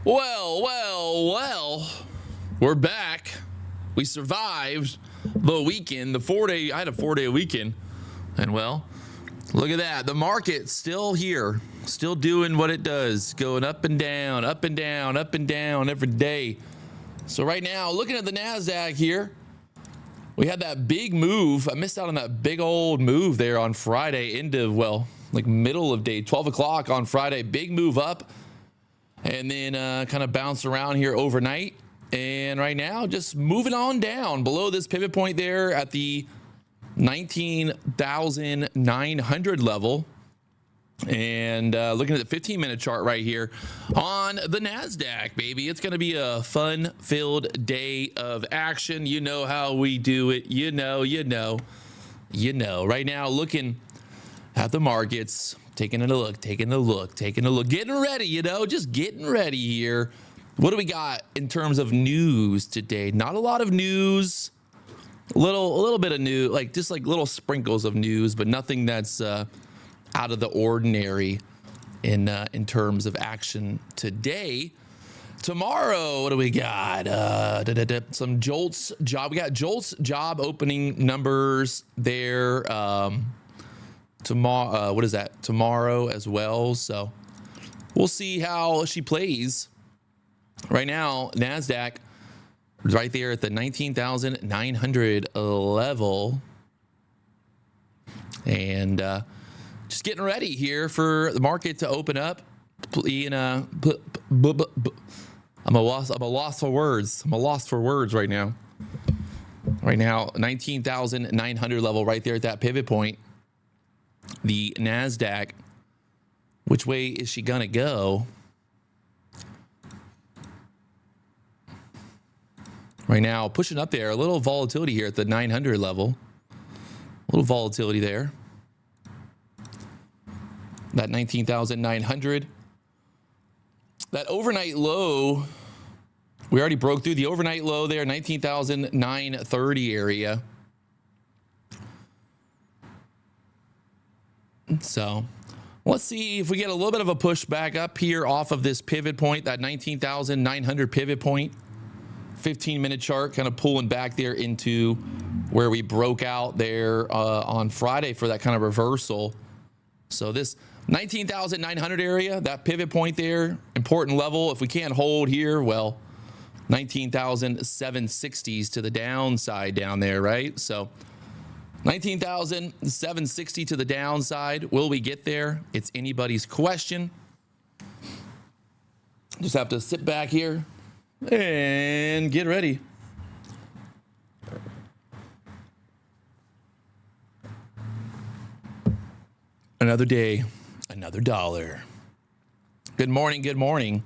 Well, we're back. We survived the weekend, the 4-day. I had a 4-day weekend, and well, look at that. The market still here, still doing what it does, going up and down, up and down, up and down every day. So right now, looking at the Nasdaq here, we had that big move. I missed out on that big old move there on Friday into, well, like middle of day, 12 o'clock on Friday. Big move up, and then kind of bounce around here overnight. And right now, just moving on down below this pivot point there at the 19,900 level. And looking at the 15-minute chart right here on the Nasdaq, baby, it's going to be a fun-filled day of action. You know how we do it. You know. Right now, looking at the markets, taking a look, getting ready, just getting ready here. What do we got in terms of news today? Not a lot of news, a little bit of news, just little sprinkles of news, but nothing that's out of the ordinary in terms of action today. Tomorrow, what do we got? Some JOLTS job. We got JOLTS job opening numbers there. Tomorrow, what is that? Tomorrow as well. So we'll see how she plays. Right now, Nasdaq right there at the 19,900 level, and just getting ready here for the market to open up. I'm a loss for words. I'm a loss for words right now. Right now, 19,900 level right there at that pivot point. The Nasdaq, which way is she gonna go? Right now, pushing up there, a little volatility here at the 900 level. A little volatility there. That 19,900. That overnight low, we already broke through the overnight low there, 19,930 area. So let's see if we get a little bit of a push back up here off of this pivot point, that 19,900 pivot point. 15-minute chart kind of pulling back there into where we broke out there on Friday for that kind of reversal. So this 19,900 area, that pivot point there, important level. If we can't hold here, well, 19,760s to the downside down there, right? So 19,760 to the downside. Will we get there? It's anybody's question. Just have to sit back here and get ready. Another day, another dollar. Good morning.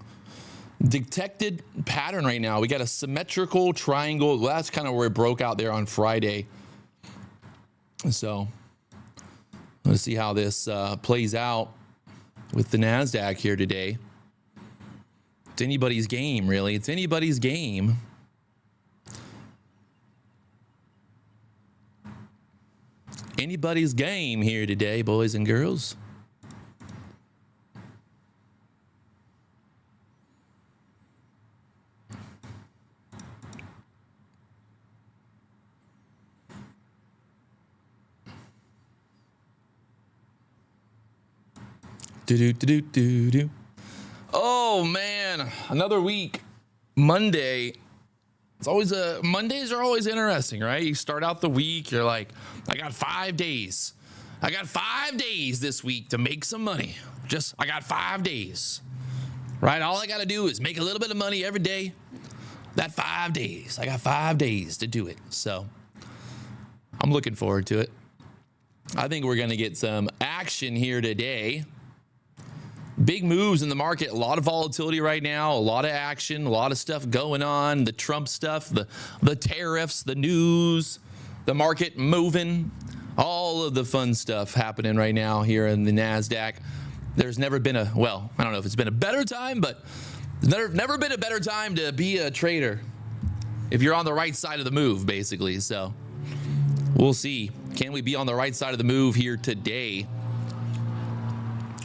Detected pattern right now. We got a symmetrical triangle. Well, that's kind of where it broke out there on Friday. So let's see how this plays out with the Nasdaq here today. It's anybody's game, really. It's anybody's game. Anybody's game here today, boys and girls. Do. Oh man, another week. Monday. It's always Mondays are always interesting, right? You start out the week, you're like, I got 5 days. I got 5 days this week to make some money. I got 5 days. Right? All I got to do is make a little bit of money every day. That 5 days. I got 5 days to do it. So I'm looking forward to it. I think we're going to get some action here today. Big moves in the market, a lot of volatility right now, a lot of action, a lot of stuff going on, the Trump stuff, the tariffs, the news, the market moving, all of the fun stuff happening right now here in the Nasdaq. There's never been I don't know if it's been a better time, but there's never been a better time to be a trader if you're on the right side of the move, basically. So we'll see. Can we be on the right side of the move here today?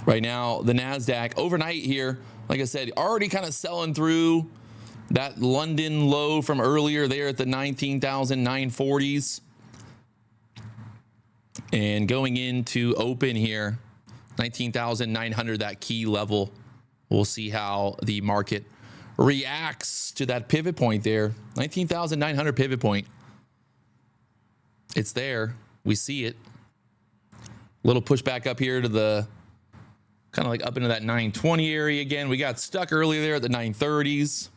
Right now, the Nasdaq overnight here, like I said, already kind of selling through that London low from earlier there at the 19,940s. And going into open here, 19,900, that key level. We'll see how the market reacts to that pivot point there. 19,900 pivot point. It's there. We see it. Little pushback up here to the kind of like up into that 920 area again. We got stuck earlier there at the 930s.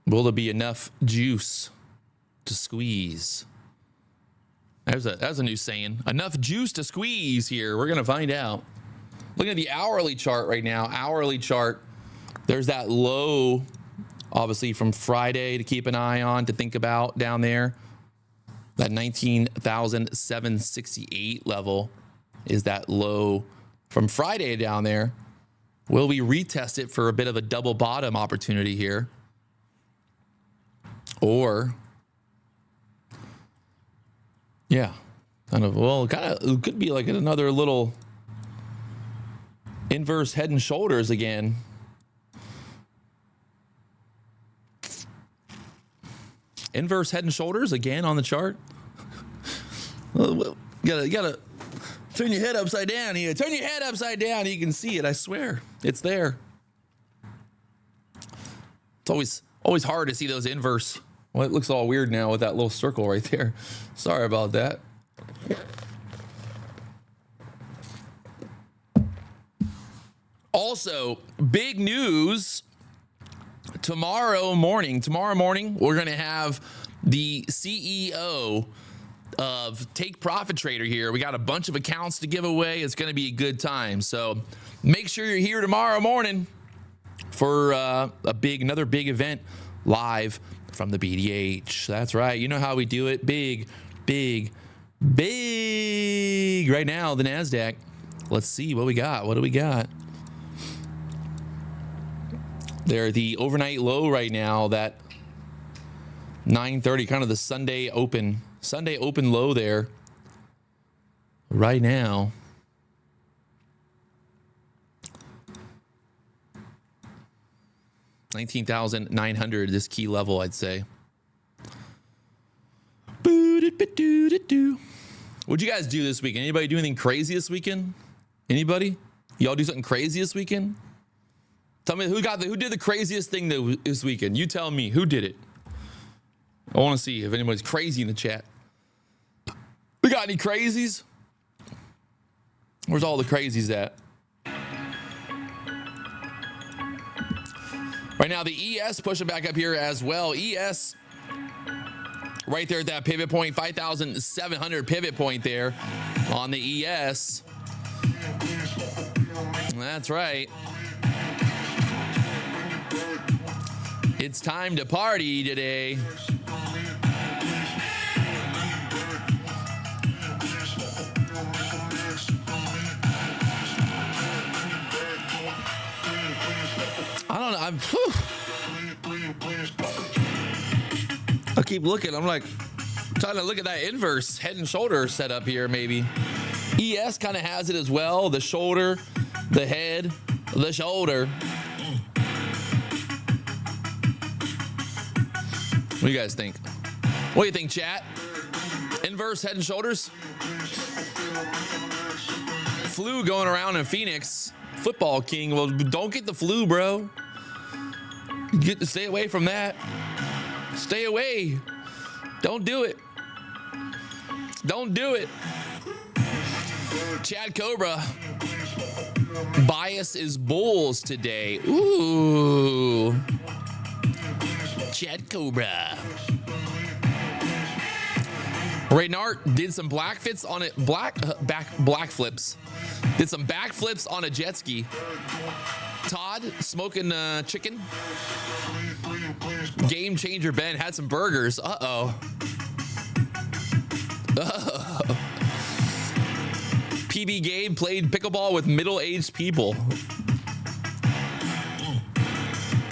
Will there be enough juice to squeeze? That's a new saying. Enough juice to squeeze here. We're going to find out. Looking at the hourly chart right now. Hourly chart. There's that low, obviously, from Friday to keep an eye on, to think about down there. That 19,768 level is that low from Friday down there. Will we retest it for a bit of a double bottom opportunity here? Or, yeah, kind of, well, it could be like another little inverse head and shoulders again. Inverse head and shoulders again on the chart. You gotta turn your head upside down here. Turn your head upside down. You can see it. I swear, it's there. It's always hard to see those inverse. Well, it looks all weird now with that little circle right there. Sorry about that. Also, big news. Tomorrow morning, we're going to have the CEO of Take Profit Trader here. We got a bunch of accounts to give away. It's going to be a good time. So make sure you're here tomorrow morning for another big event live from the BDH. That's right. You know how we do it. Big, big, big. Right now, the Nasdaq. Let's see what we got. What do we got? They're the overnight low right now, that 930, kind of the Sunday open low there right now. $19,900, this key level, I'd say. What'd you guys do this weekend? Anybody do anything crazy this weekend? Anybody? Y'all do something crazy this weekend? Tell me who did the craziest thing this weekend. You tell me who did it. I want to see if anybody's crazy in the chat. We got any crazies? Where's all the crazies at? Right now, the ES pushing back up here as well. ES right there at that pivot point, 5,700 pivot point there on the ES. That's right. It's time to party today. I don't know. I keep looking. I'm like trying to look at that inverse head and shoulder setup here. Maybe ES kind of has it as well. The shoulder, the head, the shoulder. What do you guys think? What do you think, chat? Inverse head and shoulders? Flu going around in Phoenix. Football king. Well, don't get the flu, bro. You get to stay away from that. Stay away. Don't do it. Don't do it. Chad Cobra. Bias is bulls today. Ooh. Chad Cobra. Reynard did some black flips on it. Black flips. Did some back flips on a jet ski. Todd smoking chicken. Game changer Ben had some burgers. Uh-oh. PB Gabe played pickleball with middle-aged people.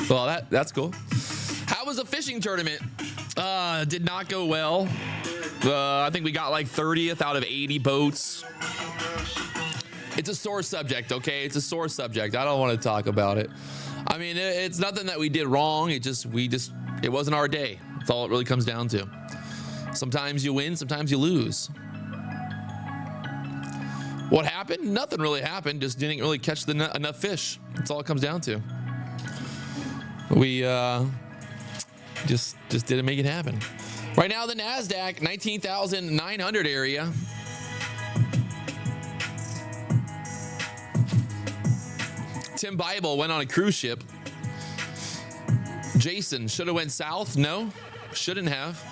Well, that's cool. How was the fishing tournament Did not go well. I think we got like 30th out of 80 boats. It's a sore subject, okay? It's a sore subject. I don't want to talk about it. I mean, it's nothing that we did wrong. It wasn't our day. That's all it really comes down to. Sometimes you win, sometimes you lose. What happened? Nothing really happened. Just didn't really catch enough fish. That's all it comes down to. We just didn't make it happen. Right now, the Nasdaq 19,900 area. Tim Bible went on a cruise ship. Jason should have went south. No, shouldn't have.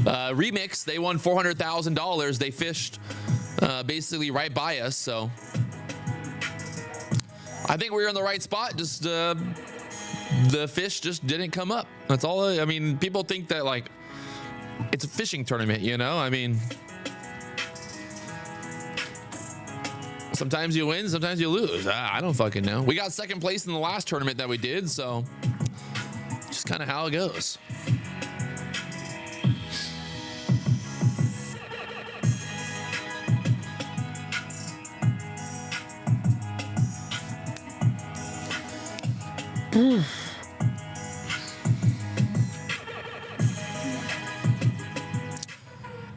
Remix, they won $400,000. They fished basically right by us. So I think we were in the right spot. Just the fish just didn't come up. That's all. I mean, people think that like it's a fishing tournament, you know? I mean, sometimes you win, sometimes you lose. I don't fucking know. We got second place in the last tournament that we did, so just kind of how it goes.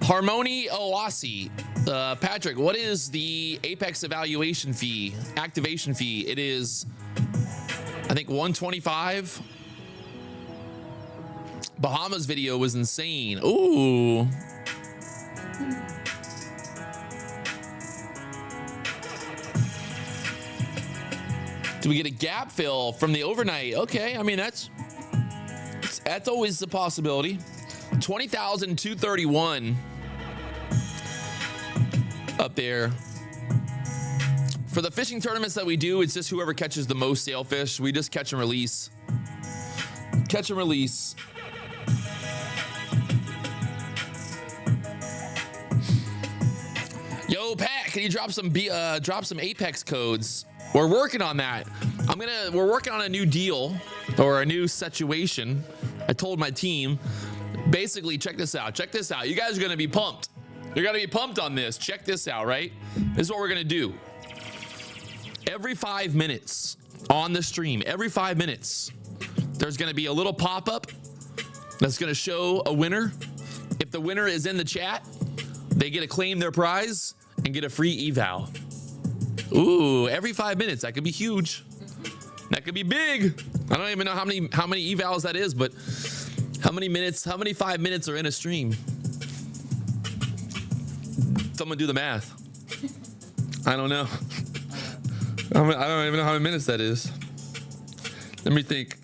Harmony Owasi. Patrick, what is the Apex evaluation fee, activation fee? It is, I think, 125. Bahamas video was insane. Ooh. Do we get a gap fill from the overnight? Okay, I mean, that's always a possibility. 20,231 up there. For the fishing tournaments that we do, it's just whoever catches the most sailfish. We just catch and release. Catch and release. Yo, Pat, can you drop some Apex codes? We're working on that. We're working on a new deal or a new situation. I told my team, basically, check this out. Check this out. You guys are going to be pumped. You're going to be pumped on this. Check this out, right? This is what we're going to do. Every 5 minutes on the stream, every 5 minutes, there's going to be a little pop-up that's going to show a winner. If the winner is in the chat, they get to claim their prize and get a free eval. Ooh, every 5 minutes. That could be huge. That could be big. I don't even know how many evals that is, but how many 5 minutes are in a stream? Someone do the math. I don't know. I don't even know how many minutes that is. Let me think.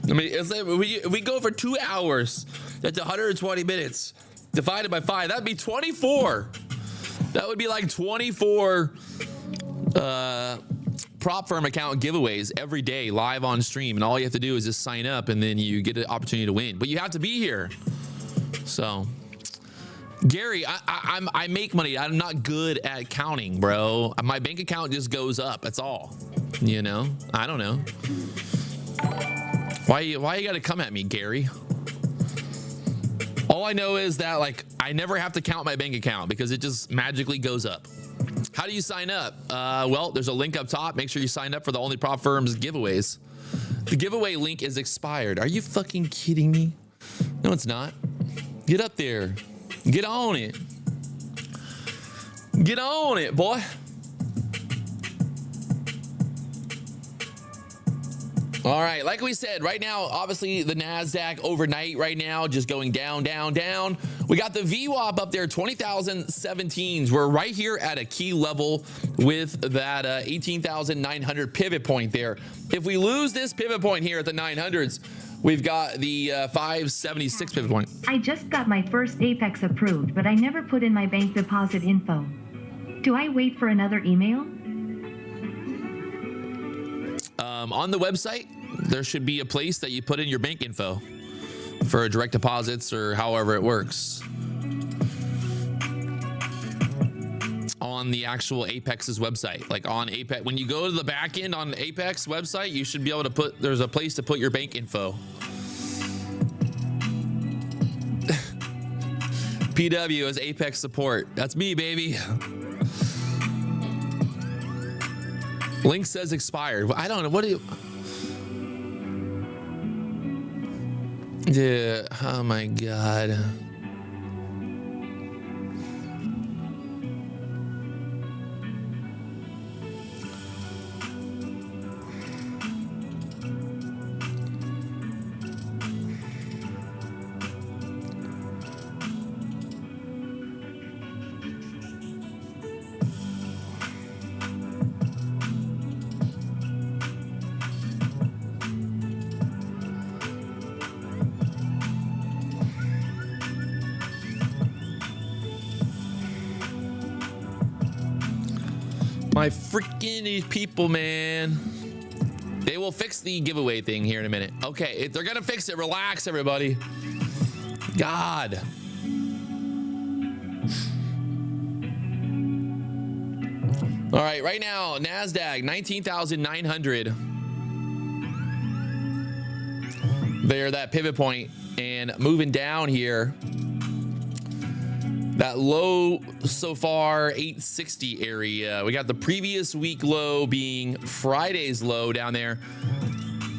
We go for 2 hours. That's 120 minutes divided by 5. That'd be 24. That would be like 24 prop firm account giveaways every day live on stream, and all you have to do is just sign up and then you get an opportunity to win, but you have to be here. So Gary, I make money. I'm not good at counting, bro. My bank account just goes up. That's all, you know. I don't know why you got to come at me, Gary. All I know is that like I never have to count my bank account because it just magically goes up. How do you sign up? Well, there's a link up top. Make sure you sign up for the Only Prop Firms giveaways. The giveaway link is expired. Are you fucking kidding me? No, it's not. Get up there. Get on it. Get on it, boy. All right, like we said, right now, obviously the Nasdaq overnight right now just going down, down, down. We got the VWAP up there, 20,017s. We're right here at a key level with that 18,900 pivot point there. If we lose this pivot point here at the 900s, we've got the 576 pivot point. I just got my first Apex approved, but I never put in my bank deposit info. Do I wait for another email? On the website, there should be a place that you put in your bank info for direct deposits or however it works. On the actual Apex's website, like on Apex, when you go to the back end on the Apex website, you should be able to there's a place to put your bank info. PW as Apex support. That's me, baby. Link says expired. I don't know. What do you... Yeah. Oh my God. My freaking these people, man. They will fix the giveaway thing here in a minute. Okay, they're gonna fix it. Relax, everybody. God. All right, right now, Nasdaq 19,900. They're that pivot point and moving down here. That low so far, 860 area. We got the previous week low being Friday's low down there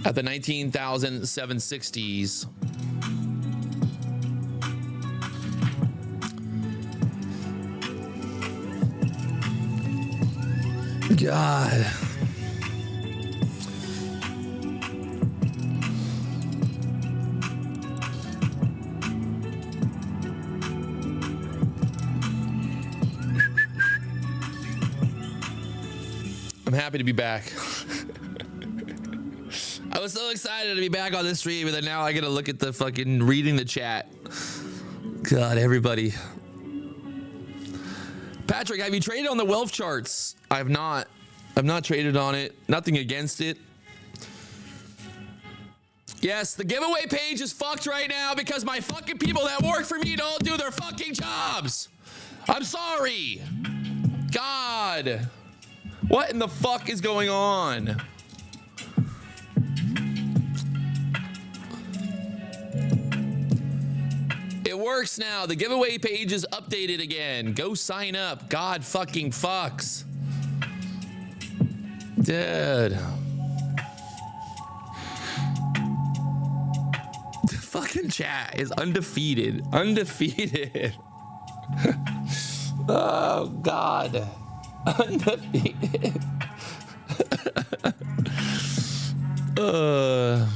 at the 19,760s. God. I'm happy to be back. I was so excited to be back on this stream, and then now I gotta look at the fucking reading the chat. God, everybody. Patrick, have you traded on the wealth charts? I've not traded on it. Nothing against it. Yes, the giveaway page is fucked right now because my fucking people that work for me don't do their fucking jobs. I'm sorry. God. What in the fuck is going on? It works now. The giveaway page is updated again. Go sign up. God fucking fucks. Dude. The fucking chat is undefeated. Undefeated. Oh, God. Undefeated. All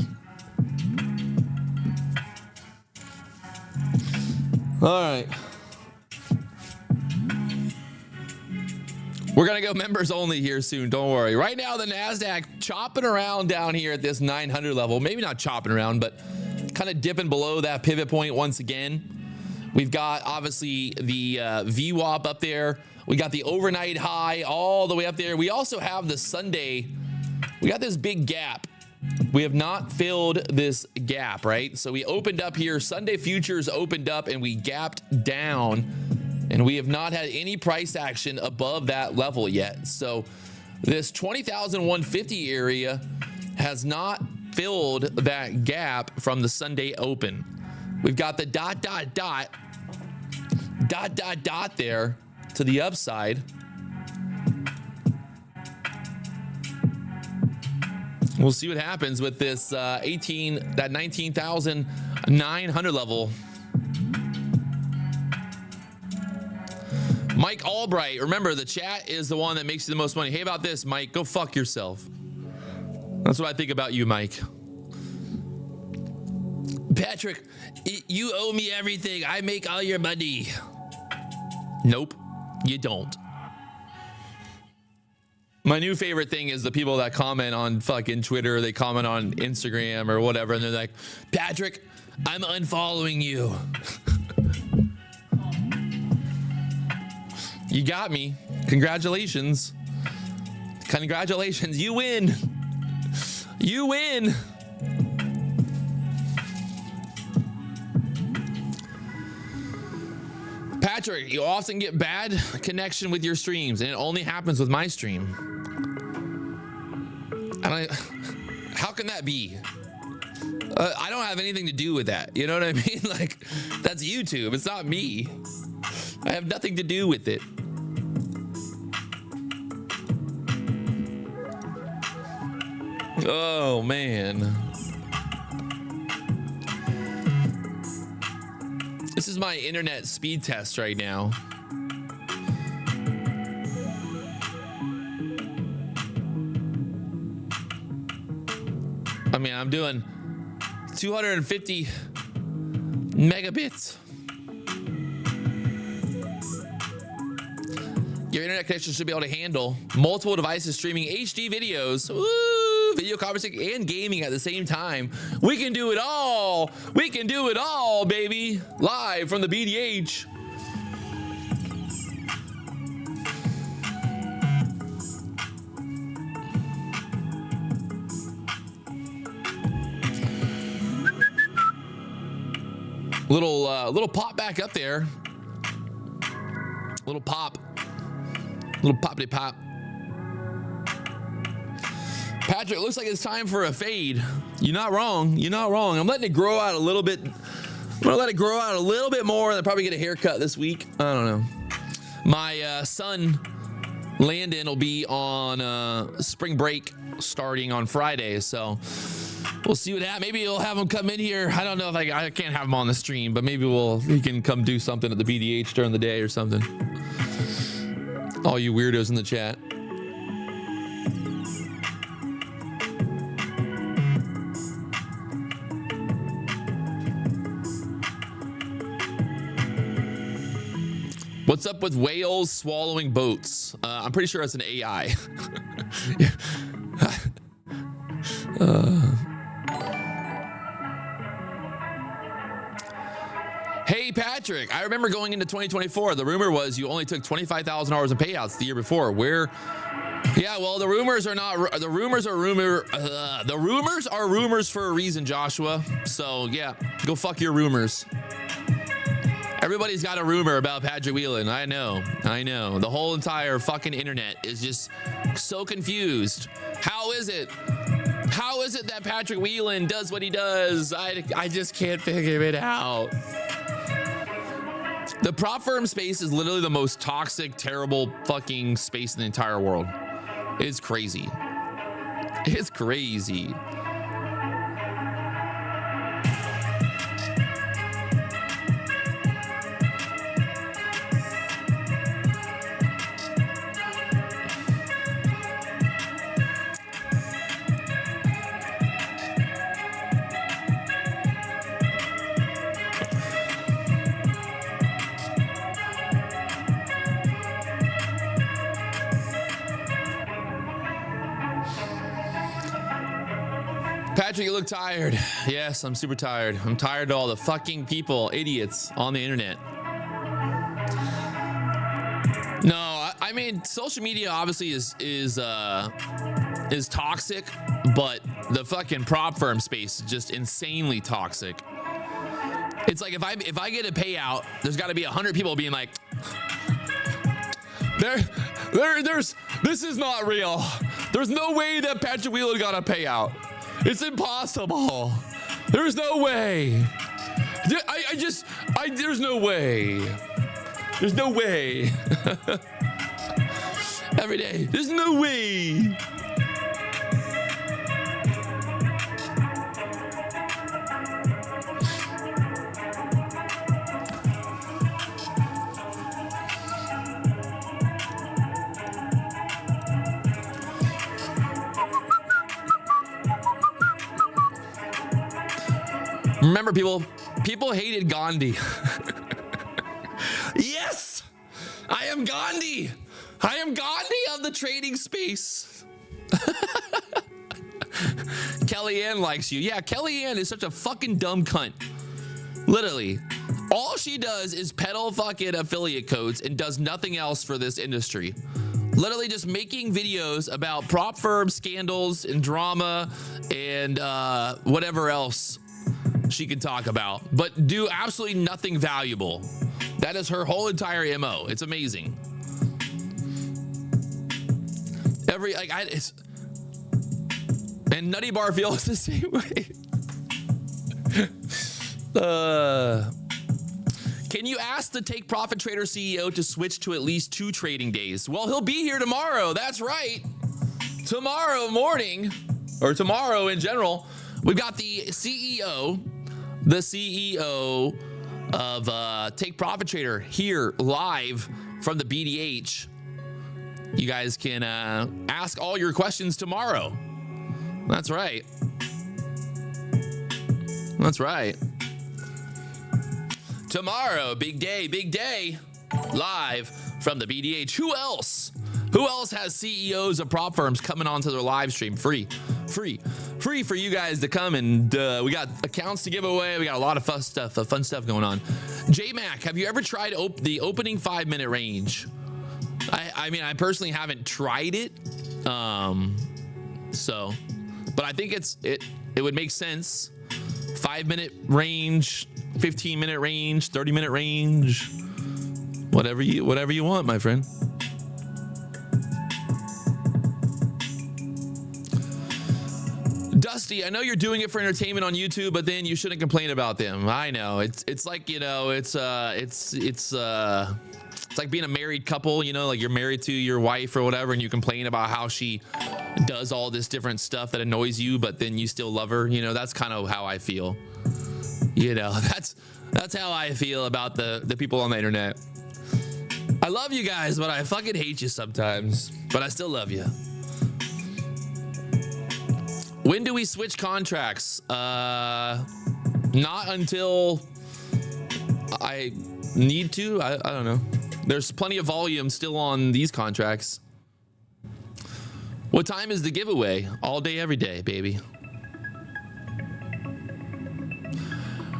right. We're gonna go members only here soon. Don't worry. Right now, the Nasdaq chopping around down here at this 900 level. Maybe not chopping around, but kind of dipping below that pivot point once again. We've got obviously the VWAP up there. We got the overnight high all the way up there. We also have the Sunday. We got this big gap. We have not filled this gap, right? So we opened up here. Sunday futures opened up and we gapped down. And we have not had any price action above that level yet. So this 20,150 area has not filled that gap from the Sunday open. We've got the dot there to the upside. We'll see what happens with this 19,900 level. Mike Albright, remember the chat is the one that makes you the most money. Hey, about this, Mike, go fuck yourself. That's what I think about you, Mike. Patrick, you owe me everything. I make all your money. Nope, you don't. My new favorite thing is the people that comment on fucking Twitter, they comment on Instagram or whatever, and they're like, Patrick, I'm unfollowing you. You got me. Congratulations. Congratulations. You win. You win. Patrick, you often get bad connection with your streams, and it only happens with my stream. How can that be? I don't have anything to do with that. You know what I mean? Like, that's YouTube. It's not me. I have nothing to do with it. Oh, man. This is my internet speed test right now. I mean, I'm doing 250 megabits. Your internet connection should be able to handle multiple devices streaming HD videos, video conferencing, and gaming at the same time. We can do it all. We can do it all, baby. Live from the BDH. Little pop back up there. Little pop. Little poppity pop. Patrick, looks like it's time for a fade. You're not wrong. You're not wrong. I'm letting it grow out a little bit. I'm gonna let it grow out a little bit more and I'll probably get a haircut this week. I don't know. My son Landon will be on spring break starting on Friday, so we'll see what happens. Maybe we'll have him come in here. I don't know if I can't have him on the stream, but maybe he can come do something at the BDH during the day or something. All you weirdos in the chat. What's up with whales swallowing boats? I'm pretty sure it's an AI. Hey Patrick, I remember going into 2024. The rumor was you only took $25,000 in payouts the year before. Where? Yeah, well, the rumors are not. The rumors are rumor. The rumors are rumors for a reason, Joshua. So yeah, go fuck your rumors. Everybody's got a rumor about Patrick Wieland. I know. The whole entire fucking internet is just so confused. How is it that Patrick Wieland does what he does? I just can't figure it out. The prop firm space is literally the most toxic, terrible fucking space in the entire world. It's crazy. It's crazy. Patrick, you look tired. Yes, I'm super tired. I'm tired of all the fucking people, idiots on the internet. No, I mean, social media obviously is toxic, but the fucking prop firm space is just insanely toxic. It's like if I get a payout, there's got to be 100 people being like, this is not real. There's no way that Patrick Wieland got a payout. It's impossible. There's no way. There's no way. There's no way. Every day, there's no way. Remember, people hated Gandhi. Yes, I am Gandhi. I am Gandhi of the trading space. Kellyanne likes you. Yeah, Kellyanne is such a fucking dumb cunt. Literally, all she does is peddle fucking affiliate codes and does nothing else for this industry. Literally just making videos about prop firm scandals and drama and whatever else she can talk about, but do absolutely nothing valuable. That is her whole entire MO. It's amazing. And Nutty Bar feels the same way. Can you ask the Take Profit Trader CEO to switch to at least 2 trading days? Well, he'll be here tomorrow. That's right. Tomorrow morning, or tomorrow in general, we've got the CEO of Take Profit Trader here live from the BDH. You guys can ask all your questions tomorrow. That's right. That's right. Tomorrow, big day, live from the BDH. Who else? Who else has CEOs of prop firms coming onto their live stream? Free for you guys to come, and we got accounts to give away. We got a lot of fun stuff going on. J-Mac, have you ever tried the opening 5-minute range? I mean, I personally haven't tried it, so, but I think it would make sense. 5-minute range, 15-minute range, 30-minute range, whatever you want, my friend. Dusty, I know you're doing it for entertainment on YouTube, but then you shouldn't complain about them. I know it's like, you know, it's like being a married couple, you know, like you're married to your wife or whatever, and you complain about how she does all this different stuff that annoys you, but then you still love her. You know, that's kind of how I feel. You know, that's how I feel about the people on the internet. I love you guys, but I fucking hate you sometimes, but I still love you. When do we switch contracts? Not until I need to. I don't know. There's plenty of volume still on these contracts. What time is the giveaway? All day, every day, baby.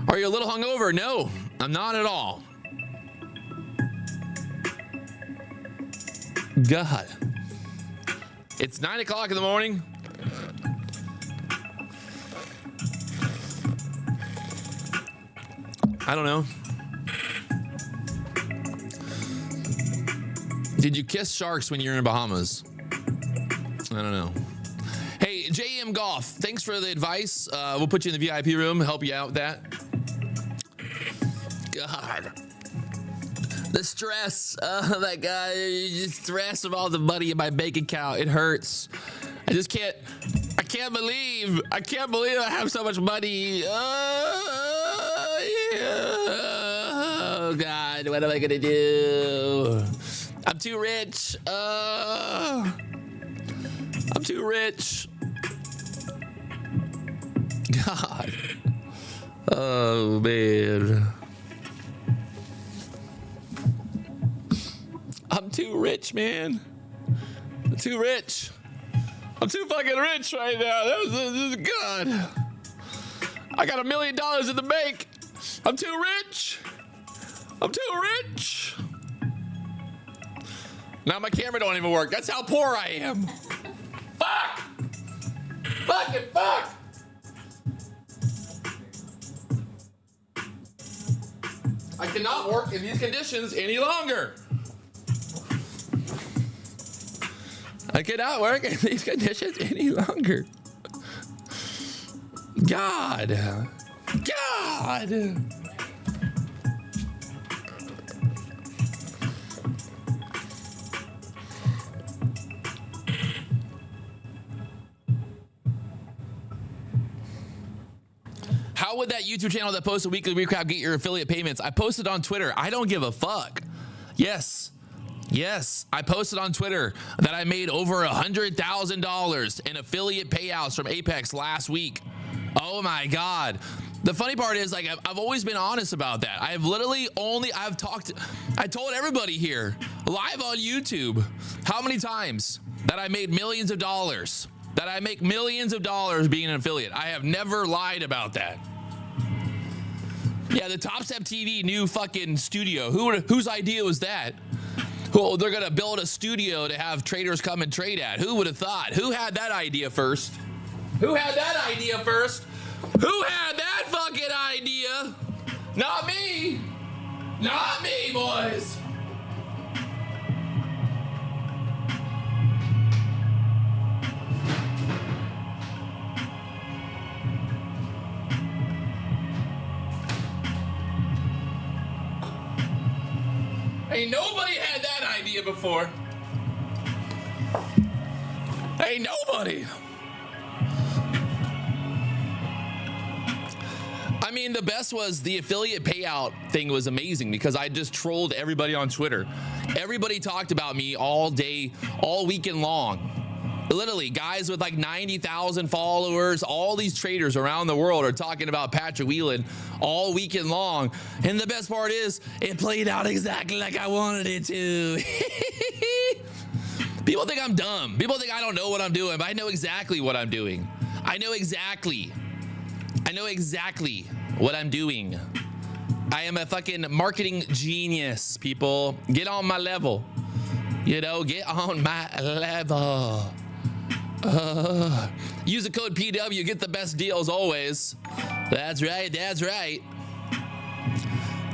Are you a little hungover? No, I'm not at all. God. It's 9 o'clock in the morning. I don't know. Did you kiss sharks when you're in Bahamas? I don't know. Hey, JM Golf, thanks for the advice. We'll put you in the VIP room, help you out with that. God. The stress, that guy, the stress of all the money in my bank account, it hurts. I can't believe I have so much money. Oh God, what am I gonna do? I'm too rich. I'm too rich. God. Oh man. I'm too rich, man. I'm too rich. I'm too fucking rich right now. This is good. I got $1 million in the bank. I'm too rich. I'm too rich. Now my camera don't even work. That's how poor I am. Fuck. Fucking fuck. I cannot work in these conditions any longer. I cannot work in these conditions any longer. God. God. How would that YouTube channel that posts a weekly recap get your affiliate payments? I posted on Twitter. I don't give a fuck. Yes, I posted on Twitter that I made over $100,000 in affiliate payouts from Apex last week. Oh my God. The funny part is, like, I've always been honest about that. I told everybody here live on YouTube how many times that I made millions of dollars, that I make millions of dollars being an affiliate. I have never lied about that. Yeah, the Top Step TV new fucking studio. Whose idea was that? Oh, they're gonna build a studio to have traders come and trade at. Who would have thought? Who had that idea first? Who had that idea first? Who had that fucking idea? Not me. Not me, boys. Ain't nobody had that idea before. Ain't nobody. I mean, the best was the affiliate payout thing was amazing because I just trolled everybody on Twitter. Everybody talked about me all day, all weekend long. Literally, guys with like 90,000 followers, all these traders around the world are talking about Patrick Wieland all weekend long. And the best part is, it played out exactly like I wanted it to. People think I'm dumb. People think I don't know what I'm doing, but I know exactly what I'm doing. I know exactly what I'm doing. I am a fucking marketing genius, people. Get on my level. You know, get on my level. Use the code PW, get the best deals always. That's right, that's right.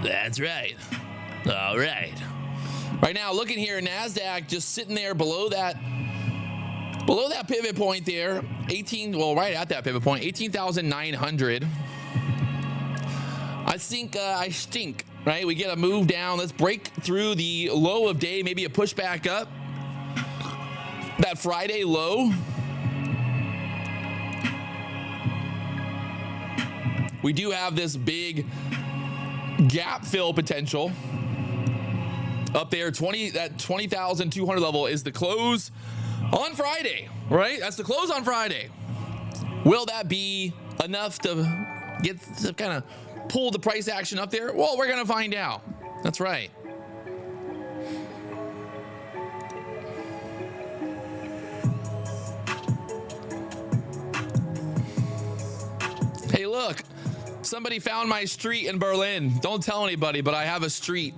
That's right. All right. Right now, looking here, Nasdaq just sitting there below that pivot point there. Right at that pivot point, 18,900. I think I stink, right? We get a move down. Let's break through the low of day, maybe a pushback up. That Friday low. We do have this big gap fill potential up there. That 20,200 level is the close on Friday, right? That's the close on Friday. Will that be enough to get to kind of pull the price action up there? Well, we're going to find out. That's right. Hey, look, somebody found my street in Berlin. Don't tell anybody, but I have a street.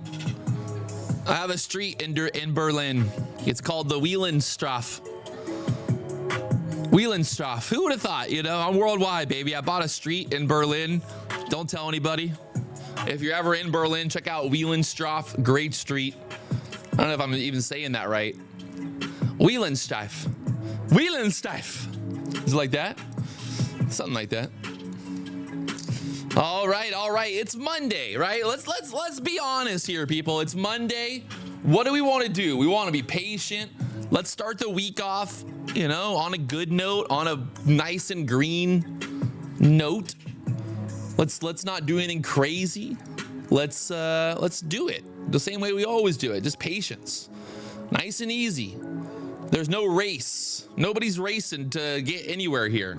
I have a street in Berlin. It's called the Wielandstrasse. Wielandstrasse. Who would have thought? You know, I'm worldwide, baby. I bought a street in Berlin. Don't tell anybody. If you're ever in Berlin, check out Wielandstrasse. Great street. I don't know if I'm even saying that right. Wielandstrasse. Wielandstrasse. Is it like that? Something like that. All right. It's Monday, right? Let's be honest here, people. It's Monday. What do we want to do? We want to be patient. Let's start the week off, you know, on a good note, on a nice and green note. Let's not do anything crazy. Let's do it the same way we always do it. Just patience. Nice and easy. There's no race. Nobody's racing to get anywhere here,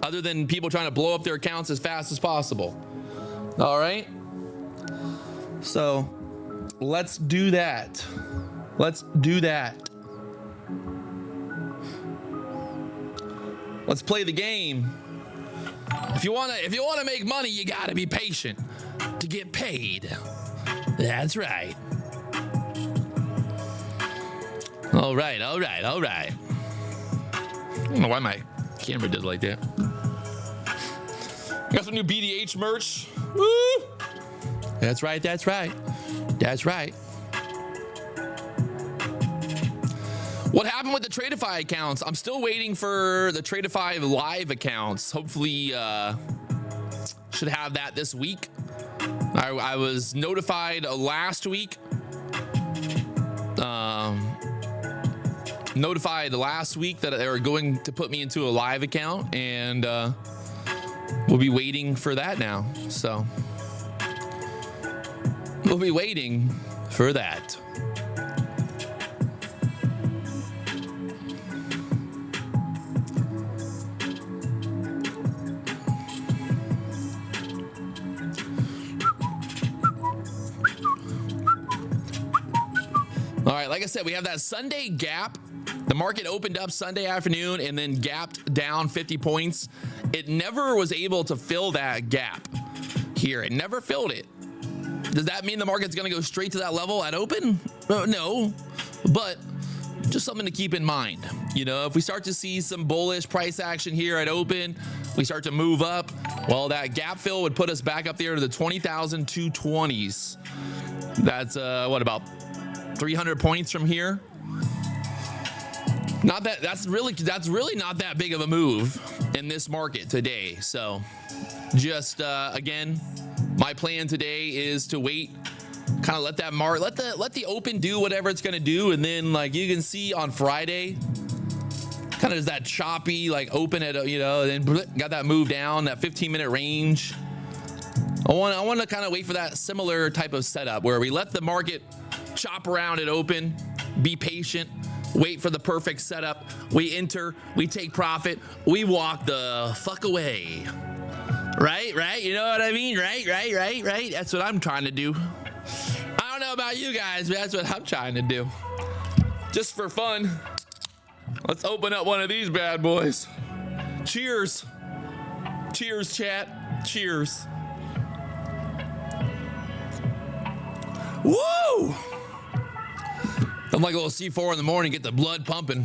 other than people trying to blow up their accounts as fast as possible. All right. So let's do that. Let's do that. Let's play the game. If you want to make money, you got to be patient to get paid. That's right. All right. I don't know why my camera did like that. Got some new BDH merch. Woo! That's right. What happened with the Tradeify accounts? I'm still waiting for the Tradeify live accounts. Hopefully, should have that this week. I was notified last week. That they were going to put me into a live account, and we'll be waiting for that now. So we'll be waiting for that. All right, like I said, we have that Sunday gap. The market opened up Sunday afternoon and then gapped down 50 points. It never was able to fill that gap here. It never filled it. Does that mean the market's going to go straight to that level at open? No, but just something to keep in mind. You know, if we start to see some bullish price action here at open, we start to move up. Well, that gap fill would put us back up there to the 20,220s. That's what, about 300 points from here? That's really not that big of a move in this market today. So just again, my plan today is to wait Kind of let that let the open do whatever it's gonna do, and then like you can see on Friday, kind of is that choppy like open at, you know, and then got that move down, that 15-minute range. I want to kind of wait for that similar type of setup where we let the market chop around at open, be patient, wait for the perfect setup. We enter, we take profit, we walk the fuck away. Right? You know what I mean? Right? That's what I'm trying to do. I don't know about you guys, but that's what I'm trying to do. Just for fun. Let's open up one of these bad boys. Cheers. Cheers, chat. Cheers. Woo! I'm like a little C4 in the morning, get the blood pumping.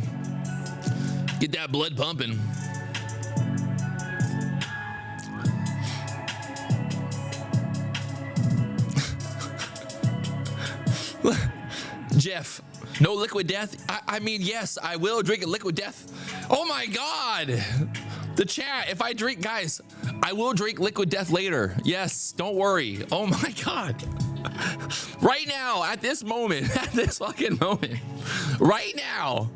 Get that blood pumping. Jeff, no liquid death? I mean, yes, I will drink a liquid death. Oh my God. The chat, if I drink, guys, I will drink liquid death later. Yes, don't worry. Oh my God. Right now, at this moment, at this fucking moment, right now,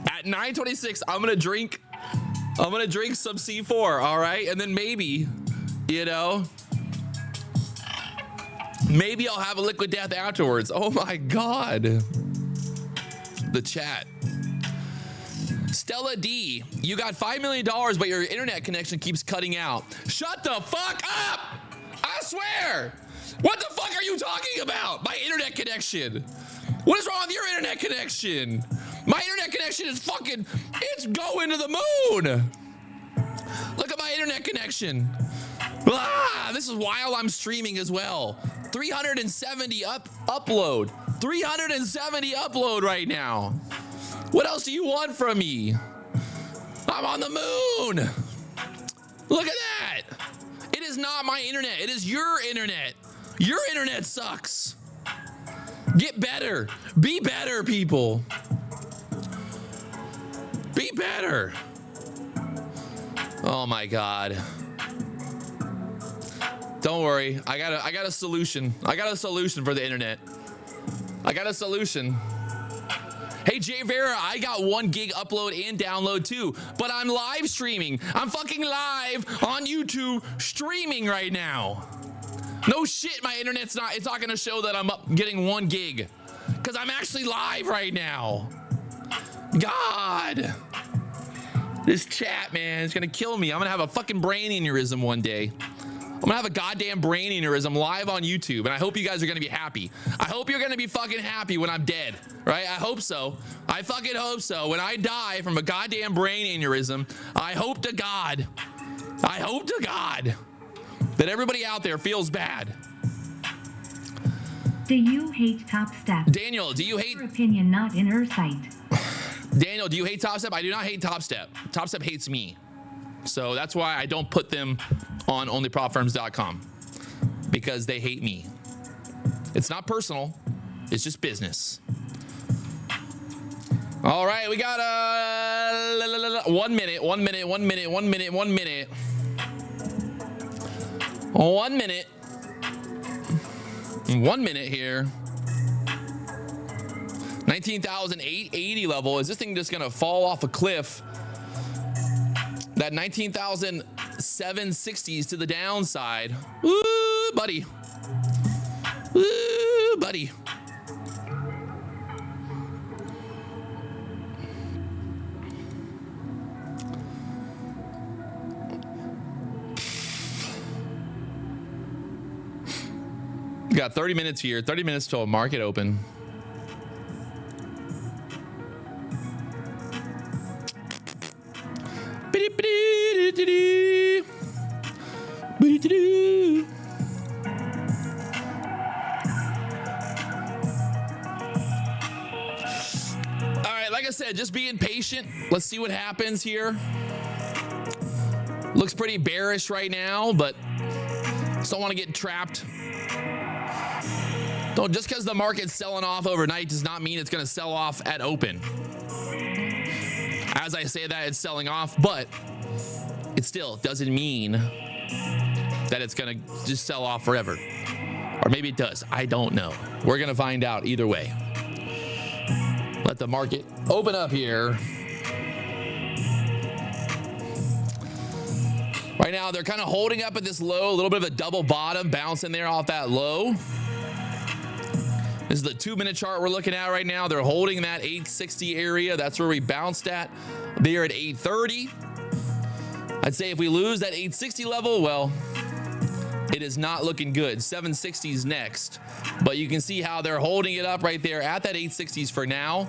at 9:26, I'm gonna drink some C4, all right? And then maybe, you know, maybe I'll have a liquid death afterwards. Oh my God. The chat. Stella D, you got $5 million, but your internet connection keeps cutting out. Shut the fuck up! I swear! What the fuck are you talking about? My internet connection. What is wrong with your internet connection? My internet connection is fucking, it's going to the moon. Look at my internet connection. Ah, this is while I'm streaming as well. 370 upload. 370 upload right now. What else do you want from me? I'm on the moon. Look at that. It is not my internet. It is your internet. Your internet sucks. Get better. Be better, people. Be better. Oh my God. Don't worry. I got a solution. I got a solution for the internet. I got a solution. Hey, Jay Vera, I got 1 gig upload and download too, but I'm live streaming. I'm fucking live on YouTube streaming right now. No shit, my internet's not, it's not gonna show that I'm up getting 1 gig because I'm actually live right now. God. This chat, man, is gonna kill me. I'm gonna have a fucking brain aneurysm one day. I'm gonna have a goddamn brain aneurysm live on YouTube, and I hope you guys are gonna be happy. I hope you're gonna be fucking happy when I'm dead, right? I hope so. I fucking hope so. When I die from a goddamn brain aneurysm, I hope to God that everybody out there feels bad. Do you hate Top Step? Daniel, do you hate... Your opinion, not Insight. Daniel, do you hate Top Step? I do not hate Top Step. Top Step hates me. So that's why I don't put them on onlyprofirms.com, because they hate me. It's not personal. It's just business. All right, we got 1 minute. 1 minute. 1 minute. 1 minute. 1 minute. 1 minute. 1 minute here. 19,880 level. Is this thing just gonna fall off a cliff? That 19,760s to the downside. Woo, buddy. Woo, buddy. We got 30 minutes here. 30 minutes till market open. All right, like I said, just being patient. Let's see what happens here. Looks pretty bearish right now, but just don't want to get trapped. Don't, just because the market's selling off overnight does not mean it's going to sell off at open. As I say that, it's selling off, but it still doesn't mean that it's going to just sell off forever. Or maybe it does. I don't know. We're going to find out either way. Let the market open up here. Right now, they're kind of holding up at this low, a little bit of a double bottom, bouncing there off that low. This is the 2-minute chart we're looking at right now. They're holding that 860 area. That's where we bounced at. They're at 830. I'd say if we lose that 860 level, well, it is not looking good. 760s next. But you can see how they're holding it up right there at that 860s for now.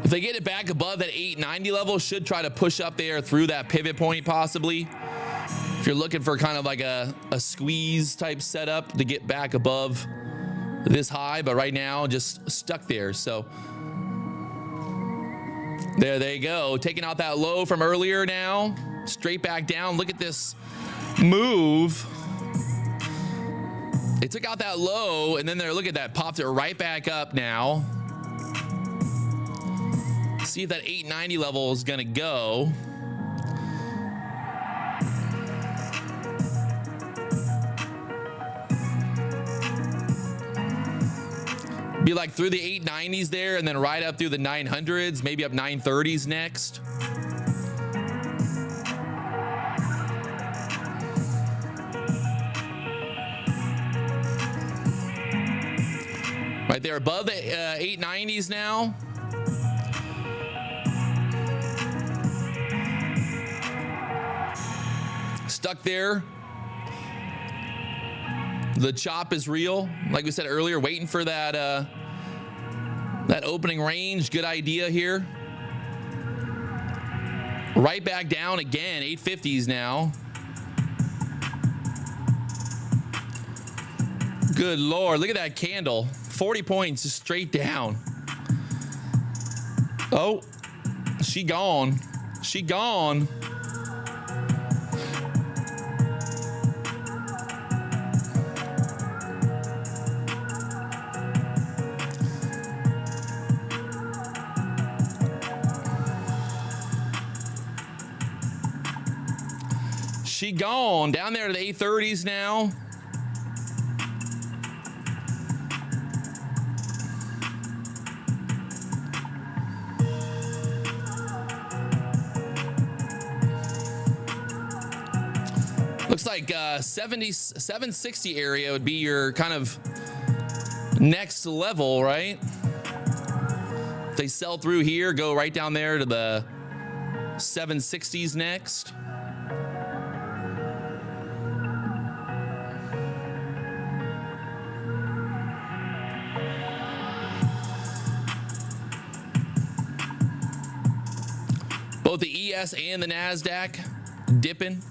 If they get it back above that 890 level, should try to push up there through that pivot point possibly. If you're looking for kind of like a squeeze type setup to get back above this high, but right now just stuck there. So there they go, taking out that low from earlier now, straight back down. Look at this move. They took out that low and then they're, look at that, popped it right back up now. See if that 890 level is gonna go. Be like through the 890s there and then right up through the 900s, maybe up 930s next. Right there above the 890s now. Stuck there. The chop is real. Like we said earlier, waiting for that that opening range. Good idea here. Right back down again, 850s now. Good Lord, look at that candle. 40 points just straight down. Oh, she gone. She gone. She gone down there to the 830s now. Looks like 760 area would be your kind of next level, right? If they sell through here, go right down there to the 760s next. Both the ES and the Nasdaq dipping.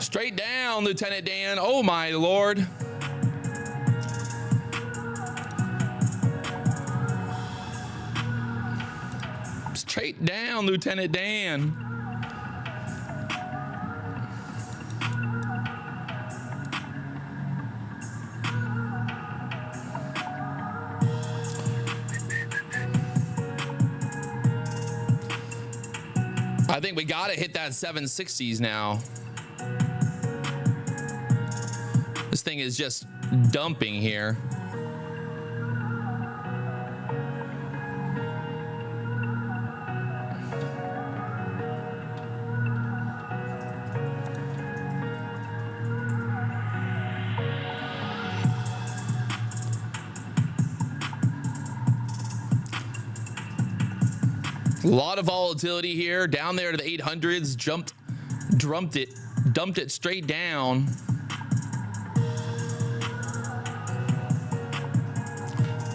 Straight down, Lieutenant Dan. Oh my Lord. Straight down, Lieutenant Dan. I think we got to hit that 760s now. This thing is just dumping here. A lot of volatility here, down there to the 800s, dumped it straight down.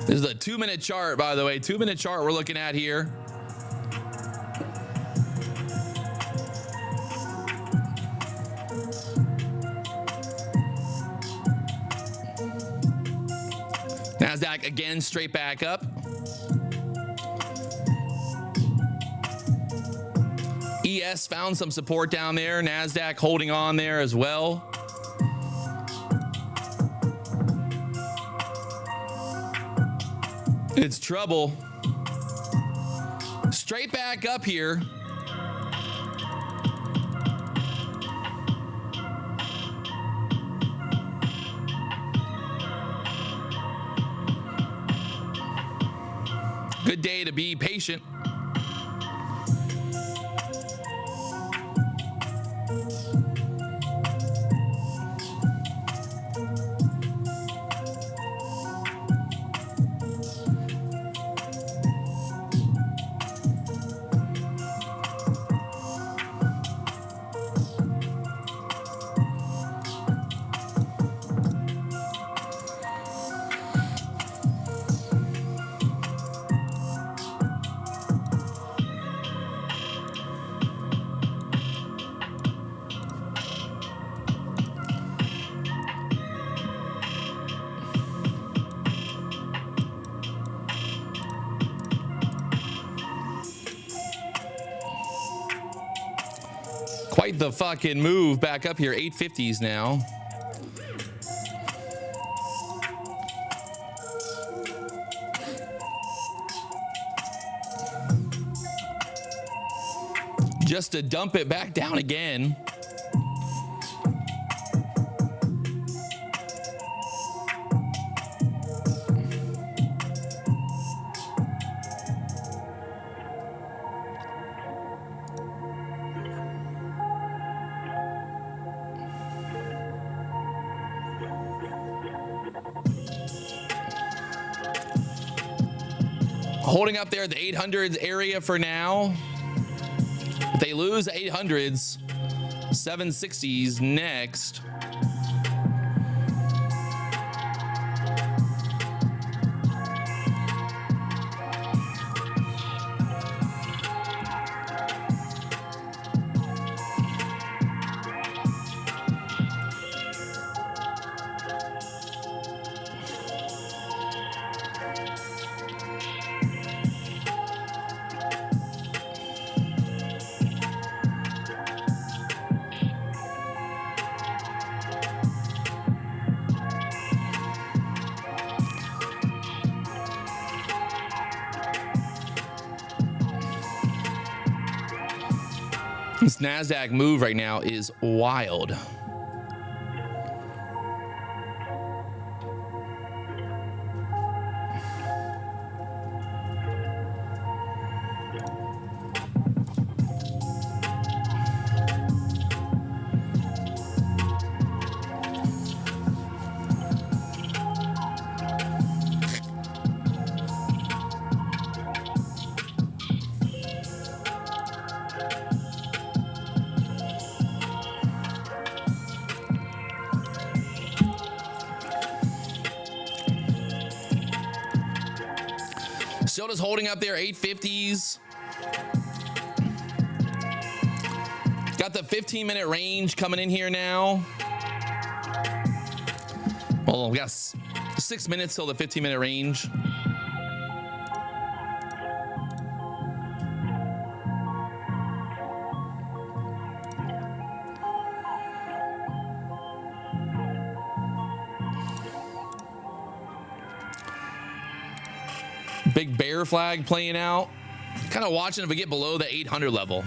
This is a 2-minute chart, by the way, 2-minute chart we're looking at here. Nasdaq again, straight back up. ES found some support down there. Nasdaq holding on there as well. It's trouble. Straight back up here. Good day to be patient. Quite the fucking move back up here. 850s now. Just to dump it back down again. Holding up there at the 800s area for now. If they lose 800s, 760s next. This Nasdaq move right now is wild. Still just holding up there, 850s. Got the 15-minute range coming in here now. Well, we got 6 minutes till the 15-minute range. Big bear flag playing out. Kind of watching if we get below the 800 level.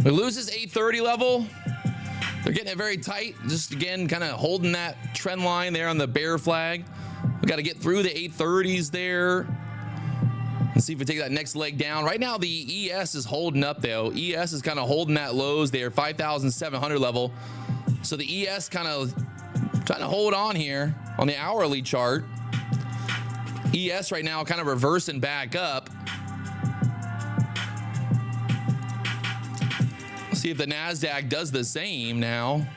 We lose this 830 level. They're getting it very tight. Just again, kind of holding that trend line there on the bear flag. We got to get through the 830s there. Let's see if we take that next leg down. Right now, the ES is holding up, though. ES is kind of holding that lows there, 5,700 level. So the ES kind of trying to hold on here on the hourly chart. ES right now kind of reversing back up. Let's see if the Nasdaq does the same now.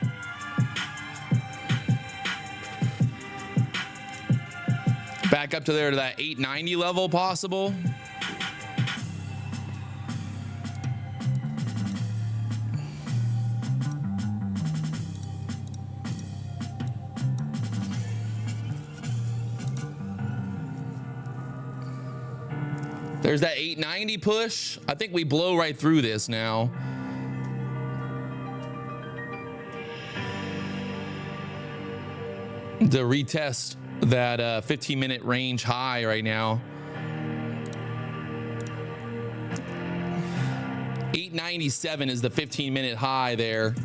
Back up to there to that 890 level possible. There's that 890 push. I think we blow right through this now. To retest that 15-minute range high right now. 897 is the 15-minute high there.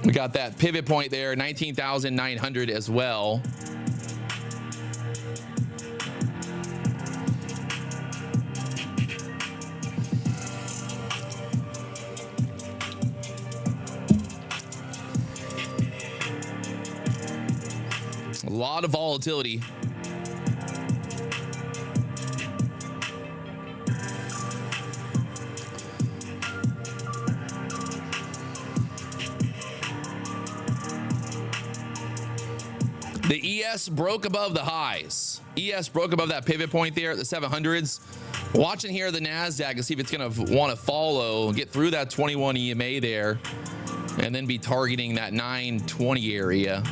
We got that pivot point there, 19,900 as well. A lot of volatility. The ES broke above the highs. ES broke above that pivot point there at the 700s. Watching here the Nasdaq to see if it's going to want to follow, get through that 21 EMA there, and then be targeting that 920 area.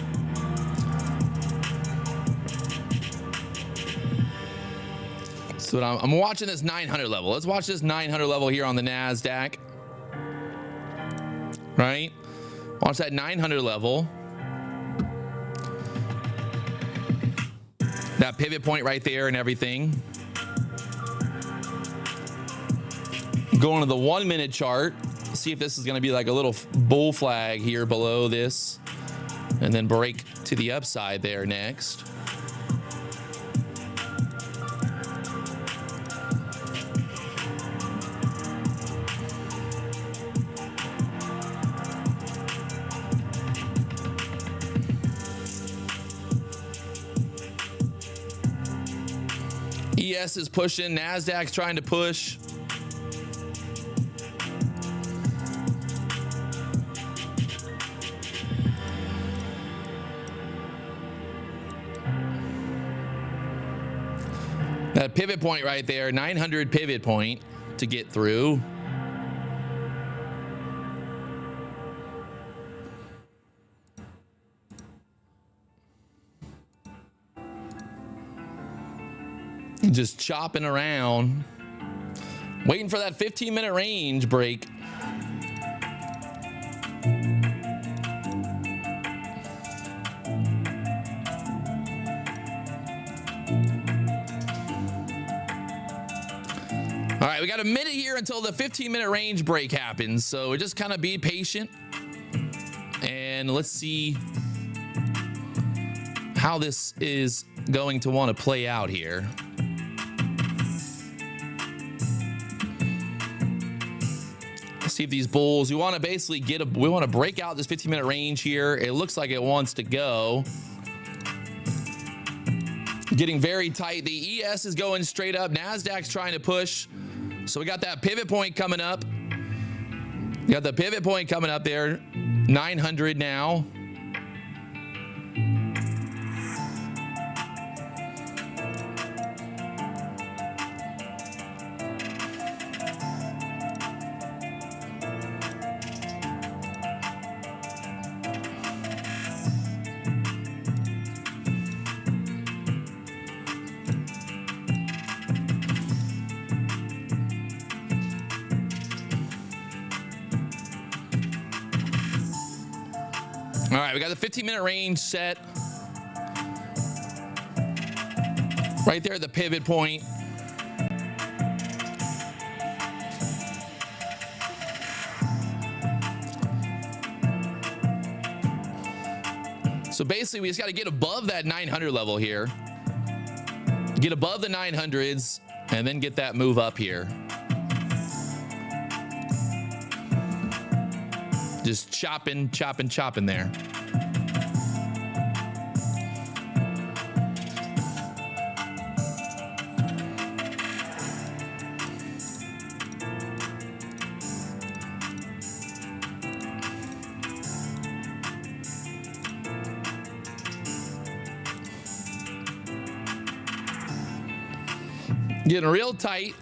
So I'm watching this 900 level. Let's watch this 900 level here on the Nasdaq. Right? Watch that 900 level. That pivot point right there and everything. Going to the 1 minute chart. See if this is going to be like a little bull flag here below this. And then break to the upside there next. ES is pushing. Nasdaq's trying to push. That pivot point right there, 900 pivot point to get through. Just chopping around, waiting for that 15-minute range break. All right, we got a minute here until the 15-minute range break happens. So we just kind of be patient and let's see how this is going to want to play out here. See if these bulls, we want to basically we want to break out this 15-minute range here. It looks like it wants to go. Getting very tight. The ES is going straight up. Nasdaq's trying to push. So we got that pivot point coming up. We got the pivot point coming up there. 900 now. All right, we got the 15-minute range set. Right there at the pivot point. So basically, we just got to get above that 900 level here. Get above the 900s and then get that move up here. Just chopping there. Getting real tight.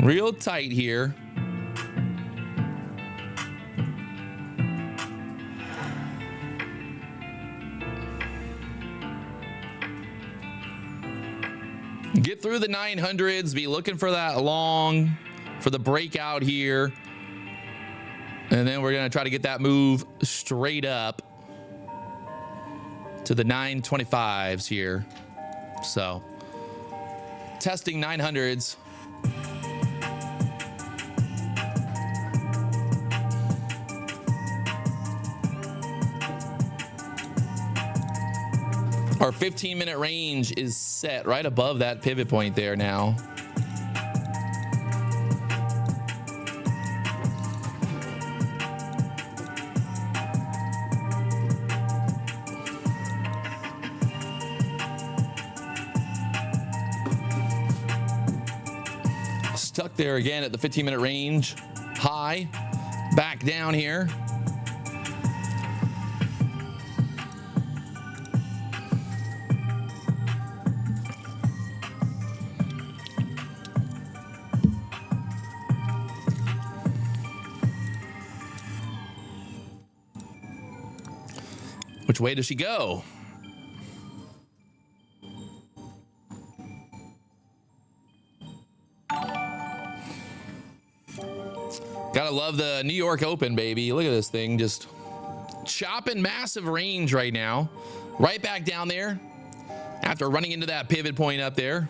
Real tight here. Get through the 900s, be looking for that long, for the breakout here. And then we're going to try to get that move straight up to the 925s here. So testing 900s. Our 15-minute range is set right above that pivot point there now. Stuck there again at the 15-minute range. High. Back down here. Which way does she go? Gotta love the New York Open, baby. Look at this thing, just chopping massive range right now. Right back down there after running into that pivot point up there.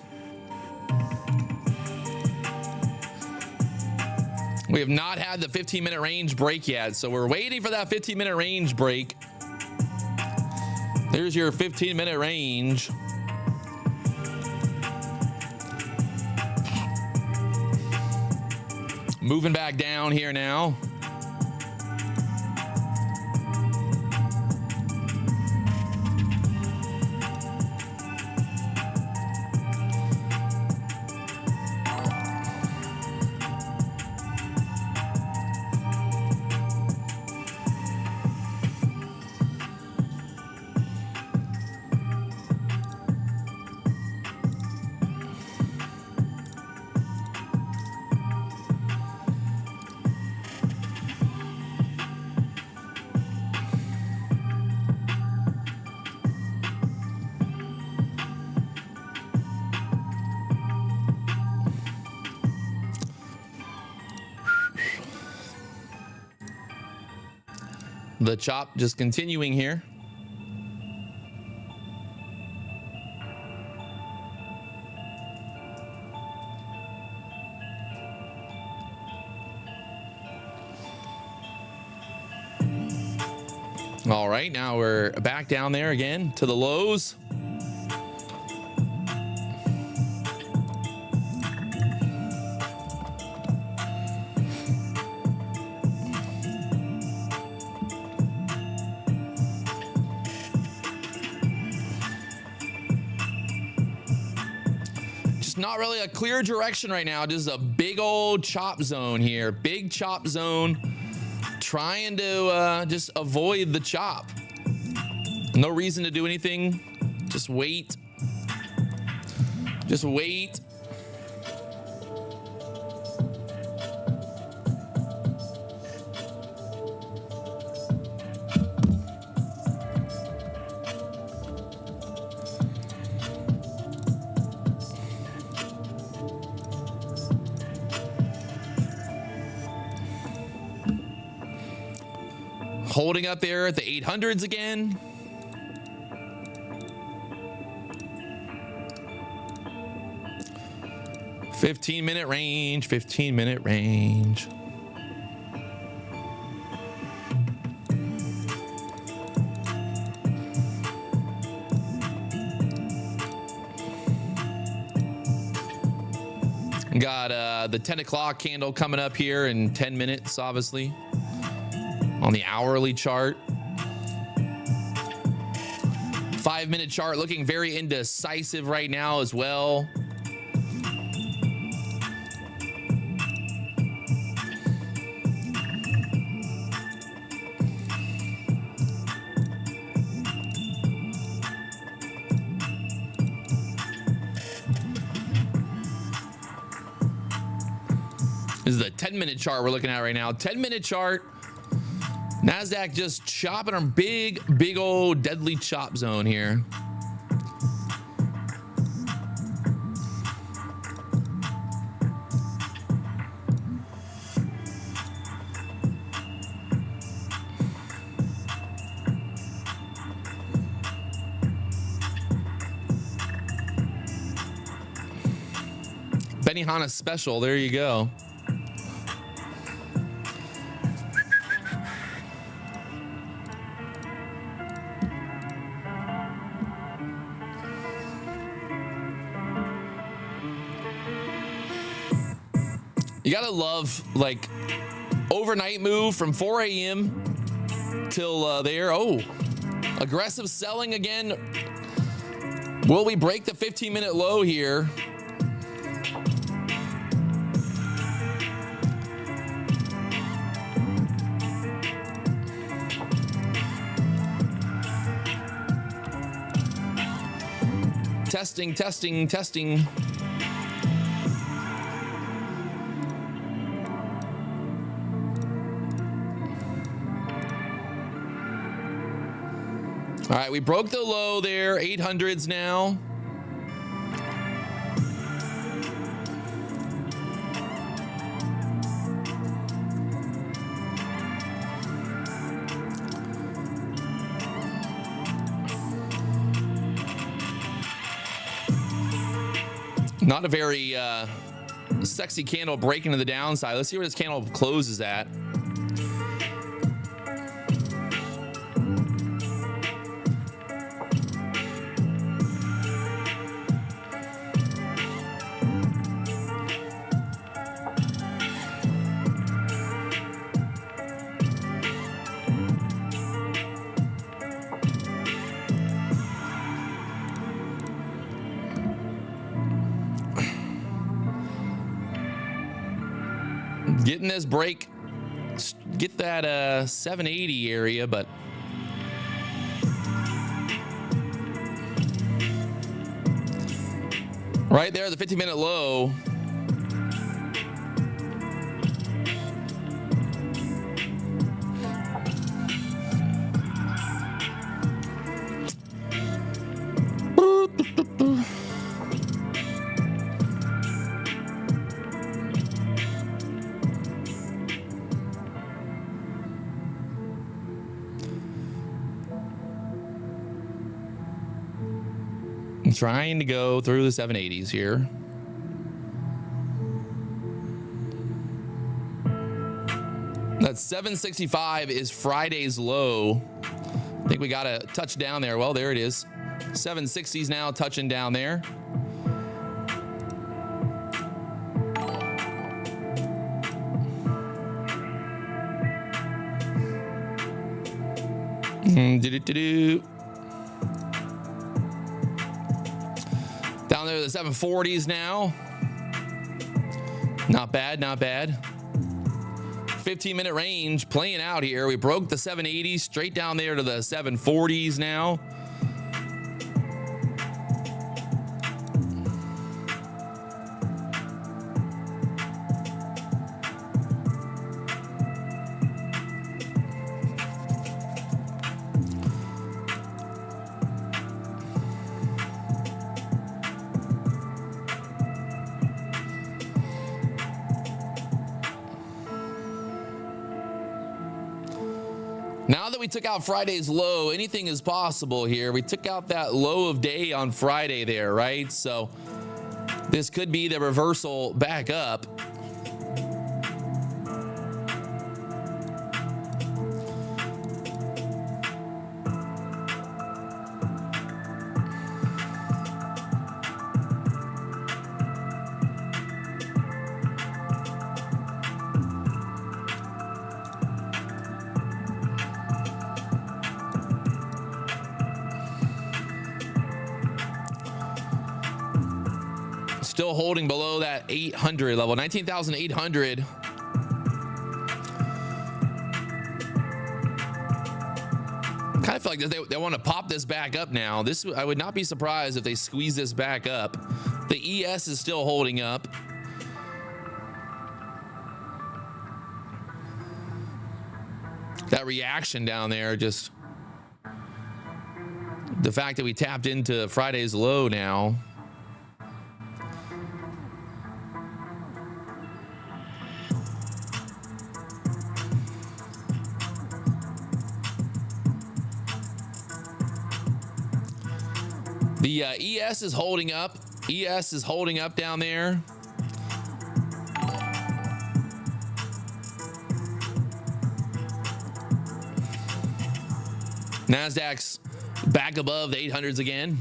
We have not had the 15-minute range break yet, so we're waiting for that 15-minute range break. There's your 15-minute range. Moving back down here now. The chop just continuing here. All right, now we're back down there again to the lows. Not really a clear direction right now. Just a big old chop zone here. Big chop zone. Trying to just avoid the chop. No reason to do anything. Just wait. Just wait. Holding up there at the 800s again. Fifteen-minute range, 15-minute range. Got the 10 o'clock candle coming up here in 10 minutes, obviously, on the hourly chart. 5-minute chart looking very indecisive right now as well. This is the 10-minute chart we're looking at right now. 10-minute chart. Nasdaq just chopping a big old deadly chop zone here. Benihana special. There you go. You gotta love, like, overnight move from 4 a.m. till there. Oh, aggressive selling again. Will we break the 15-minute low here? Testing, testing, testing. All right, we broke the low there, 800s now. Not a very sexy candle breaking to the downside. Let's see where this candle closes at. Getting this break, get that 780 area, but right there, the 15-minute low. Trying to go through the 780s here. That 765 is Friday's low. I think we got a touch down there. Well, there it is. 760s now touching down there. Down there, the 740s now. Not bad, not bad. 15-minute range playing out here. We broke the 780s straight down there to the 740s now. Now that we took out Friday's low, anything is possible here. We took out that low of day on Friday there, right? So this could be the reversal back up. Still holding below that 800 level, 19,800. Kind of feel like they want to pop this back up now. This, I would not be surprised if they squeeze this back up. The ES is still holding up. That reaction down there, just the fact that we tapped into Friday's low now. The ES is holding up. ES is holding up down there. Nasdaq's back above the 800s again.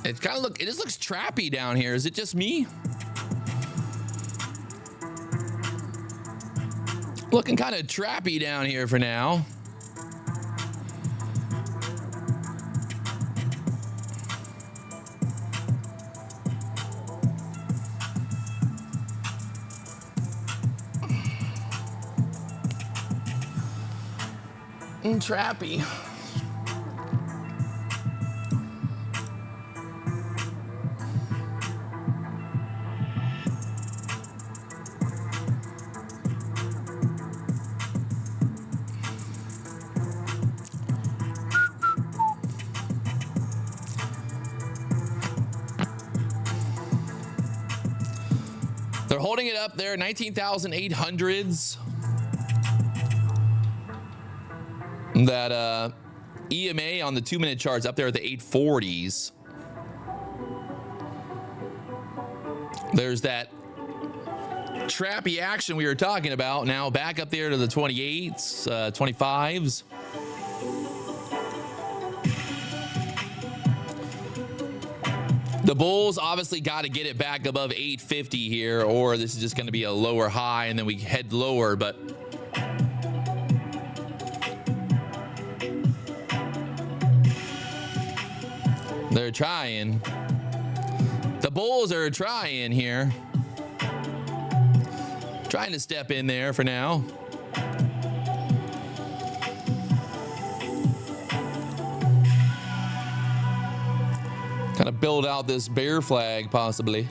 It kind of it just looks trappy down here. Is it just me? Looking kind of trappy down here for now. Trappy. They're holding it up there, 19,800s. That EMA on the 2-minute charts up there at the 840s. There's that trappy action we were talking about, now back up there to the 28s, 25s. The bulls obviously got to get it back above 850 here, or this is just going to be a lower high and then we head lower, but they're trying. The bulls are trying here. Trying to step in there for now. Kind of build out this bear flag possibly.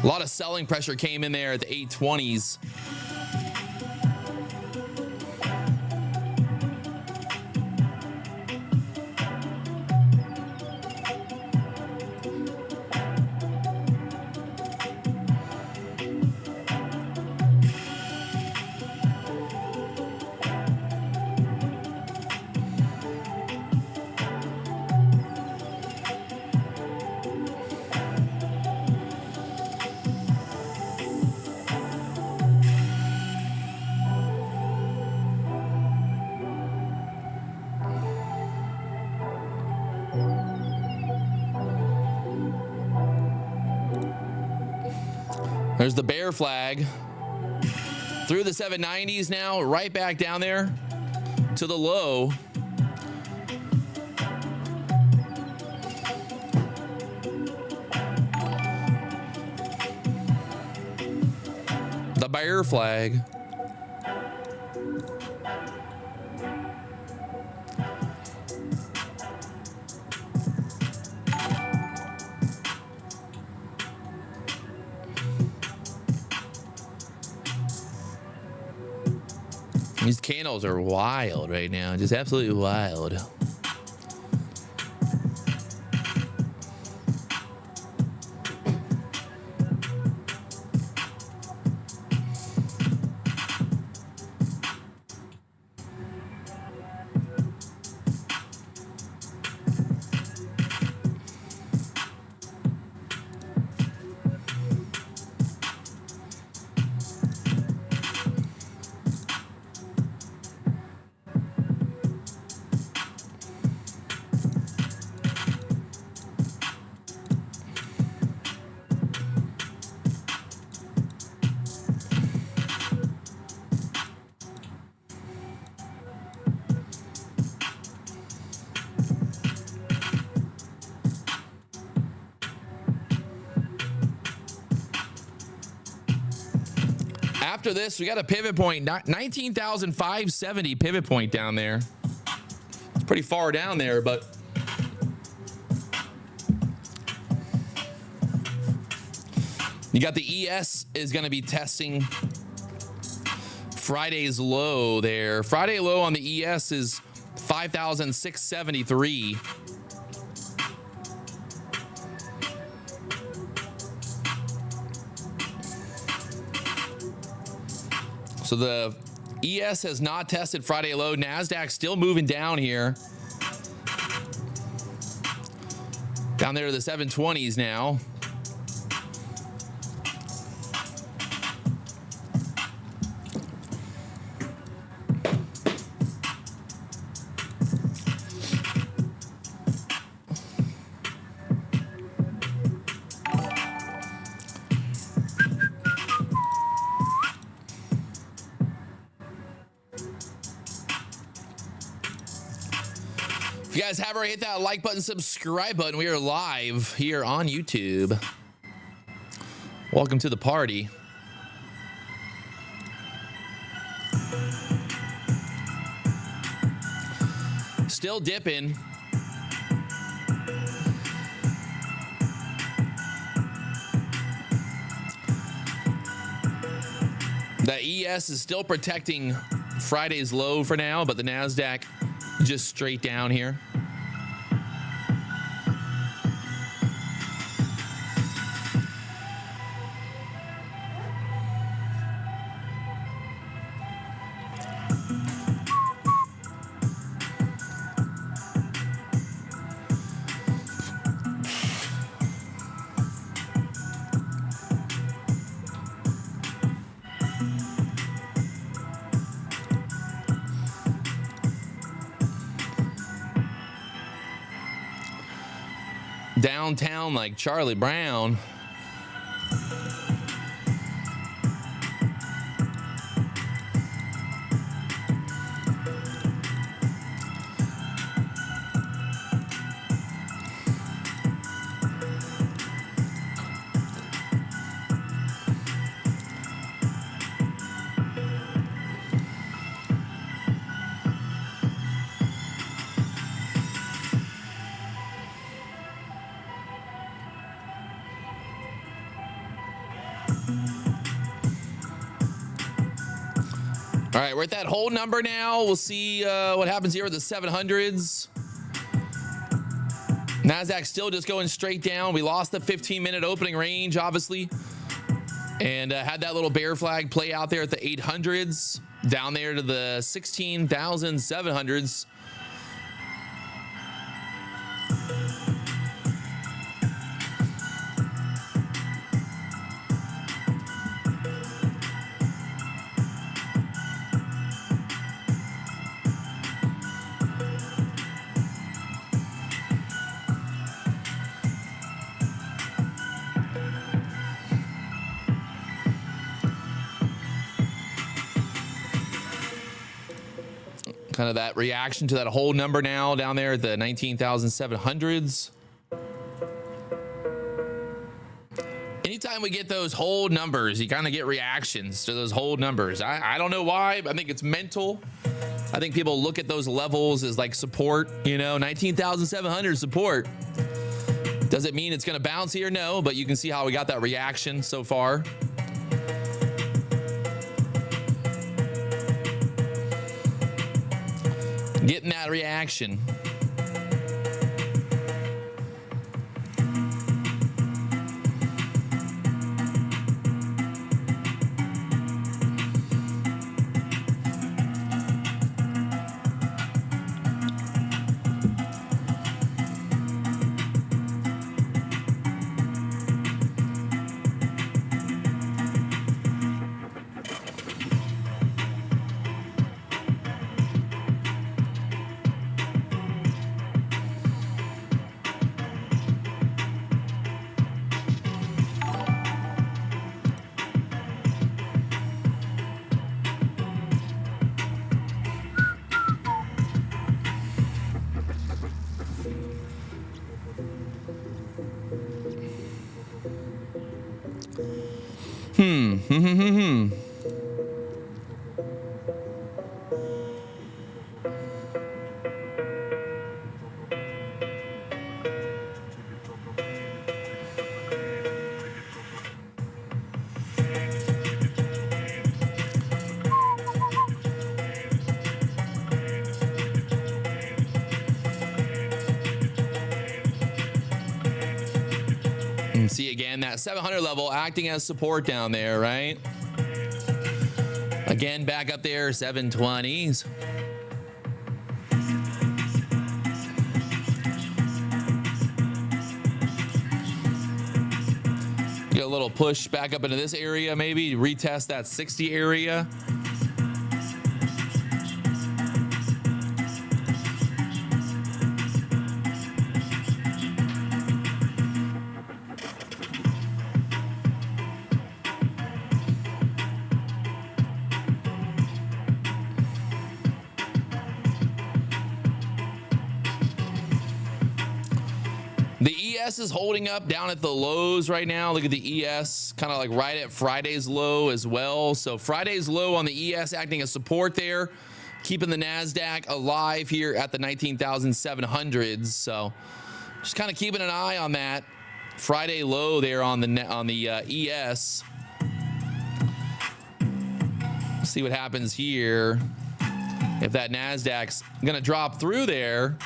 A lot of selling pressure came in there at the 820s. There's the bear flag through the 790s now, right back down there to the low. The bear flag. These candles are wild right now, just absolutely wild. After this, we got a pivot point, 19,570 pivot point down there. It's pretty far down there, but you got the ES is going to be testing Friday's low there. Friday low on the ES is 5,673. So the ES has not tested Friday low. Nasdaq still moving down here. Down there to the 720s now. If you guys have already hit that like button, subscribe button, we are live here on YouTube. Welcome to the party. Still dipping. The ES is still protecting Friday's low for now, but the Nasdaq just straight down here. Downtown like Charlie Brown. All right, we're at that hold number now. We'll see what happens here with the 700s. Nasdaq still just going straight down. We lost the 15-minute opening range, obviously, and had that little bear flag play out there at the 800s, down there to the 16,700s. Kind of that reaction to that whole number now down there at the 19,700s. Anytime we get those whole numbers, you kind of get reactions to those whole numbers. I don't know why. I think it's mental. I think people look at those levels as like support, you know, 19,700 support. Does it mean it's going to bounce here? No, but you can see how we got that reaction so far. Getting that reaction. that 700 level acting as support down there, right? Again, back up there, 720s. Get a little push back up into this area, maybe retest that 60 area. The ES is holding up down at the lows right now. Look at the ES, kind of like right at Friday's low as well. So Friday's low on the ES acting as support there, keeping the Nasdaq alive here at the 19,700s. So just kind of keeping an eye on that Friday low there on the ES. See what happens here. If that Nasdaq's gonna drop through there.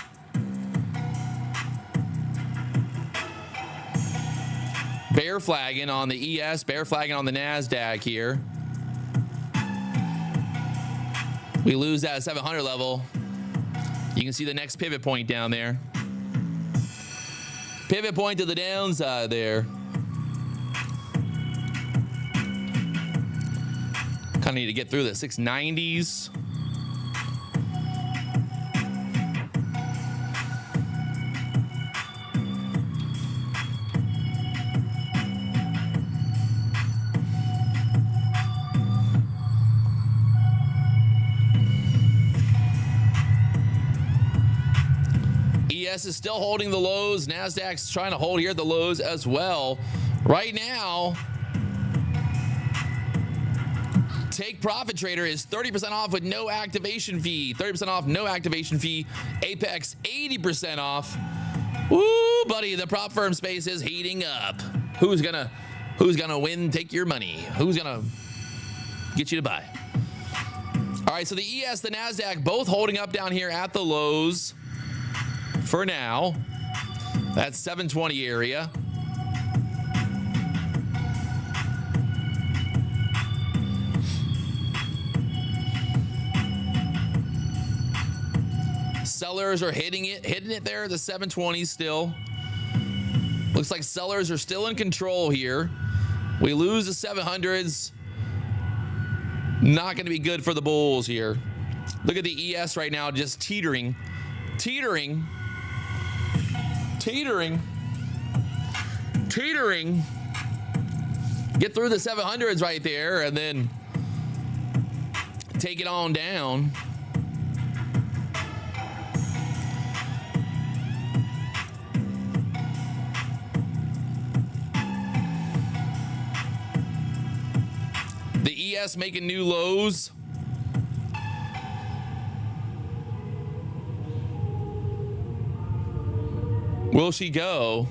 Bear flagging on the ES, bear flagging on the Nasdaq here. We lose that 700 level. You can see the next pivot point down there. Pivot point to the downside there. Kind of need to get through the 690s. ES is still holding the lows. Nasdaq's trying to hold here at the lows as well. Right now, Take Profit Trader is 30% off with no activation fee. 30% off, no activation fee. Apex 80% off. Woo, buddy, the prop firm space is heating up. Who's gonna win? Take your money. Who's gonna get you to buy? All right, so the ES, the Nasdaq, both holding up down here at the lows. For now, that's 720 area. Sellers are hitting it there at the 720s still. Looks like sellers are still in control here. We lose the 700s. Not going to be good for the bulls here. Look at the ES right now, just teetering. Teetering. Get through the 700s right there and then take it on down. The ES making new lows. Will she go?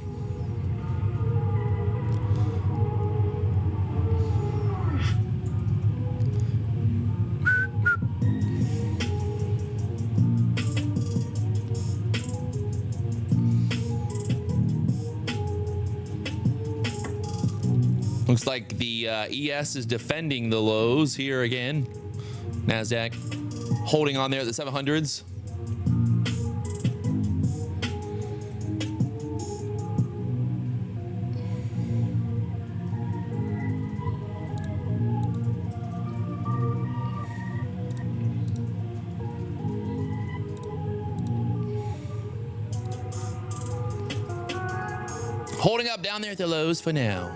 Looks like the ES is defending the lows here again. Nasdaq holding on there at the 700s. Holding up down there at the lows for now.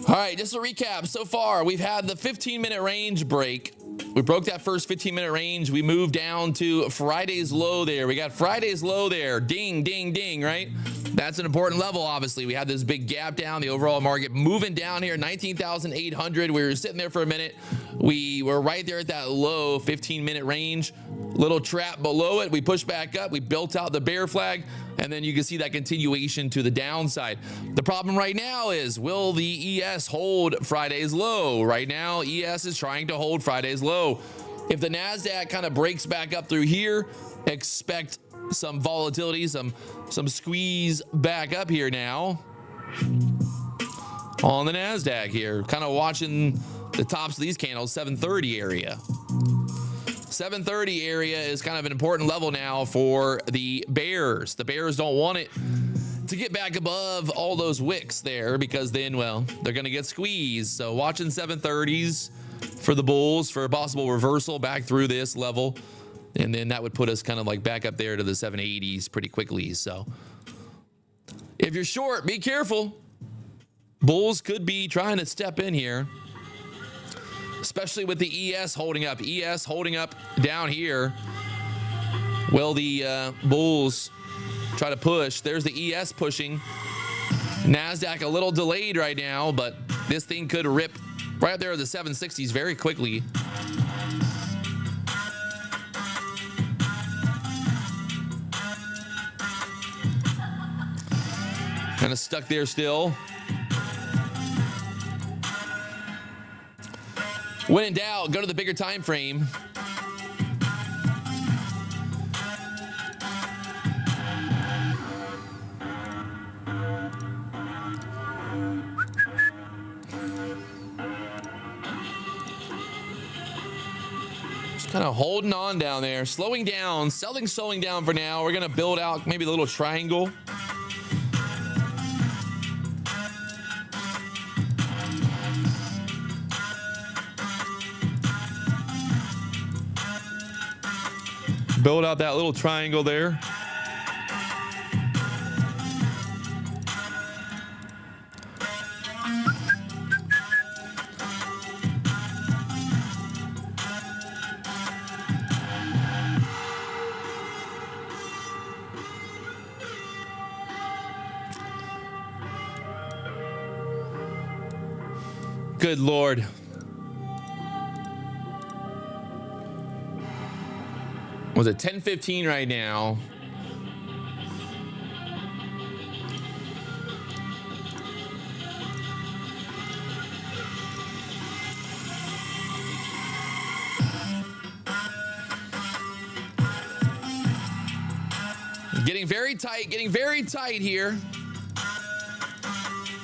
All right, just a recap. So far, we've had the 15-minute range break. We broke that first 15-minute range. We moved down to Friday's low there. We got Friday's low there. Ding, ding, ding, right? That's an important level. Obviously, we had this big gap down, the overall market moving down here, 19,800. We were sitting there for a minute. We were right there at that low 15-minute range, little trap below it. We pushed back up, we built out the bear flag, and then you can see that continuation to the downside. The problem right now is, will the ES hold Friday's low? Right now, ES is trying to hold Friday's low. If the Nasdaq kind of breaks back up through here, expect some volatility, some squeeze back up here now on the Nasdaq here. Kind of watching the tops of these candles, 730 area. 730 area is kind of an important level now for the bears. The bears don't want it to get back above all those wicks there, because then, well, they're going to get squeezed. So watching 730s for the bulls for a possible reversal back through this level. And then that would put us kind of like back up there to the 780s pretty quickly. So if you're short, be careful. Bulls could be trying to step in here, especially with the ES holding up. ES holding up down here. Will the bulls try to push? There's the ES pushing. Nasdaq a little delayed right now, but this thing could rip right up there at the 760s very quickly. Kind of stuck there still. When in doubt, go to the bigger time frame. Just kind of holding on down there, slowing down, selling, slowing down for now. We're going to build out maybe the little triangle. Build out that little triangle there. Good Lord. Was it 10:15 right now? Getting very tight here.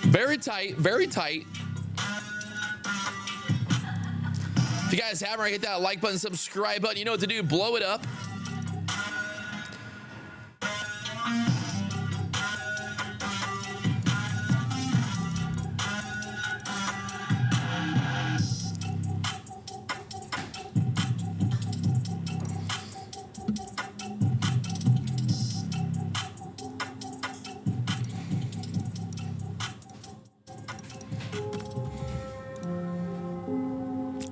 Very tight, very tight. If you guys haven't already, hit that like button, subscribe button. You know what to do. Blow it up.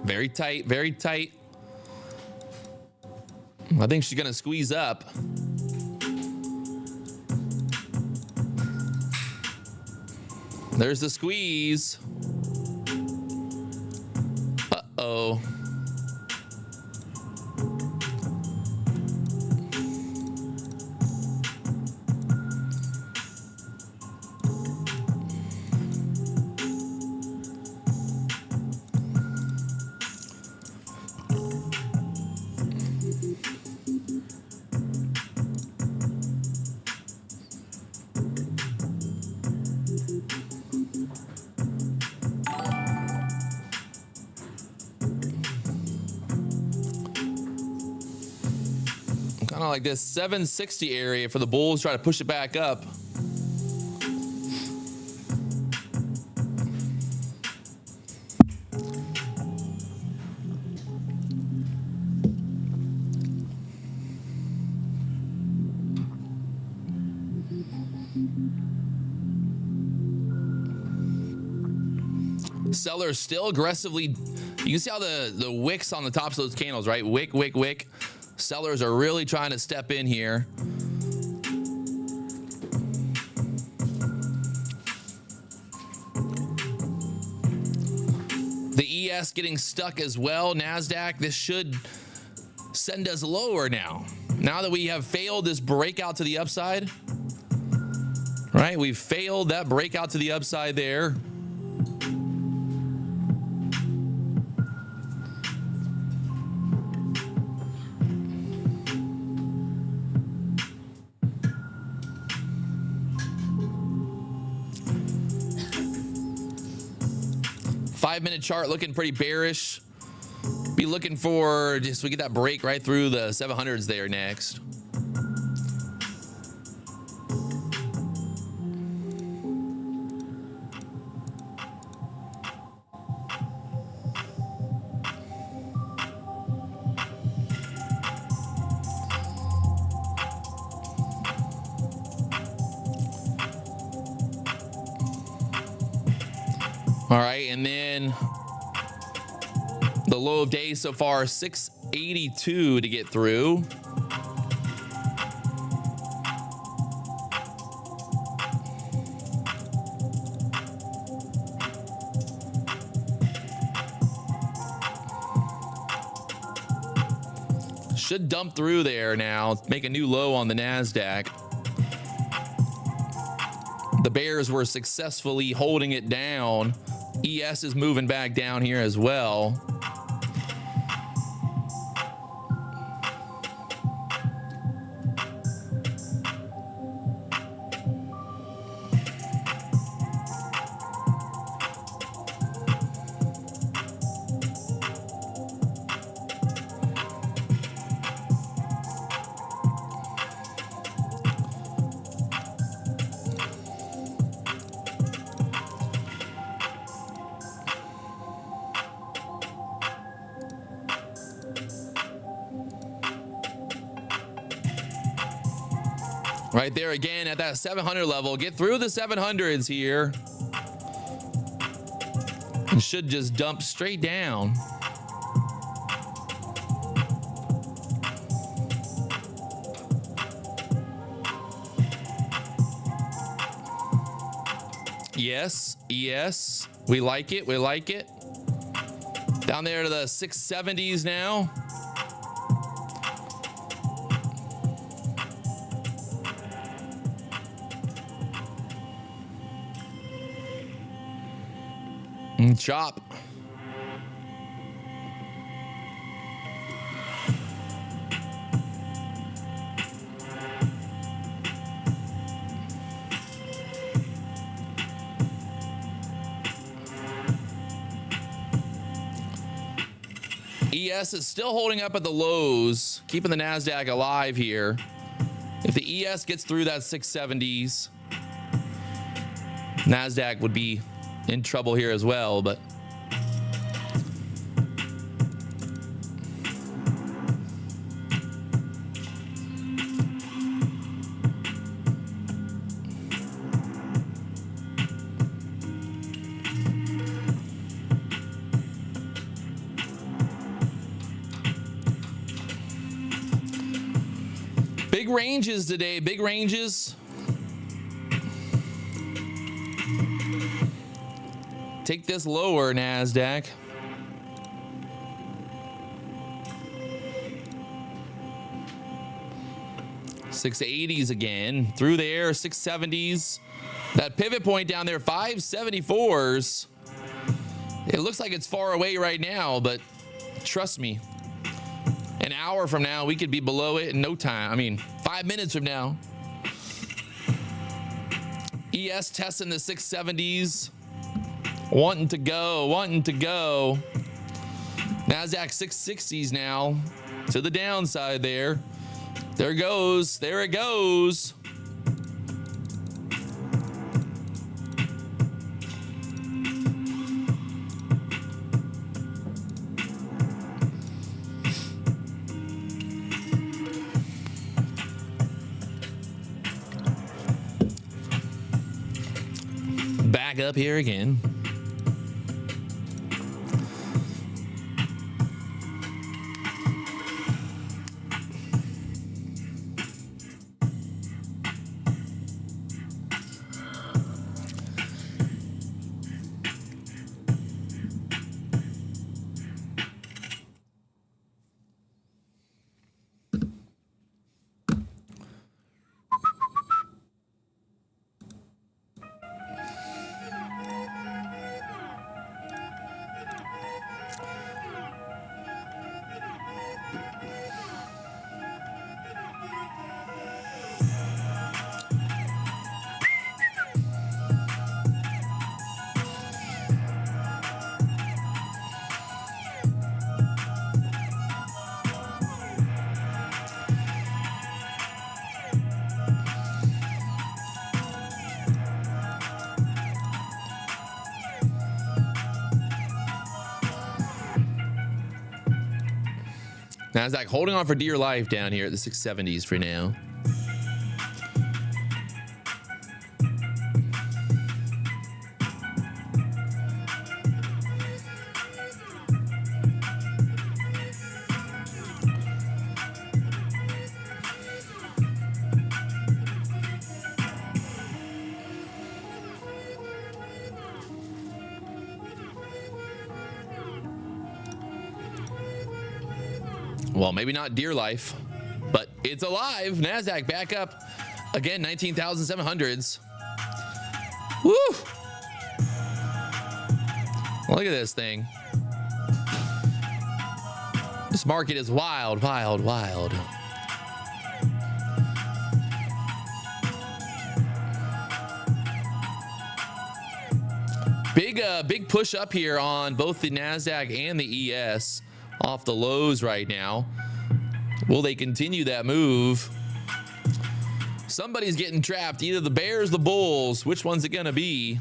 Very tight, very tight. I think she's gonna squeeze up. There's the squeeze. Uh-oh. Kind of like this 760 area for the bulls, try to push it back up. Sellers still aggressively, you can see how the wicks on the tops of those candles, right? Wick, wick, wick. Sellers are really trying to step in here. The ES getting stuck as well. Nasdaq, this should send us lower now. Now that we have failed this breakout to the upside, right? We've failed that breakout to the upside there. Five-minute chart looking pretty bearish. Be looking for just we get that break right through the 700s there next. All right, and then the low of day so far, 682 to get through. Should dump through there now, make a new low on the Nasdaq. The bears were successfully holding it down. ES is moving back down here as well. Right there again at that 700 level. Get through the 700s here. And should just dump straight down. Yes, yes. We like it. We like it. Down there to the 670s now. Chop. ES is still holding up at the lows, keeping the Nasdaq alive here. If the ES gets through that 670s, Nasdaq would be in trouble here as well, but big ranges today, big ranges. Take this lower, Nasdaq. $680s again. Through there, 670s. That pivot point down there, 574s. It looks like it's far away right now, but trust me, an hour from now, we could be below it in no time. I mean, 5 minutes from now. ES testing the 670s. Wanting to go, wanting to go. Nasdaq 660s now to the downside there. There it goes. There it goes. Back up here again. Nasdaq holding on for dear life down here at the 670s for now. Well, maybe not dear life, but it's alive. Nasdaq back up again, 19,700s. Woo! Look at this thing. This market is wild, wild, wild. Big push up here on both the Nasdaq and the ES. Off the lows right now. Will they continue that move? Somebody's getting trapped. Either the bears, the bulls. Which one's it gonna be?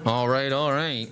All right, all right.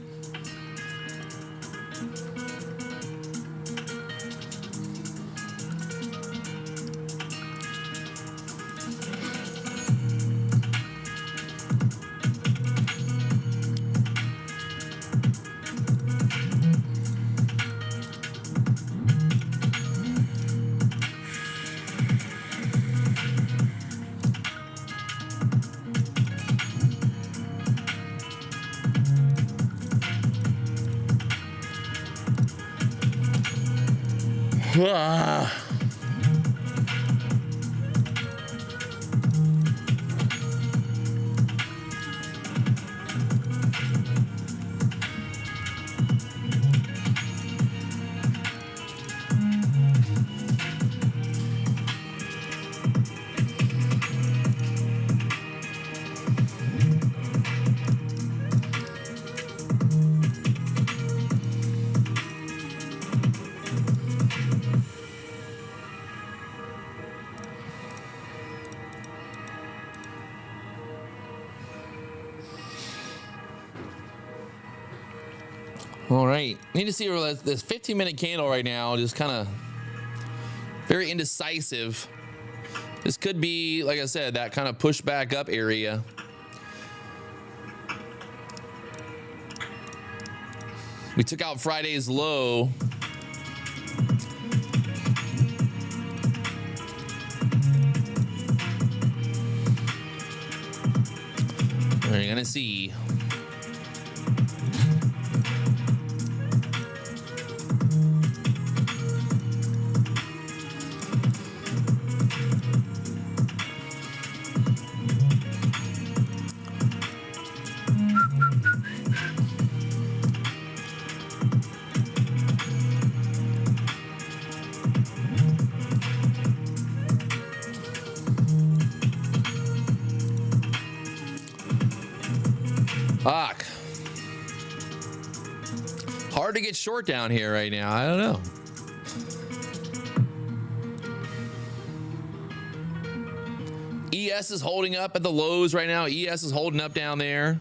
All right, need to see where this 15-minute candle right now, just kind of very indecisive. This could be, like I said, that kind of push back up area. We took out Friday's low. We're gonna see. Fuck. Hard to get short down here right now. I don't know. ES is holding up at the lows right now. ES is holding up down there.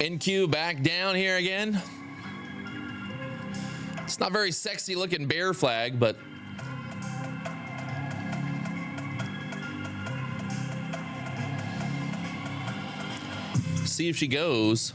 NQ back down here again. It's not very sexy looking bear flag, but see if she goes.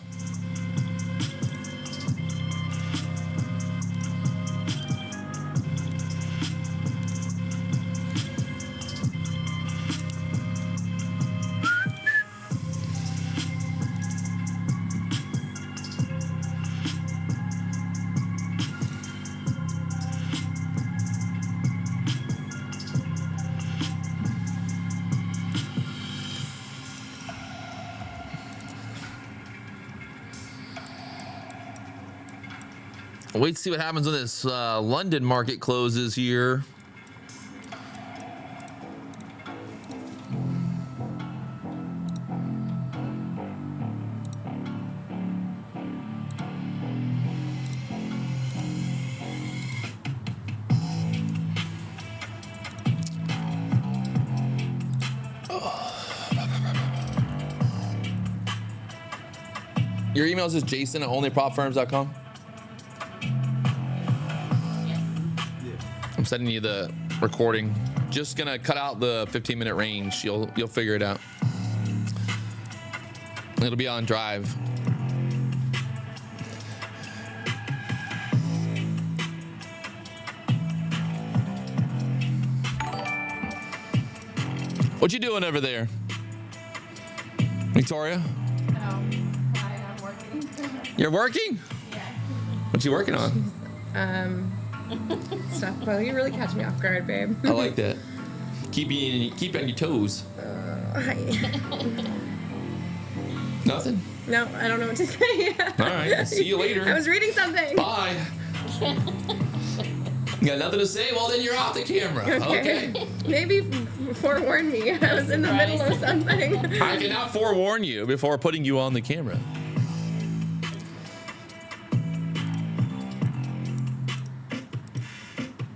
Wait to see what happens when this London market closes here. Your email is just Jason at onlypropfirms.com. I'm sending you the recording. Just gonna cut out the 15-minute range. You'll figure it out. It'll be on Drive. What you doing over there, Victoria? I'm working. You're working? Yeah. What you working on? Stuff. Well, you really catch me off guard, babe. I like that. Keep you on your toes. Hi. Nothing? No, I don't know what to say. All right. See you later. I was reading something. Bye. You got nothing to say? Well, then you're off the camera. Okay. Maybe forewarn me. I was in the middle of something. I cannot forewarn you before putting you on the camera.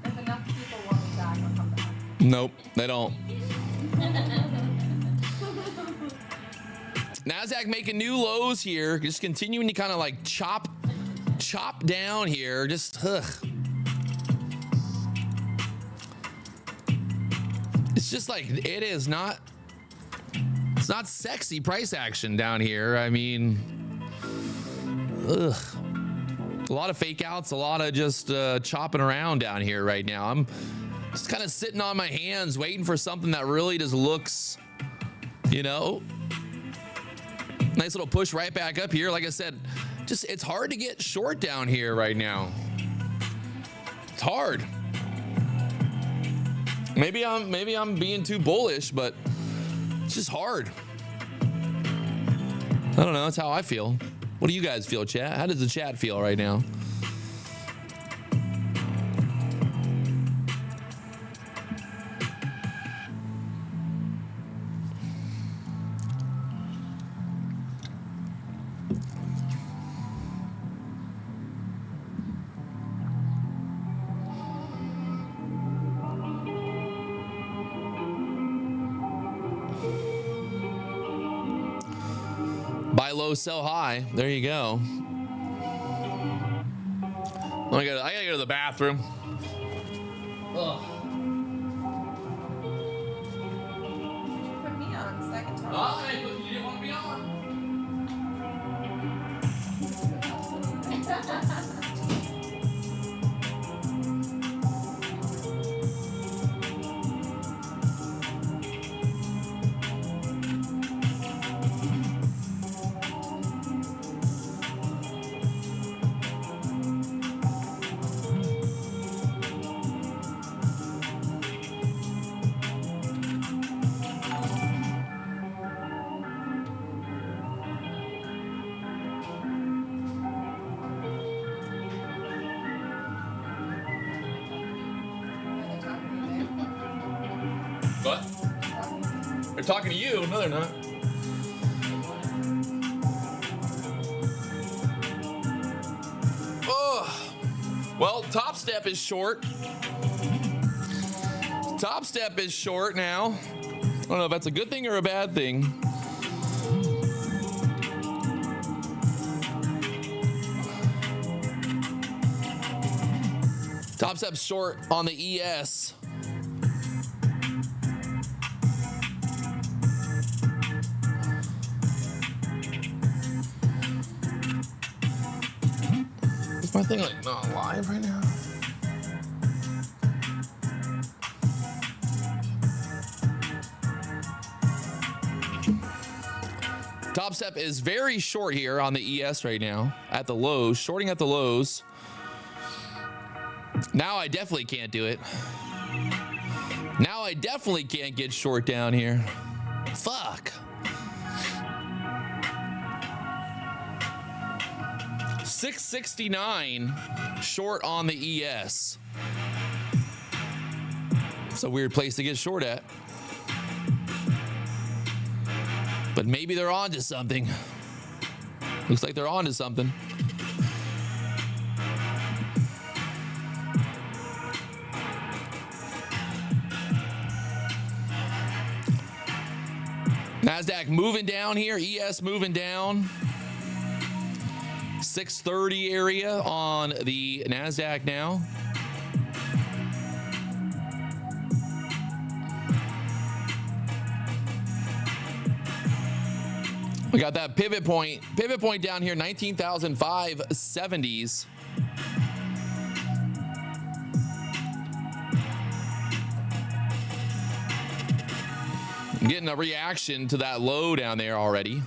If enough people want me back, I'll come back. Nope, they don't. Nasdaq making new lows here, just continuing to kind of like chop down here. Just It's just like it's not sexy price action down here. I mean, a lot of fake outs, a lot of just chopping around down here right now. I'm just kind of sitting on my hands waiting for something that really just looks, nice little push right back up here. Like I said, just it's hard to get short down here right now. It's hard. Maybe I'm being too bullish, but it's just hard. I don't know. That's how I feel. What do you guys feel, chat? How does the chat feel right now? Buy low, sell high. There you go. I gotta go to the bathroom. Ugh. Put me on second time. Oh, you didn't want to be on. What? They're talking to you. No, they're not. Oh, well, Top Step is short. Top Step is short now. I don't know if that's a good thing or a bad thing. Top step short on the ES. Is my thing like not live right now? Top step is very short here on the ES right now at the lows, shorting at the lows. Now I definitely can't do it. Now I definitely can't get short down here. Fuck. $669 short on the ES. It's a weird place to get short at. But maybe they're on to something. Looks like they're on to something. Nasdaq moving down here. ES moving down. 630 area on the Nasdaq now. We got that pivot point down here, 19,570s. I'm getting a reaction to that low down there already.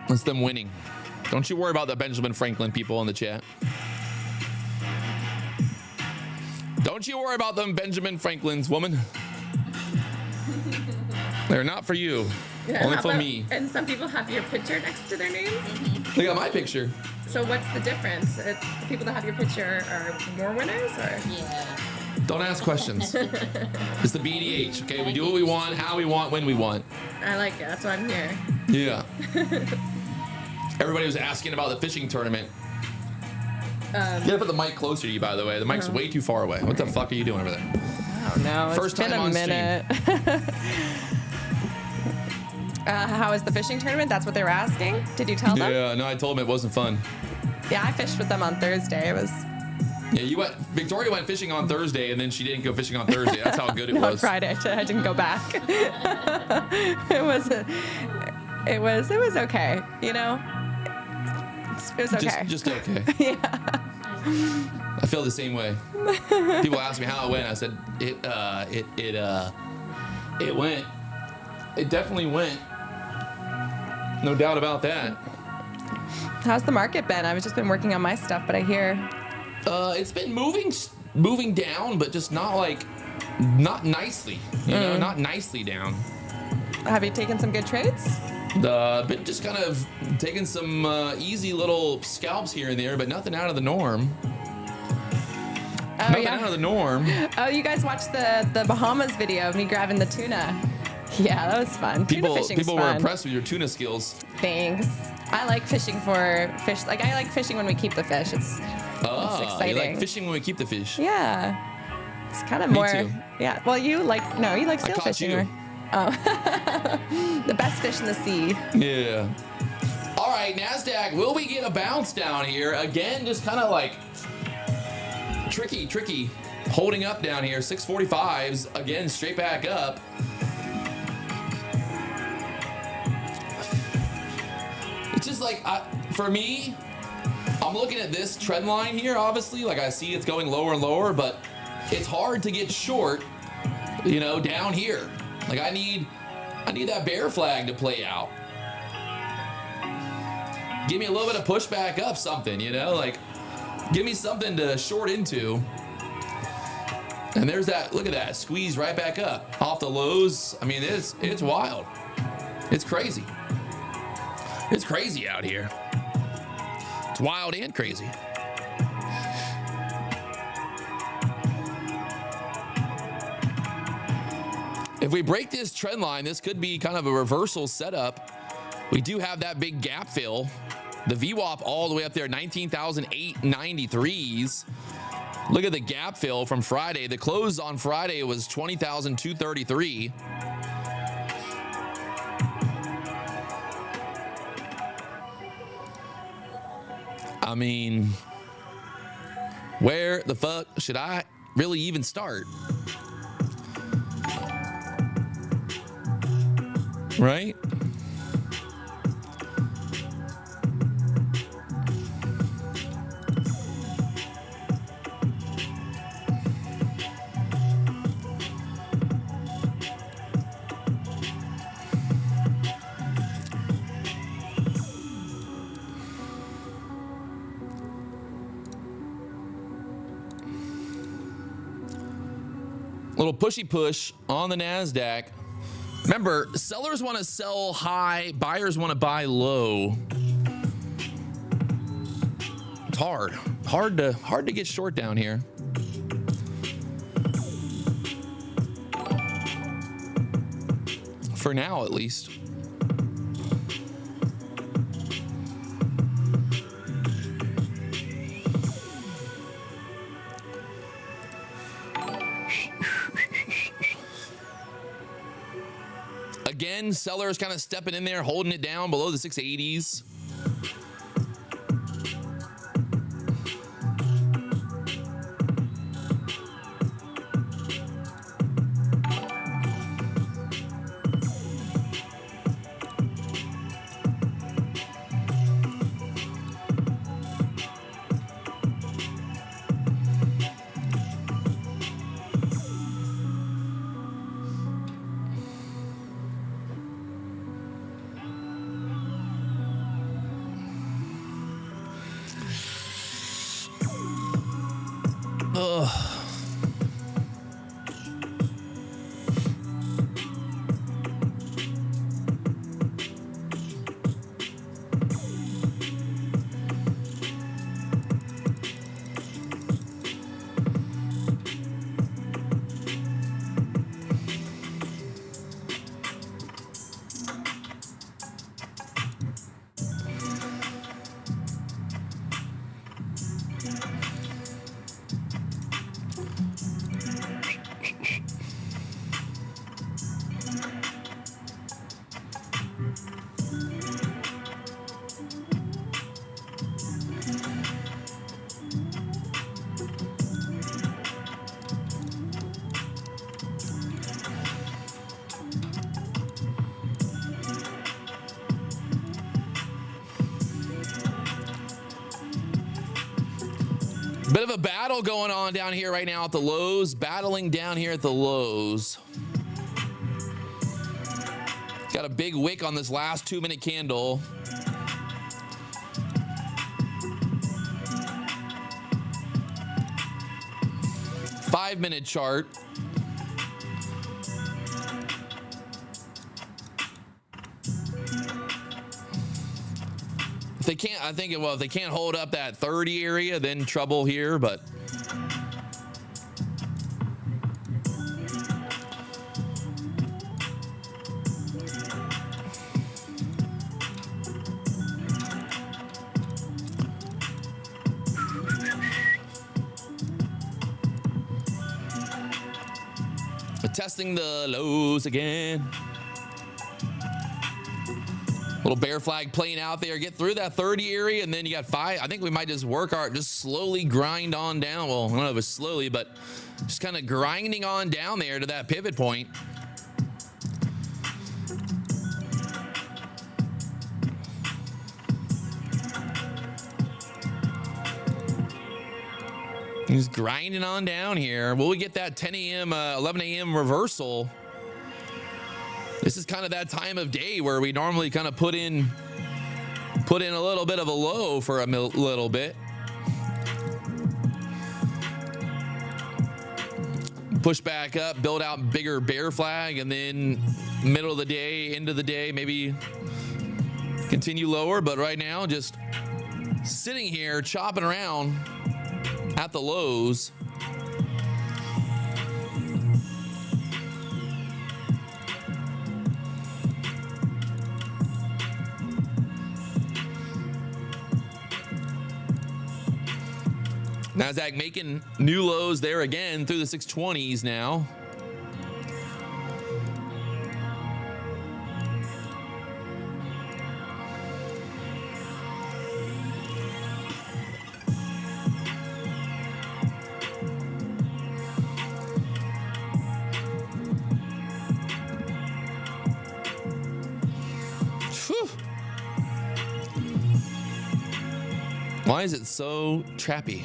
It's them winning. Don't you worry about the Benjamin Franklin people in the chat. Don't you worry about them Benjamin Franklins, woman. They're not for you. Yeah, only for me. And some people have your picture next to their names. They got my picture. So what's the difference? The people that have your picture are more winners, or? Yeah. Don't ask questions. It's the BDH, okay? We do what we want, how we want, when we want. I like it. That's why I'm here. Yeah. Everybody was asking about the fishing tournament. You gotta put the mic closer to you, by the way. The mic's way too far away. What the fuck are you doing over there? I don't know. First It's been time a on minute. How was the fishing tournament? That's what they were asking. Did you tell them? Yeah, no, I told them it wasn't fun. Yeah, I fished with them on Thursday. It was. Yeah, Victoria went fishing on Thursday, and then she didn't go fishing on Thursday. That's how good it No, was. on Friday. I didn't go back. It was okay. You know, it was okay. Just okay. Yeah. I feel the same way. People ask me how it went. I said it went. It definitely went. No doubt about that. How's the market been? I've just been working on my stuff, but I hear. It's been moving down, but just not nicely. You know, not nicely down. Have you taken some good trades? Been just kind of taking some easy little scalps here and there, but nothing out of the norm. Nothing out of the norm. Oh, you guys watched the Bahamas video of me grabbing the tuna. Yeah, that was fun. People fishing's were fun. impressed with your tuna skills. Thanks. I like fishing for fish. Like, I like fishing when we keep the fish. It's exciting. You like fishing when we keep the fish. Yeah. It's kind of Me more. too. Yeah. Well, you like sail caught fishing. you. Or, oh. The best fish in the sea. Yeah. All right, Nasdaq. Will we get a bounce down here again? Just kind of like tricky. Holding up down here. 645s again, straight back up. It's just like, for me, I'm looking at this trend line here, obviously. Like, I see it's going lower and lower, but it's hard to get short, you know, down here. Like, I need that bear flag to play out. Give me a little bit of pushback up, something, you know? Like, give me something to short into. And there's that, look at that, squeeze right back up. Off the lows. I mean, it's wild. It's crazy. It's crazy out here. It's wild and crazy. If we break this trend line, this could be kind of a reversal setup. We do have that big gap fill The VWAP all the way up there, 19,893s. Look at the gap fill from Friday. The close on Friday was 20,233. I mean, where the fuck should I really even start? Right? Little pushy push on the Nasdaq. Remember, sellers want to sell high, buyers want to buy low. It's hard to get short down here. For now, at least. Again, sellers kind of stepping in there, holding it down below the 680s. Bit of a battle going on down here right now at the lows, battling down here at the lows. Got a big wick on this last 2-minute candle. Five-minute chart. If they can't, I think, well, if they can't hold up that 30 area, then trouble here, but testing the lows again. Little bear flag playing out there. Get through that 30 area, and then you got 5. I think we might just just slowly grind on down. Well, I don't know if it's slowly, but just kind of grinding on down there to that pivot point. Just grinding on down here. Will we get that 10 a.m., 11 a.m. reversal? This is kind of that time of day where we normally kind of put in a little bit of a low for a little bit. Push back up, build out bigger bear flag, and then middle of the day, end of the day, maybe continue lower. But right now, just sitting here, chopping around at the lows. Nasdaq making new lows there again through the 620s now. Whew. Why is it so trappy?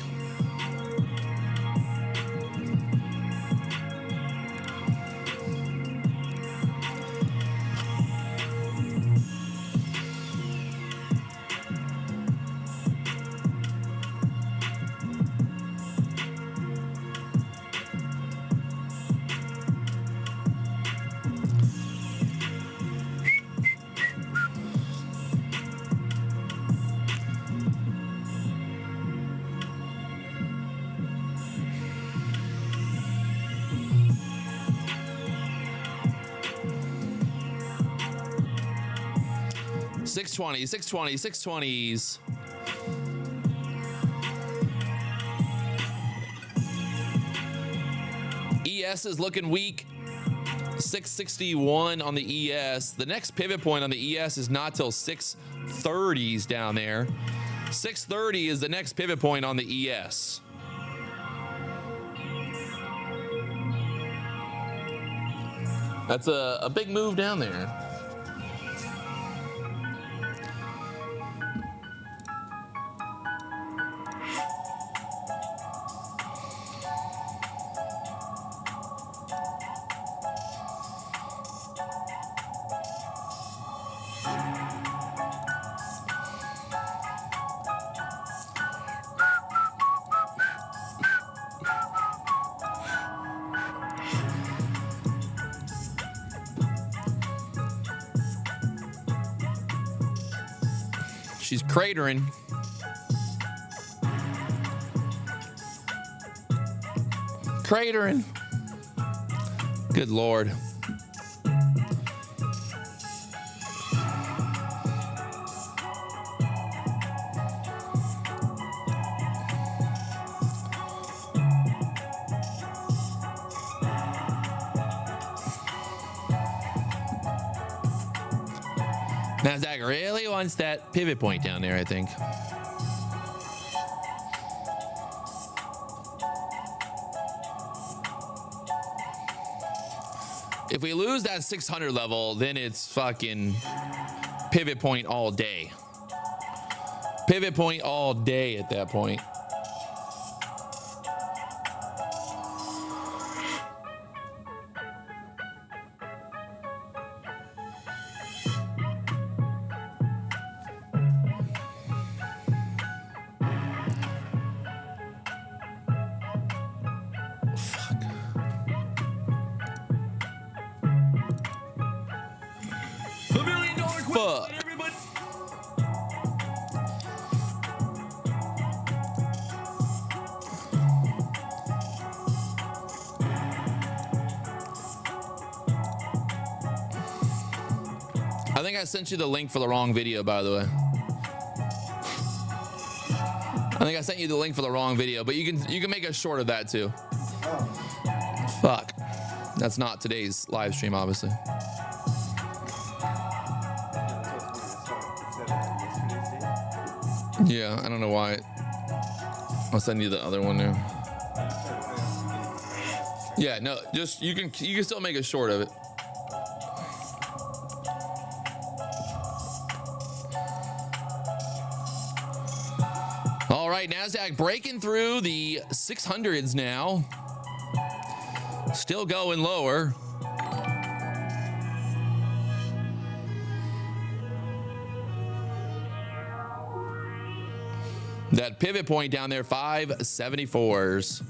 Six twenties. ES is looking weak. 661 on the ES. The next pivot point on the ES is not till 630s down there. 630 is the next pivot point on the ES. That's a big move down there. She's cratering. Cratering. Good Lord. Nasdaq really wants that pivot point down there, I think. If we lose that 600 level, then it's fucking pivot point all day. Pivot point all day at that point. Fuck. I think I sent you the link for the wrong video, by the way. I think I sent you the link for the wrong video, but you can make a short of that too. Fuck. That's not today's live stream, obviously. Yeah, I don't know why. I'll send you the other one now. Yeah, no, just you can still make a short of it. All right, Nasdaq breaking through the 600s now. Still going lower. That pivot point down there, 574s.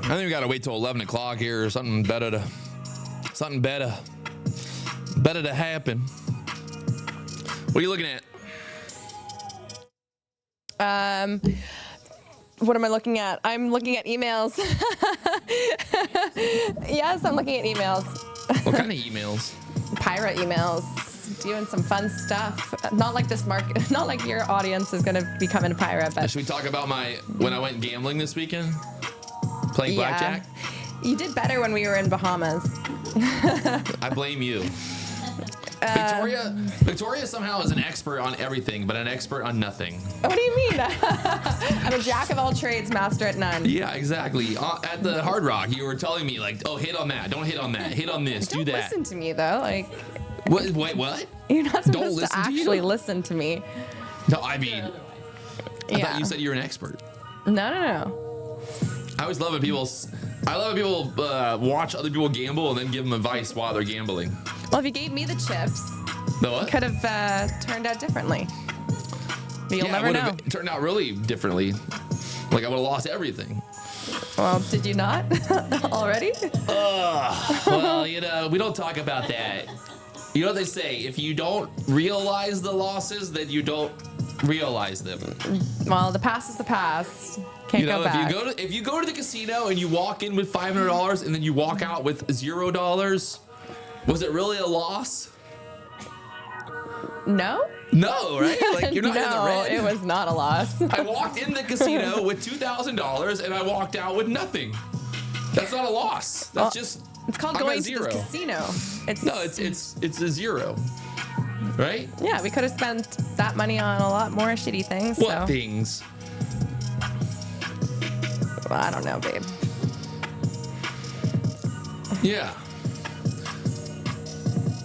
I think we gotta wait till 11 o'clock here or something better to happen. What are you looking at? What am I looking at? I'm looking at emails. Yes, I'm looking at emails. What kind of emails? Pirate emails. Doing some fun stuff. Not like this market. Not like your audience is gonna become a pirate. But Should we talk about when I went gambling this weekend? Playing blackjack? You did better when we were in Bahamas. I blame you. Victoria somehow is an expert on everything, but an expert on nothing. What do you mean? I'm a jack of all trades, master at none. Yeah, exactly. At the Hard Rock, you were telling me like, oh, hit on that, don't hit on that, hit on this, do Don't that. listen to me though. Like, Wait, what? you're not Don't supposed listen to to you? actually listen to me. No, I mean, I thought you said you were an expert. No. I always love when people watch other people gamble and then give them advice while they're gambling. Well, if you gave me the chips, The what? could have turned out differently. But you'll never know. It turned out really differently. Like I would have lost everything. Well, did you not already? Well, we don't talk about that. You know what they say? If you don't realize the losses, then you don't realize them. Well, the past is the past. Can't go back. If you go to the casino and you walk in with $500 and then you walk out with $0, was it really a loss? No? No, right? Like you're not in the No, red. it was not a loss. I walked in the casino with $2,000 and I walked out with nothing. That's not a loss. That's just It's called I'm going at to zero. the casino. It's a zero, right? Yeah, we could have spent that money on a lot more shitty things. What so. things? Well, I don't know, babe. Yeah.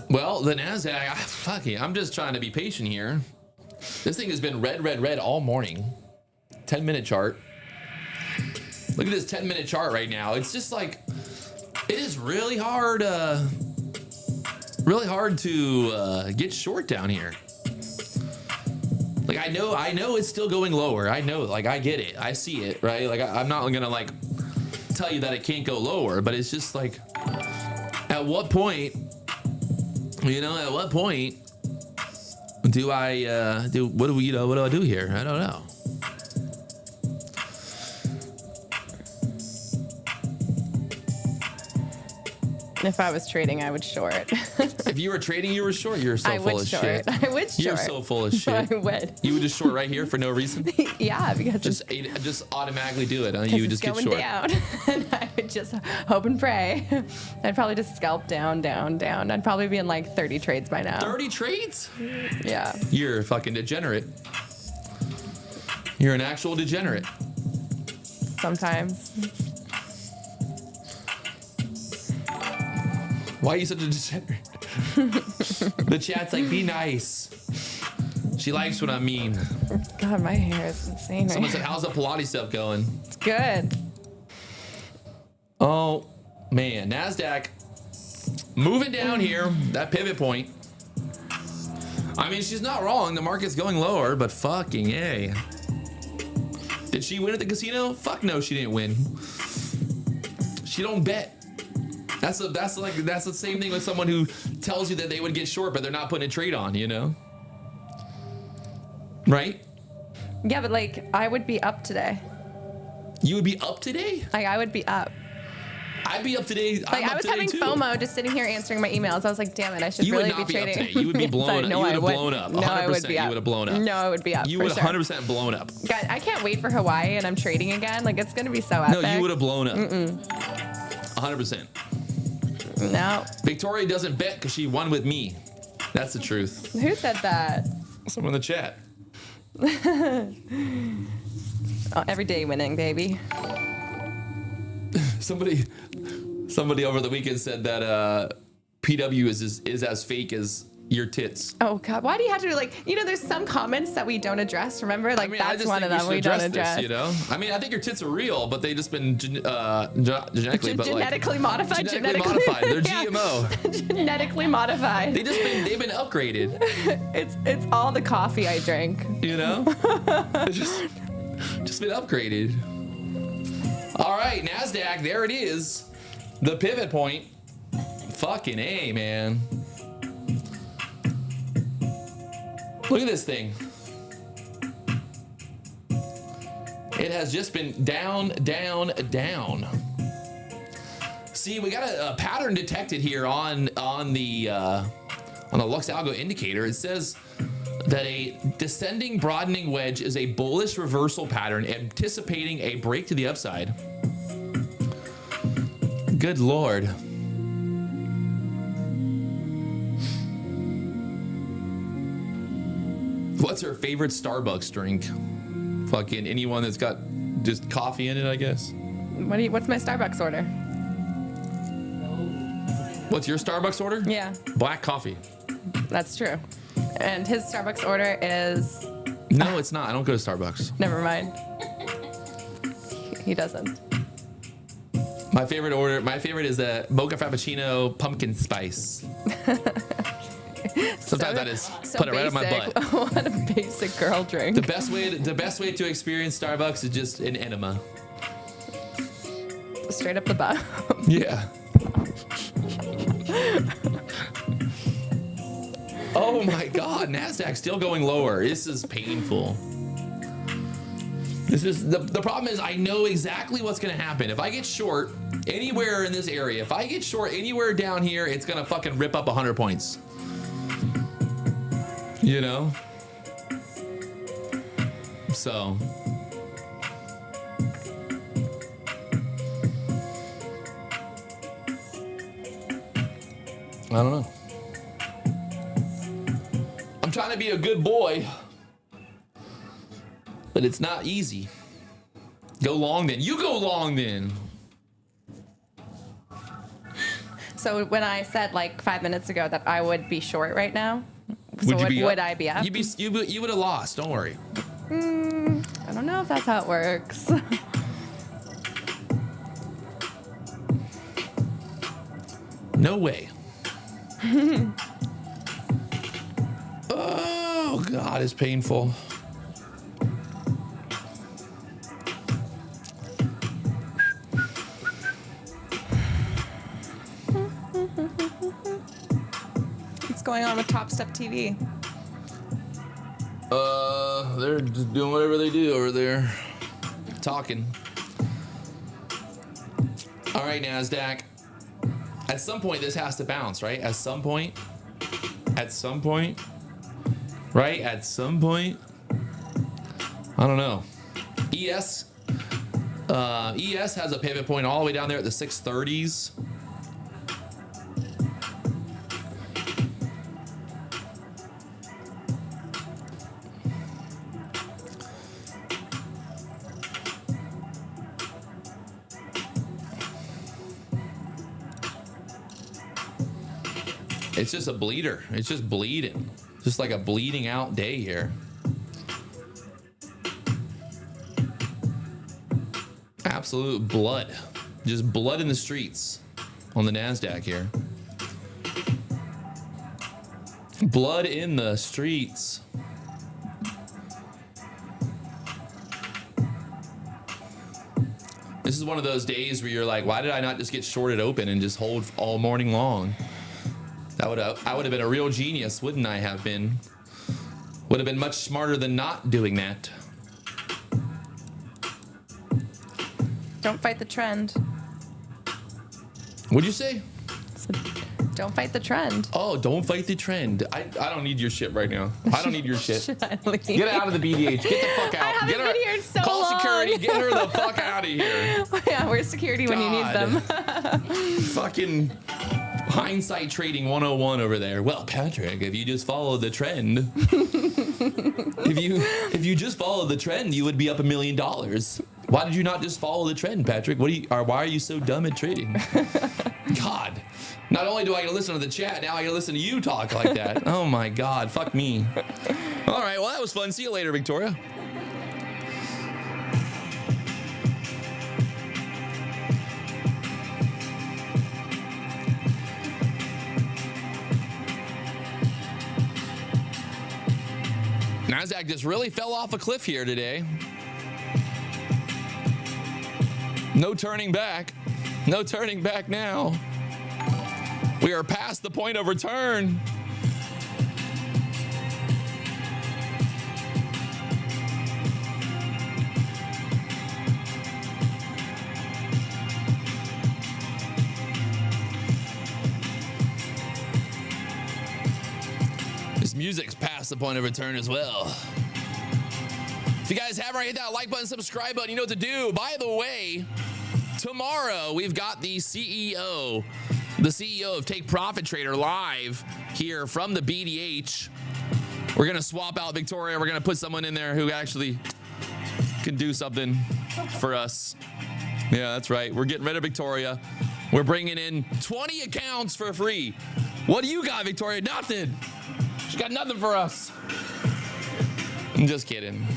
Well, the Nasdaq, fuck it. I'm just trying to be patient here. This thing has been red all morning. 10-minute chart. Look at this 10-minute chart right now. It's just like, it is really hard to get short down here. Like I know it's still going lower. I know, like I get it. I see it, right? Like I'm not gonna like tell you that it can't go lower, but it's just like, at what point, do I what do I do here? I don't know. If I was trading, I would short. If you were trading, you were short. You're so I full would of short. shit. I would short. You're so full of shit. I would. You would just short right here for no reason. Yeah, because Just automatically do it. Huh? You would it's just get going short. down. And I would just hope and pray. I'd probably just scalp down. I'd probably be in like 30 trades by now. 30 trades? Yeah. You're a fucking degenerate. You're an actual degenerate. Sometimes. Why are you such a degenerate? The chat's like, be nice. She likes what I mean. God, my hair is insane. Someone said, how's the Pilates stuff going? It's good. Oh, man. NASDAQ moving down here. That pivot point. I mean, she's not wrong. The market's going lower, but fucking A. Did she win at the casino? Fuck no, she didn't win. She don't bet. That's the same thing with someone who tells you that they would get short, but they're not putting a trade on, Right? Yeah, but like I would be up today. You would be up today? Like I would be up. I'd be up today. Like I was having FOMO just sitting here answering my emails. I was like, damn it, I should You really would not be be up trading. today. You would be blown up. No, You would I have would. blown up. No, I would 100% be up. you would have blown up. No, I would be up. You for would sure. 100% blown up. God, I can't wait for Hawaii and I'm trading again. Like it's gonna be so epic. No, you would have blown up. 100%. No. Victoria doesn't bet because she won with me. That's the truth. Who said that? Someone in the chat. Oh, every day winning, baby. Somebody over the weekend said that PW is as fake as your tits. Oh God, why do you have to there's some comments that we don't address, remember? Like I that's just one think of them we don't this, address. I mean, I think your tits are real, but they just been genetically modified. Genetically modified. They're Yeah. GMO. Genetically modified. They've been upgraded. It's all the coffee I drink. It's just been upgraded. All right, NASDAQ, there it is. The pivot point. Fucking A, man. Look at this thing. It has just been down, down, down. See, we got a pattern detected here on the LuxAlgo indicator. It says that a descending broadening wedge is a bullish reversal pattern anticipating a break to the upside. Good Lord. What's her favorite Starbucks drink? Fucking anyone that's got just coffee in it, I guess. What's my Starbucks order? What's your Starbucks order? Yeah, Black coffee. that's true. And his Starbucks order is... No, it's not. I don't go to Starbucks. Never mind. He doesn't. My favorite is a mocha frappuccino pumpkin spice. Sometimes I just put it right on my butt. What a basic girl drink. The best way to experience Starbucks is just an enema. Straight up the butt. Yeah. Oh my God, Nasdaq still going lower. This is painful. This is the problem is I know exactly what's gonna happen. If I get short anywhere in this area, if I get short anywhere down here, it's gonna fucking rip up 100 points. You know? So I don't know. I'm trying to be a good boy, but it's not easy. Go long then. You go long then. So when I said like 5 minutes ago that I would be short right now, so would I be up? You would have lost. Don't worry. I don't know if that's how it works. No way. Oh God, it's painful. What's going on with Top Step TV? They're just doing whatever they do over there. Talking. All right, Nasdaq. At some point, this has to bounce, right? At some point. Right? At some point. I don't know. ES has a pivot point all the way down there at the 630s. It's just a bleeder. It's just bleeding. Just like a bleeding out day here. Absolute blood. Just blood in the streets on the Nasdaq here. Blood in the streets. This is one of those days where you're like, why did I not just get shorted open and just hold all morning long? I would have been a real genius, wouldn't I have been? Would have been much smarter than not doing that. Don't fight the trend. What'd you say? Don't fight the trend. Oh, don't fight the trend. I don't need your shit right now. I don't need your shit. Should I leave? Get out of the BDH. Get the fuck out. I haven't Get her. been here in so Call long. security. Get her the fuck out of here. Yeah, where's security when you need them? Fucking hindsight trading 101 over there. Well, Patrick, if you just followed the trend, if you just followed the trend, you would be up $1 million. Why did you not just follow the trend, Patrick? Why are you so dumb at trading? God. Not only do I get to listen to the chat, now I get to listen to you talk like that. Oh my God, fuck me. All right, well, that was fun. See you later, Victoria. Nasdaq just really fell off a cliff here today. No turning back. No turning back now. We are past the point of return. music's past the point of return as well. If you guys haven't already hit that like button, subscribe button, you know what to do. By the way, tomorrow we've got the CEO of Take Profit Trader live here from the BDH. We're gonna swap out Victoria. We're gonna put someone in there who actually can do something for us. Yeah, that's right. We're getting rid of Victoria. We're bringing in 20 accounts for free. What do you got, Victoria? Nothing. She got nothing for us. I'm just kidding.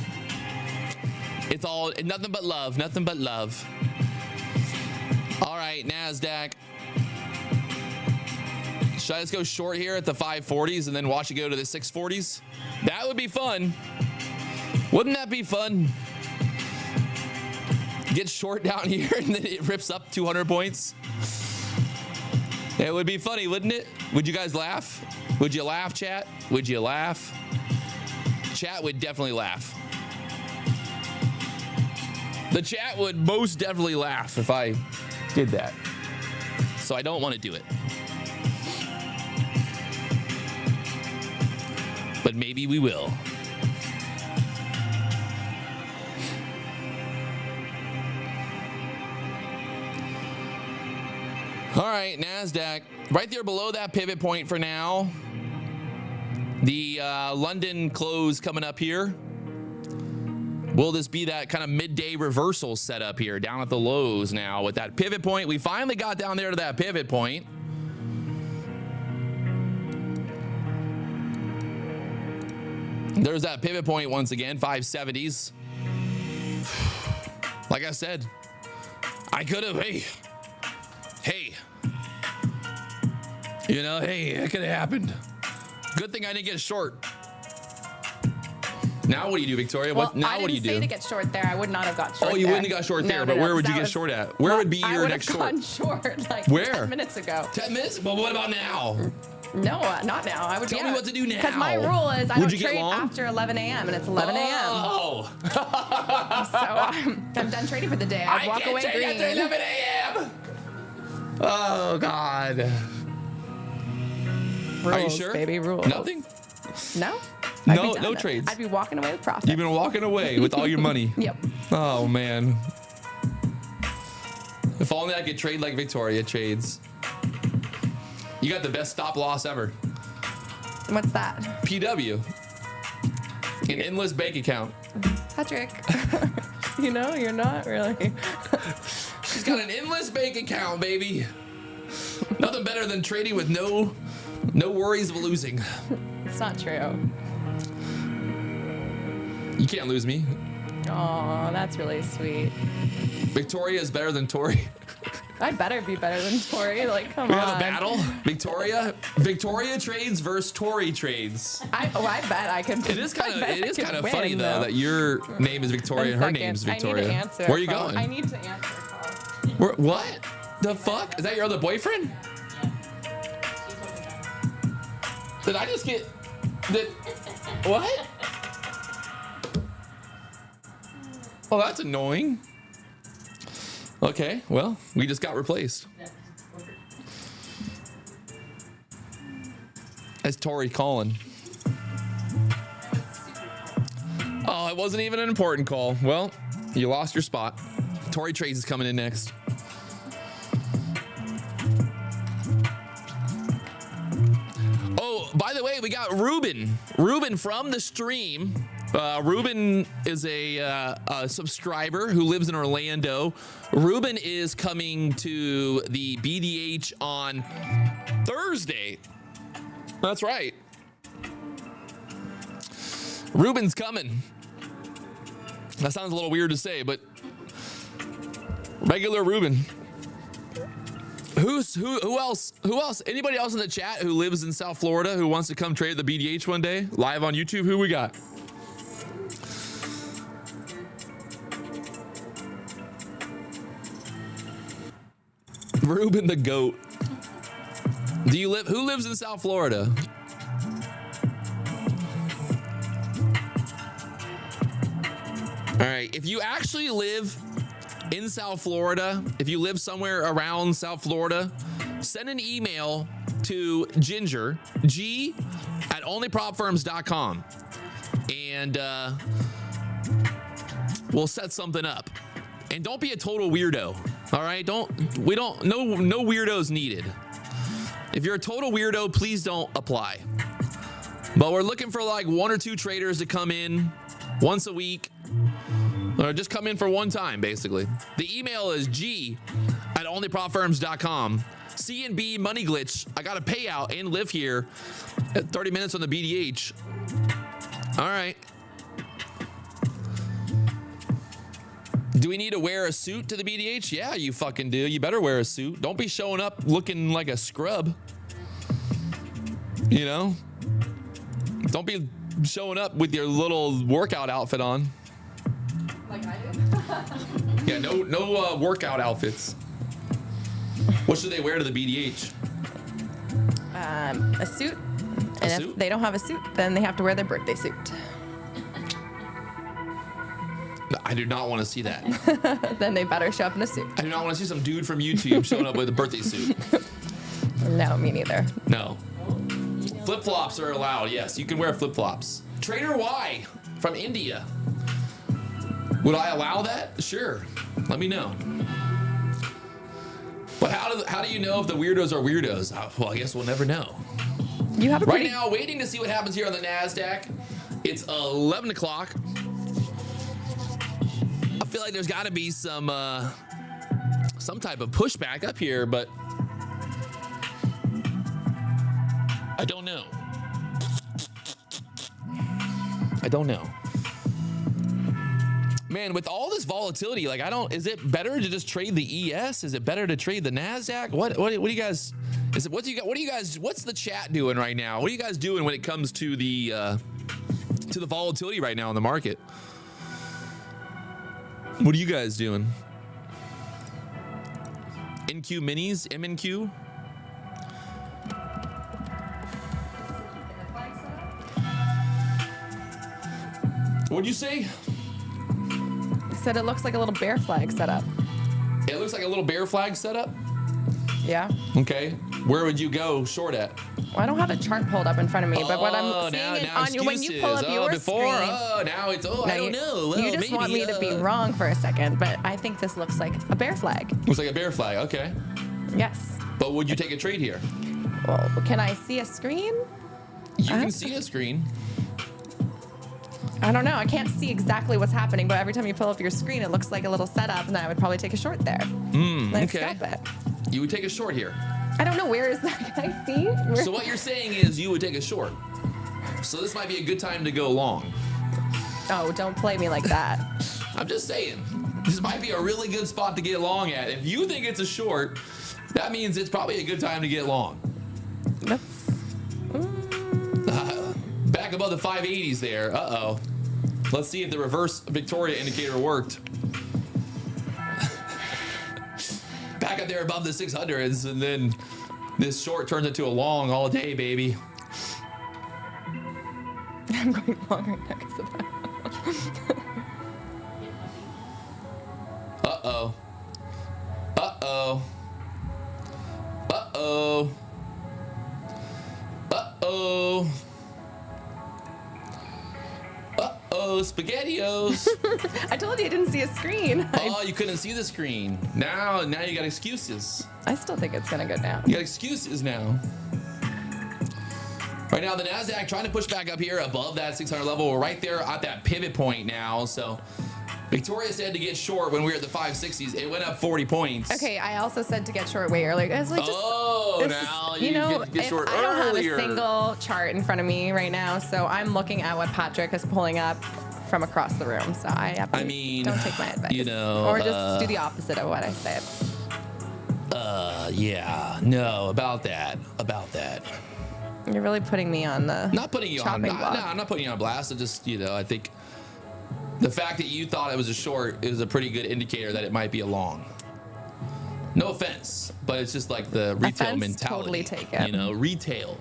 It's all nothing but love. Nothing but love. All right, Nasdaq. Should I just go short here at the 540s and then watch it go to the 640s? That would be fun. Wouldn't that be fun? Get short down here and then it rips up 200 points. It would be funny, wouldn't it? Would you guys laugh? Would you laugh, chat? Would you laugh? Chat would definitely laugh. The chat would most definitely laugh if I did that. So I don't want to do it. But maybe we will. All right, Nasdaq, right there below that pivot point for now. The London close coming up here. Will this be that kind of midday reversal setup here down at the lows now with that pivot point? We finally got down there to that pivot point. There's that pivot point once again, 570s. Like I said, I could have, hey, you know, hey, it could have happened. Good thing I didn't get short. Now what do you do, Victoria? Well, What do you do? I didn't say to get short there. I would not have got short. Oh, you there. wouldn't have got short there, No, but no, where would you that get was- short at? Where would be your next short? I would have gone short like Where? 10 minutes ago. 10 minutes? But what about now? No, not now. I would Tell me what to do now. Because my rule is I Would don't you get trade long? after 11 a.m. and it's 11 a.m. Oh. So I'm done trading for the day. I walk away can't trade green. after 11 a.m. Oh, God. Rules, Are you sure? baby, rules. Nothing? No. I'd be No, done. no trades. I'd be walking away with profit. You've been walking away with all your money. Yep. Oh, man. If only I could trade like Victoria trades. You got the best stop loss ever. What's that? PW. An endless bank account. Patrick. You know, you're not really. She's got an endless bank account, baby. Nothing better than trading with no worries of losing. It's not true. You can't lose me. Oh, that's really sweet. Victoria is better than Tori. I'd better be better than Tori. Like, come We on. have a battle. Victoria trades versus Tori trades. I bet I could. It is kind I bet I of could funny win, though that your name is Victoria and her Second, name's I Victoria. need to answer. Where are you phone. going? I need to answer. Phone. What? The fuck? Is that your other boyfriend? Did I just get? What? Oh, that's annoying. Okay, well, we just got replaced. That's Tori calling. Oh, it wasn't even an important call. Well, you lost your spot. Tori Trades is coming in next. Oh, by the way, we got Ruben. Ruben from the stream. Ruben is a subscriber who lives in Orlando. Ruben is coming to the BDH on Thursday. That's right. Ruben's coming. That sounds a little weird to say, but regular Ruben. Who else? Anybody else in the chat who lives in South Florida who wants to come trade at the BDH one day live on YouTube? Who we got? Ruben the goat. Who lives in South Florida? All right, if you actually live in South Florida, if you live somewhere around South Florida, send an email to Ginger, at onlypropfirms.com, and we'll set something up. And don't be a total weirdo. All right, no weirdos needed. If you're a total weirdo, please don't apply. But we're looking for like 1 or 2 traders to come in once a week, or just come in for one time, basically. The email is g@onlypropfirms.com. C and B money glitch. I got a payout and live here at 30 minutes on the BDH. All right. Do we need to wear a suit to the BDH? Yeah, you fucking do. You better wear a suit. Don't be showing up looking like a scrub. You know? Don't be showing up with your little workout outfit on. Like I do. Yeah, no workout outfits. What should they wear to the BDH? A suit. And suit? if they don't have a suit, then they have to wear their birthday suit. I do not want to see that. Then they better show up in a suit. I do not want to see some dude from YouTube showing up with a birthday suit. No, me neither. No. Flip-flops are allowed. Yes, you can wear flip-flops. Trader Y from India. Would I allow that? Sure. Let me know. But how do you know if the weirdos are weirdos? Well, I guess we'll never know. You have a Right now, waiting to see what happens here on the Nasdaq. It's 11 o'clock. I feel like there's got to be some type of pushback up here, but I don't know. I don't know. Man, with all this volatility, like is it better to just trade the ES? Is it better to trade the Nasdaq? What do you guys, what's the chat doing right now? What are you guys doing when it comes to the volatility right now in the market? What are you guys doing? NQ minis, MNQ? What'd you say? Said it looks like a little bear flag setup. It looks like a little bear flag setup? Yeah. Okay. Where would you go short at? Well, I don't have a chart pulled up in front of me, but what I'm seeing now on you when you pull up your before, screen. Now it's, I don't know. You just want me to be wrong for a second, but I think this looks like a bear flag. Looks like a bear flag. Okay. Yes. But would you take a trade here? Well, can I see a screen? You can see a screen. I don't know. I can't see exactly what's happening, but every time you pull up your screen, it looks like a little setup, and I would probably take a short there. Let's Okay. stop it. You would take a short here. I don't know. Where is that? Can I see? So what you're saying is you would take a short. So this might be a good time to go long. Oh, don't play me like that. I'm just saying. This might be a really good spot to get long at. If you think it's a short, that means it's probably a good time to get long. Back above the 580s there. Uh-oh. Let's see if the reverse Victoria indicator worked. Back up there above the 600s, and then this short turns into a long all day, baby. I'm going long right now because of that. Uh-oh. Uh-oh. Uh-oh. Uh-oh. Uh-oh, SpaghettiOs. I told you I didn't see a screen. Oh, you couldn't see the screen. Now you got excuses. I still think it's going to go down. You got excuses now. Right now, the Nasdaq trying to push back up here above that 600 level. We're right there at that pivot point now. So Victoria said to get short when we were at the 560s. It went up 40 points. Okay, I also said to get short way earlier. I was like, You get short I don't earlier. have a single chart in front of me right now, so I'm looking at what Patrick is pulling up from across the room. So I mean, don't take my advice. You know, or just do the opposite of what I said. Yeah, no, about that. You're really putting me on the Not putting you on. chopping No, block. I'm not putting you on blast. It just, I think the fact that you thought it was a short is a pretty good indicator that it might be a long. No offense, but it's just like the retail Offense, mentality. totally take it. Retail.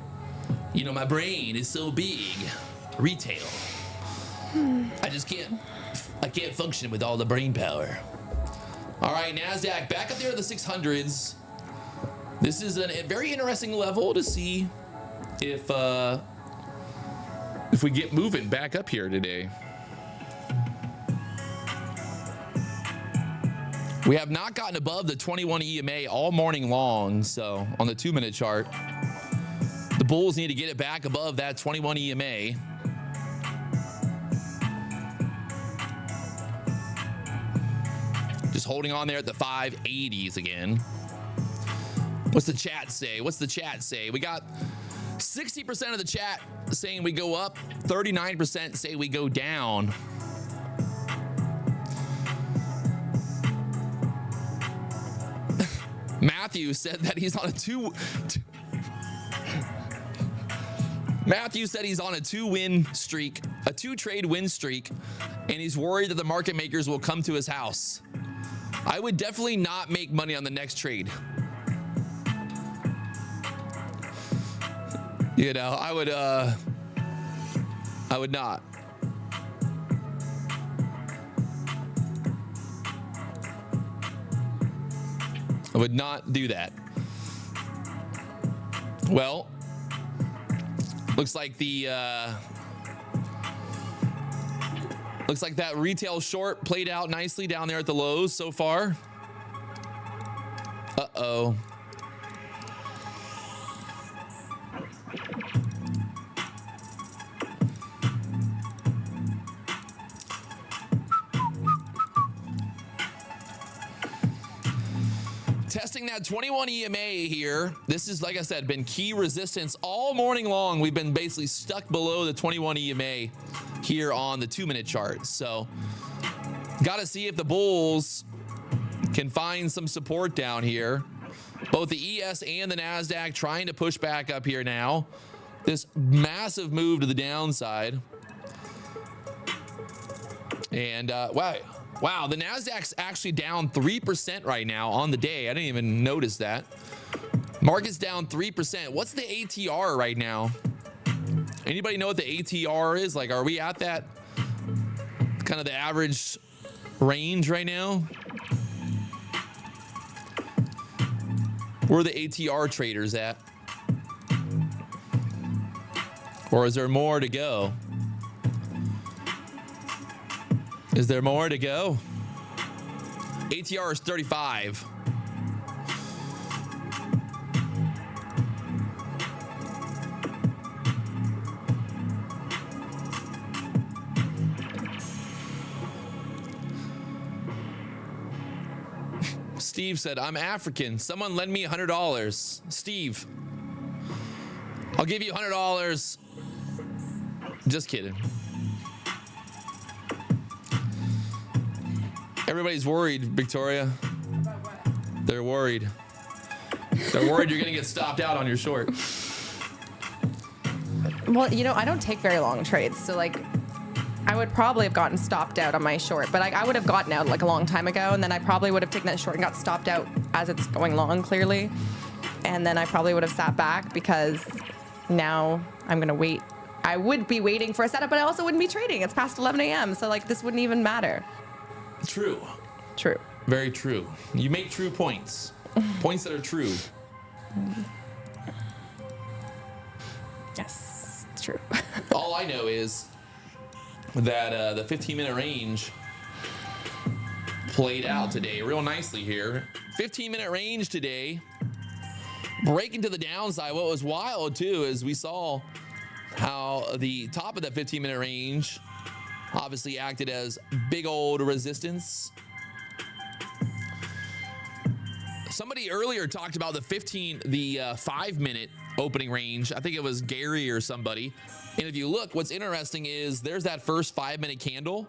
My brain is so big. Retail. I can't function with all the brain power. All right, Nasdaq back up there to the 600s. This is a very interesting level to see if if we get moving back up here today. We have not gotten above the 21 EMA all morning long. So on the 2-minute chart, the bulls need to get it back above that 21 EMA. Just holding on there at the 580s again. What's the chat say? What's the chat say? We got 60% of the chat saying we go up, 39% say we go down. Matthew said that he's on a Matthew said he's on a 2-win streak, a 2-trade win streak, and he's worried that the market makers will come to his house. I would definitely not make money on the next trade. You know, I would not. I would not do that. Well, looks like that retail short played out nicely down there at the lows so far. Uh-oh. Testing that 21 EMA here. This is, like I said, been key resistance all morning long. We've been basically stuck below the 21 EMA here on the 2-minute chart. So got to see if the bulls can find some support down here. Both the ES and the Nasdaq trying to push back up here now. This massive move to the downside. And wow, the Nasdaq's actually down 3% right now on the day. I didn't even notice that. Market's down 3%. What's the ATR right now? Anybody know what the ATR is? Like, are we at that kind of the average range right now? Where are the ATR traders at? Or is there more to go? Is there more to go? ATR is 35. Steve said, I'm African. Someone lend me $100. Steve, I'll give you $100. Just kidding. Everybody's worried, Victoria. They're worried. They're worried you're going to get stopped out on your short. Well, you know, I don't take very long trades, so like I would probably have gotten stopped out on my short, but I would have gotten out like a long time ago, and then I probably would have taken that short and got stopped out as it's going long, clearly. And then I probably would have sat back because now I'm going to wait. I would be waiting for a setup, but I also wouldn't be trading. It's past 11 a.m., so like this wouldn't even matter. True. True. Very true. You make true points. Points that are true. Yes, it's true. All I know is that the 15-minute range played out today real nicely here. 15-minute range today. Breaking to the downside. What was wild, too, is we saw how the top of that 15-minute range obviously acted as big old resistance. Somebody earlier talked about the 5-minute opening range. I think it was Gary or somebody. And if you look, what's interesting is there's that first 5-minute candle,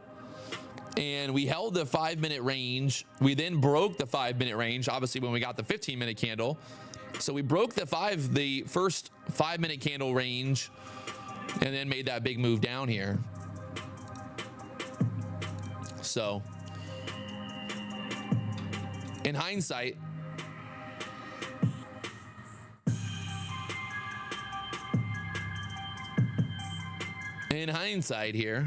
and we held the 5-minute range. We then broke the 5-minute range, obviously, when we got the 15-minute candle. So we broke the first 5-minute candle range and then made that big move down here. So in hindsight, here,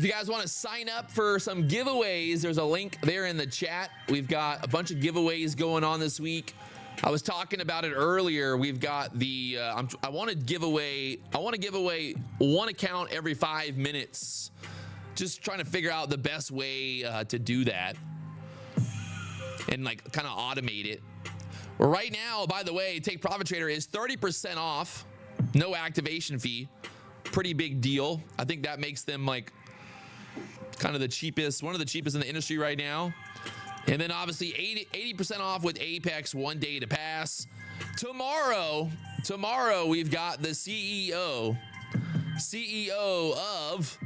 If you guys want to sign up for some giveaways, there's a link there in the chat. We've got a bunch of giveaways going on this week. I was talking about it earlier. We've got the I want to give away one account every 5 minutes. Just trying to figure out the best way to do that and like kind of automate it. Right now, by the way, Take Profit Trader is 30% off, no activation fee. Pretty big deal. I think that makes them like kind of the cheapest, one of the cheapest in the industry right now. And then obviously 80% off with Apex, 1 day to pass. Tomorrow we've got the CEO of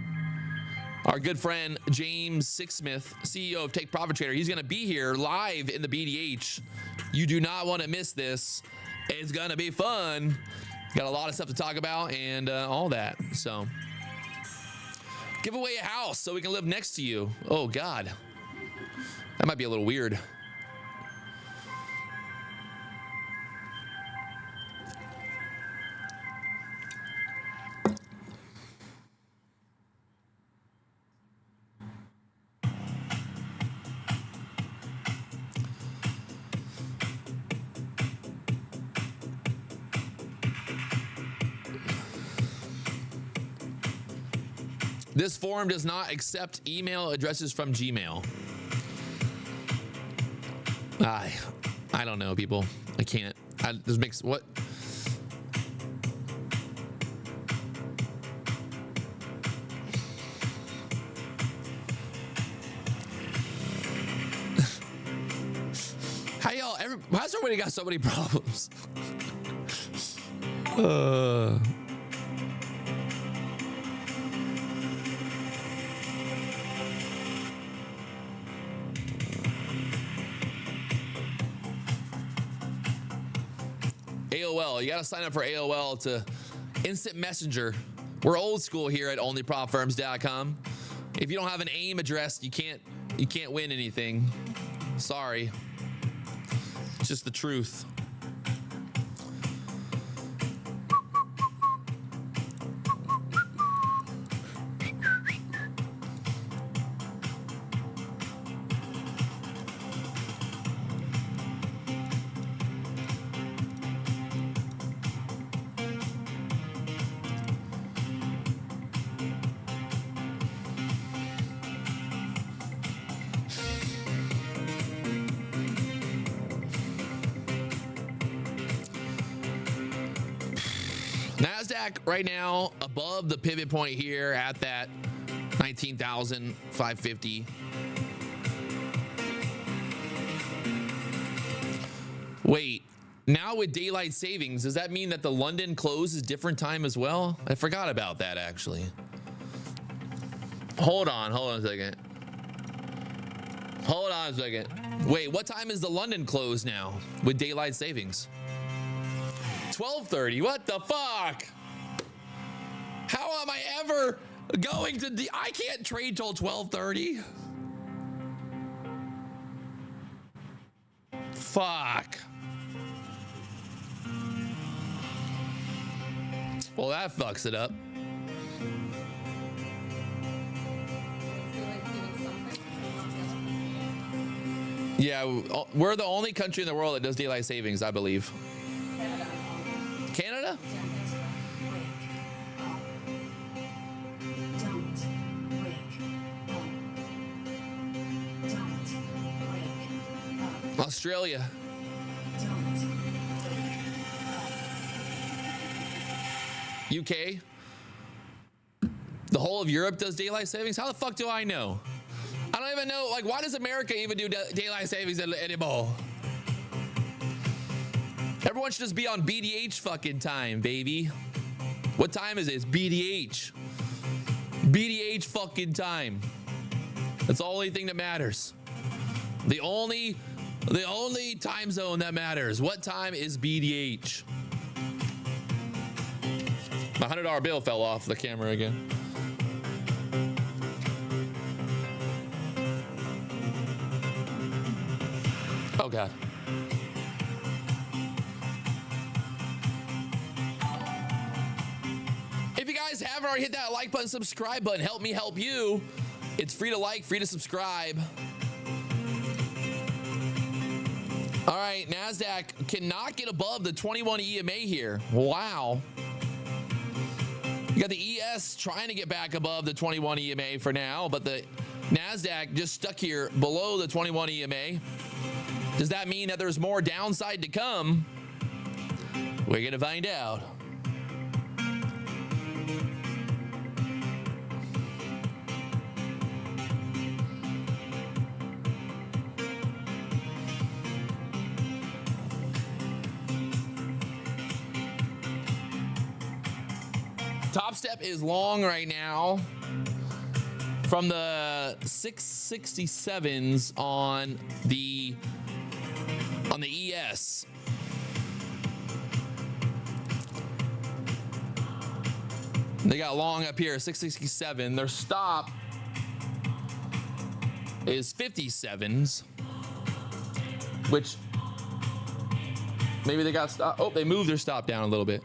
our good friend James Sixsmith, CEO of Take Profit Trader. He's going to be here live in the BDH. You do not want to miss this. It's going to be fun. Got a lot of stuff to talk about and all that. So give away a house so we can live next to you. Oh, God. That might be a little weird. This forum does not accept email addresses from Gmail. I don't know, people. I can't. This makes what? How's everybody got so many problems? AOL, you gotta sign up for AOL to instant messenger. We're old school here at onlyprofirms.com. If you don't have an AIM address, you can't win anything. Sorry. It's just the truth. Nasdaq right now above the pivot point here at that 19,550. Wait, now with daylight savings, does that mean that the London close is different time as well? I forgot about that actually. Hold on a second. Wait, what time is the London close now with daylight savings? 12:30. What the fuck? How am I ever going to I can't trade till 12:30. Fuck. Well, that fucks it up. Yeah, we're the only country in the world that does daylight savings, I believe. Canada? Australia. UK. The whole of Europe does daylight savings? How the fuck do I know? I don't even know. Like, why does America even do daylight savings anymore? Everyone should just be on BDH fucking time, baby. What time is it? It's BDH. BDH fucking time. That's the only thing that matters. The only time zone that matters. What time is BDH? My $100 bill fell off the camera again. Oh God. guys haven't already hit that like button, subscribe button, help me help you. It's free to like, free to subscribe. All right, Nasdaq cannot get above the 21 EMA here. Wow. You got the ES trying to get back above the 21 EMA for now, but the Nasdaq just stuck here below the 21 EMA. Does that mean that there's more downside to come? We're gonna find out. Top step is long right now from the 667s on the ES. They got long up here, 667. Their stop is 57s, which maybe they got stop. Oh, they moved their stop down a little bit.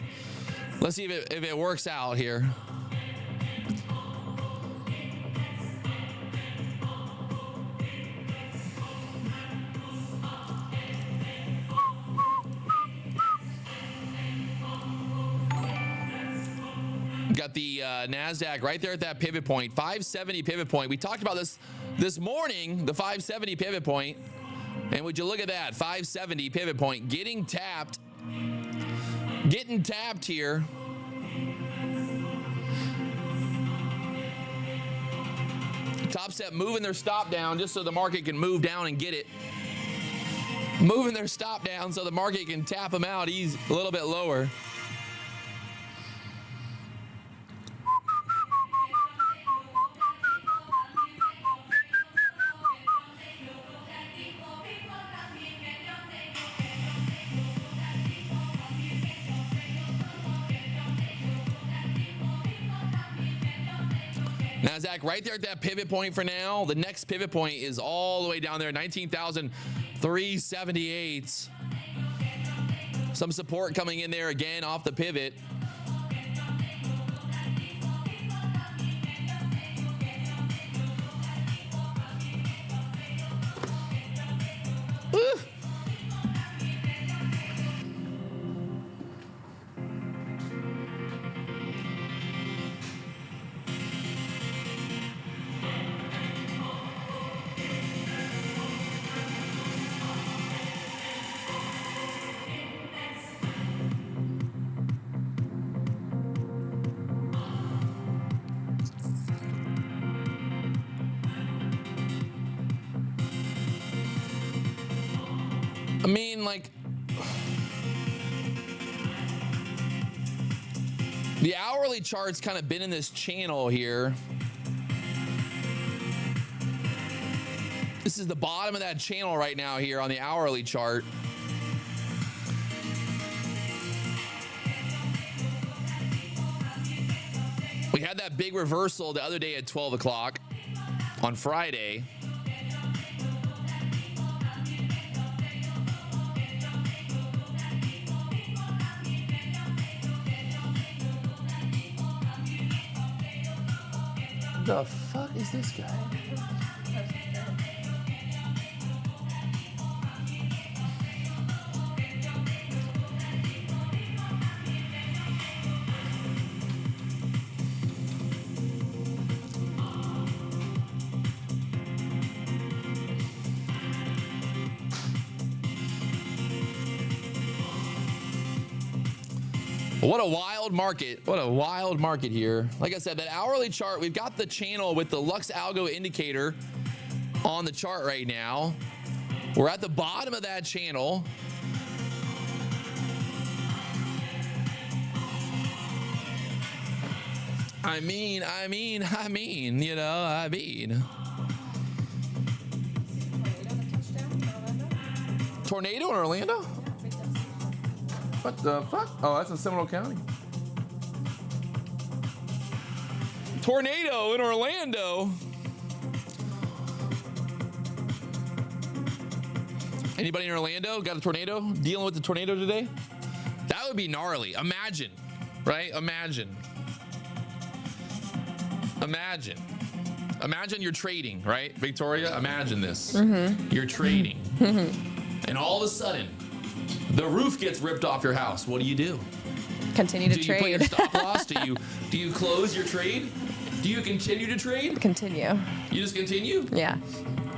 Let's see if it works out here. Got the Nasdaq right there at that pivot point, 570 pivot point. We talked about this morning, the 570 pivot point. And would you look at that, 570 pivot point, getting tapped here. Top step moving their stop down just so the market can move down and get it. Moving their stop down so the market can tap them out easy, a little bit lower. Nasdaq right there at that pivot point for now. The next pivot point is all the way down there, 19,378. Some support coming in there again off the pivot. Woo. I mean, like, the hourly chart's kind of been in this channel here. This is the bottom of that channel right now here on the hourly chart. We had that big reversal the other day at 12 o'clock on Friday. The fuck is this guy? What a wild market. What a wild market here. Like I said, that hourly chart, we've got the channel with the LuxAlgo indicator on the chart right now. We're at the bottom of that channel. I mean, you know, I mean. Tornado in Orlando? What the fuck? Oh, that's in Seminole County. Tornado in Orlando. Anybody in Orlando got a tornado? Dealing with the tornado today? That would be gnarly. Imagine, right? Imagine. Imagine you're trading, right, Victoria? Imagine this. You're trading, and all of a sudden, the roof gets ripped off your house. What do you do? Continue to Do you trade. put your stop loss? Do you close your trade? Do you continue to trade? Continue. You just continue? Yeah.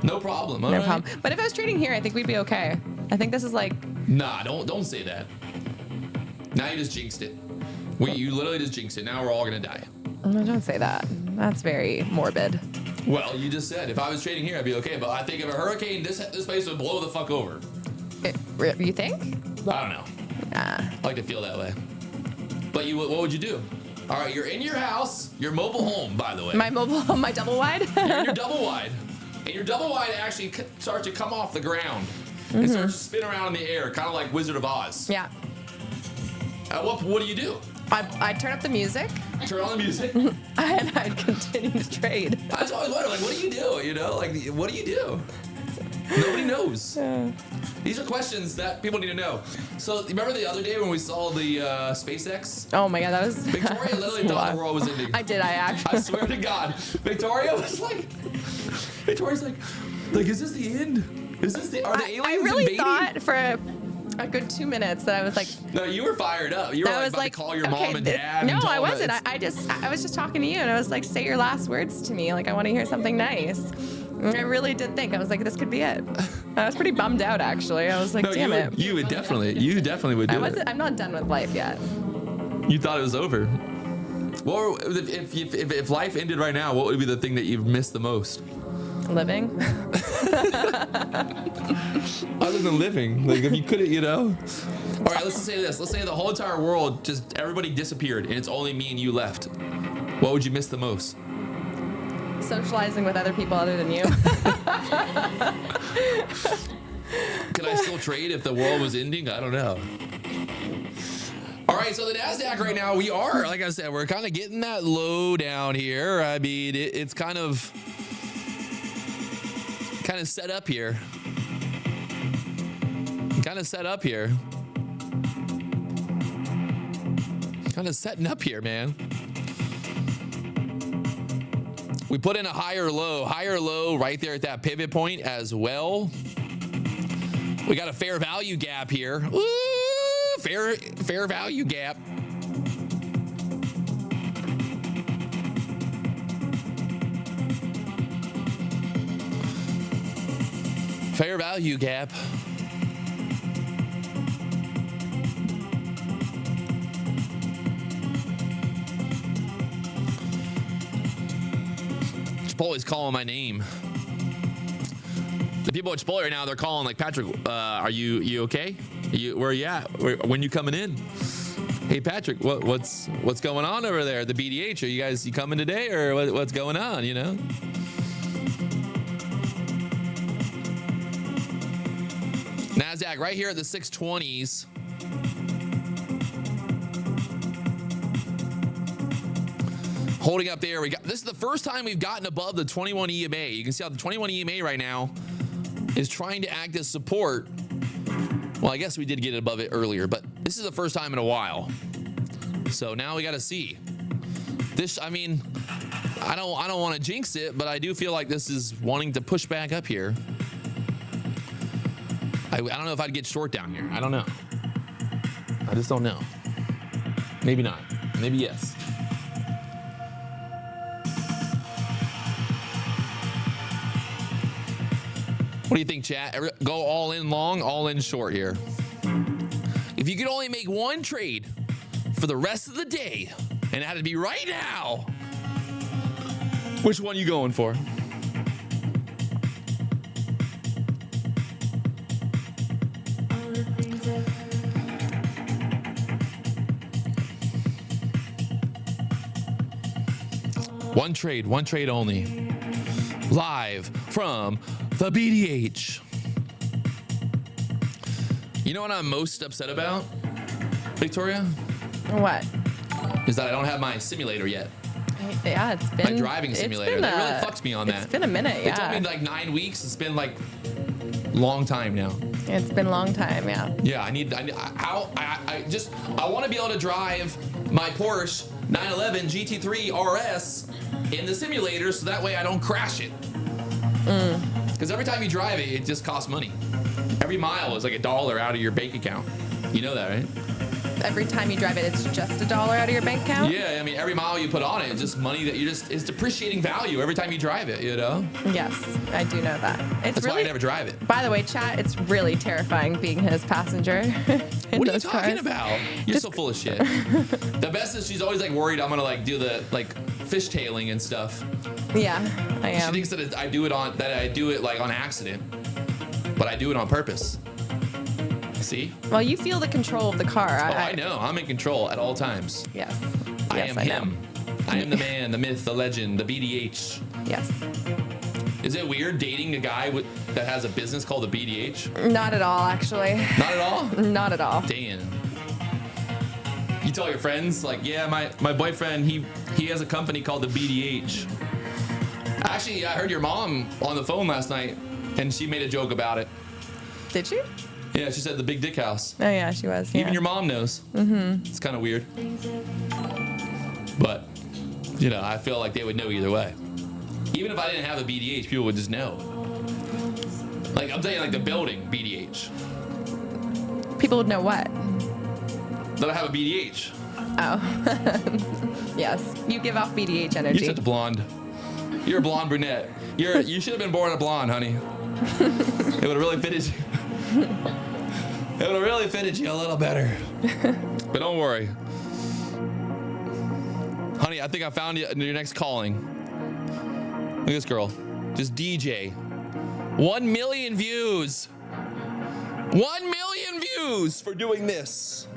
No problem. All No right. problem. But if I was trading here, I think we'd be okay. I think this is like, Nah, don't say that. Now you just jinxed it. You literally just jinxed it. Now we're all gonna die. no, don't say that. That's very morbid. Well, you just said if I was trading here, I'd be okay. But I think if a hurricane, this place would blow the fuck over. You think? I don't know. Nah. I like to feel that way. But what would you do? All right, you're in your house, your mobile home, by the way. My mobile home, my double wide? You're in your double wide. And your double wide actually starts to come off the ground and starts to spin around in the air, kind of like Wizard of Oz. Yeah. What do you do? I'd turn up the music Turn on the music? and I'd continue to trade. I just always wonder, like, what do you do? You know, like, what do you do? Nobody knows. These are questions that people need to know. So, remember the other day when we saw the SpaceX? Oh my God, that was. Victoria literally thought the world was ending. I did, I actually. I swear to God. Victoria's like, is this the end? Are the aliens I really invading? thought for a good 2 minutes that I was like. No, you were fired up. You were I like was about like, to call your okay, mom and dad. No, and tell I them wasn't. it's- I was just talking to you, and I was like, say your last words to me. Like, I want to hear something nice. And I really did think. I was like, this could be it. I was pretty bummed out, actually. I was like, No, damn it. you would definitely would do it. I'm not done with life yet. You thought it was over. Well, if life ended right now, what would be the thing that you've missed the most? Living. Other than living, like if you couldn't, you know. All right, let's say this. Let's say the whole entire world, just everybody disappeared, and it's only me and you left. What would you miss the most? Socializing with other people other than you. Could I still trade if the world was ending? I don't know. All right, so the Nasdaq right now, we are, like I said, we're kind of getting that low down here. I mean, it's kind of set up here. Kind of set up here. Kind of setting up here, man. We put in a higher low right there at that pivot point as well. We got a fair value gap here. Ooh, fair value gap. Fair value gap. Chipotle's calling my name. The people at Chipotle right now, they're calling like, Patrick, are you okay? Where are you at? When you coming in? Hey Patrick, what's going on over there at the BDH? Are you coming today, or what's going on? You know. Nasdaq right here at the 620s. Holding up there. This is the first time we've gotten above the 21 EMA. You can see how the 21 EMA right now is trying to act as support. Well, I guess we did get it above it earlier, but this is the first time in a while. So now we got to see. This, I mean, I don't want to jinx it, but I do feel like this is wanting to push back up here. I don't know if I'd get short down here. I don't know. I just don't know. Maybe not. Maybe yes. What do you think, chat? Go all in long, all in short here. If you could only make one trade for the rest of the day, and it had to be right now, which one you going for? One trade only. Live from the BDH. You know what I'm most upset about, Victoria? What? Is that I don't have my simulator yet. Yeah, it's been My driving simulator. That really fucks me on that. It's been a minute, They told yeah. me like 9 weeks. It's been like long time now. It's been a long time, yeah. Yeah, I want to be able to drive my Porsche 911 GT3 RS in the simulator so that way I don't crash it. Because every time you drive it, it just costs money. Every mile is like $1 out of your bank account. You know that, right? Every time you drive it, it's just $1 out of your bank account? Yeah, I mean, every mile you put on it, it's just money that it's depreciating value every time you drive it, you know? Yes, I do know that. It's That's really, why I never drive it. By the way, chat, it's really terrifying being his passenger. What are you talking about? You're so full of shit. The best is she's always like worried I'm gonna like do the like fishtailing and stuff. Yeah, I She am. thinks that I do it like on accident, but I do it on purpose. See? Well, you feel the control of the car. I know. I'm in control at all times. Yes. I Yes, am I know. him. I am the man, the myth, the legend, the BDH. Yes. Is it weird dating a guy that has a business called the BDH? Not at all, actually. Not at all? Not at all. Damn. You tell your friends, like, yeah, my boyfriend, he has a company called the BDH. Actually, I heard your mom on the phone last night, and she made a joke about it. Did you? Yeah, she said the Big Dick House. Oh, yeah, she was. Yeah. Even your mom knows. Mm-hmm. It's kind of weird. But, you know, I feel like they would know either way. Even if I didn't have a BDH, people would just know. Like, I'm saying, like, the building, BDH. People would know what? That I have a BDH. Oh. Yes. You give off BDH energy. You're such a blonde. You're a blonde brunette. You should have been born a blonde, honey. It would have really fitted you. It would have really fitted you a little better. But don't worry. Honey, I think I found you your next calling. Look at this girl. Just DJ. 1 million views. 1 million views for doing this.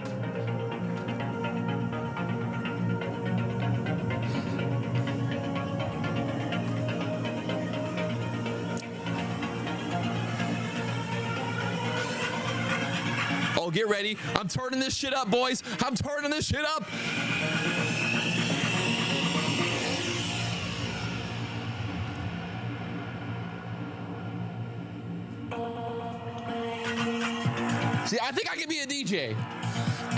Oh, get ready. I'm turning this shit up, boys. I'm turning this shit up. See, I think I can be a DJ.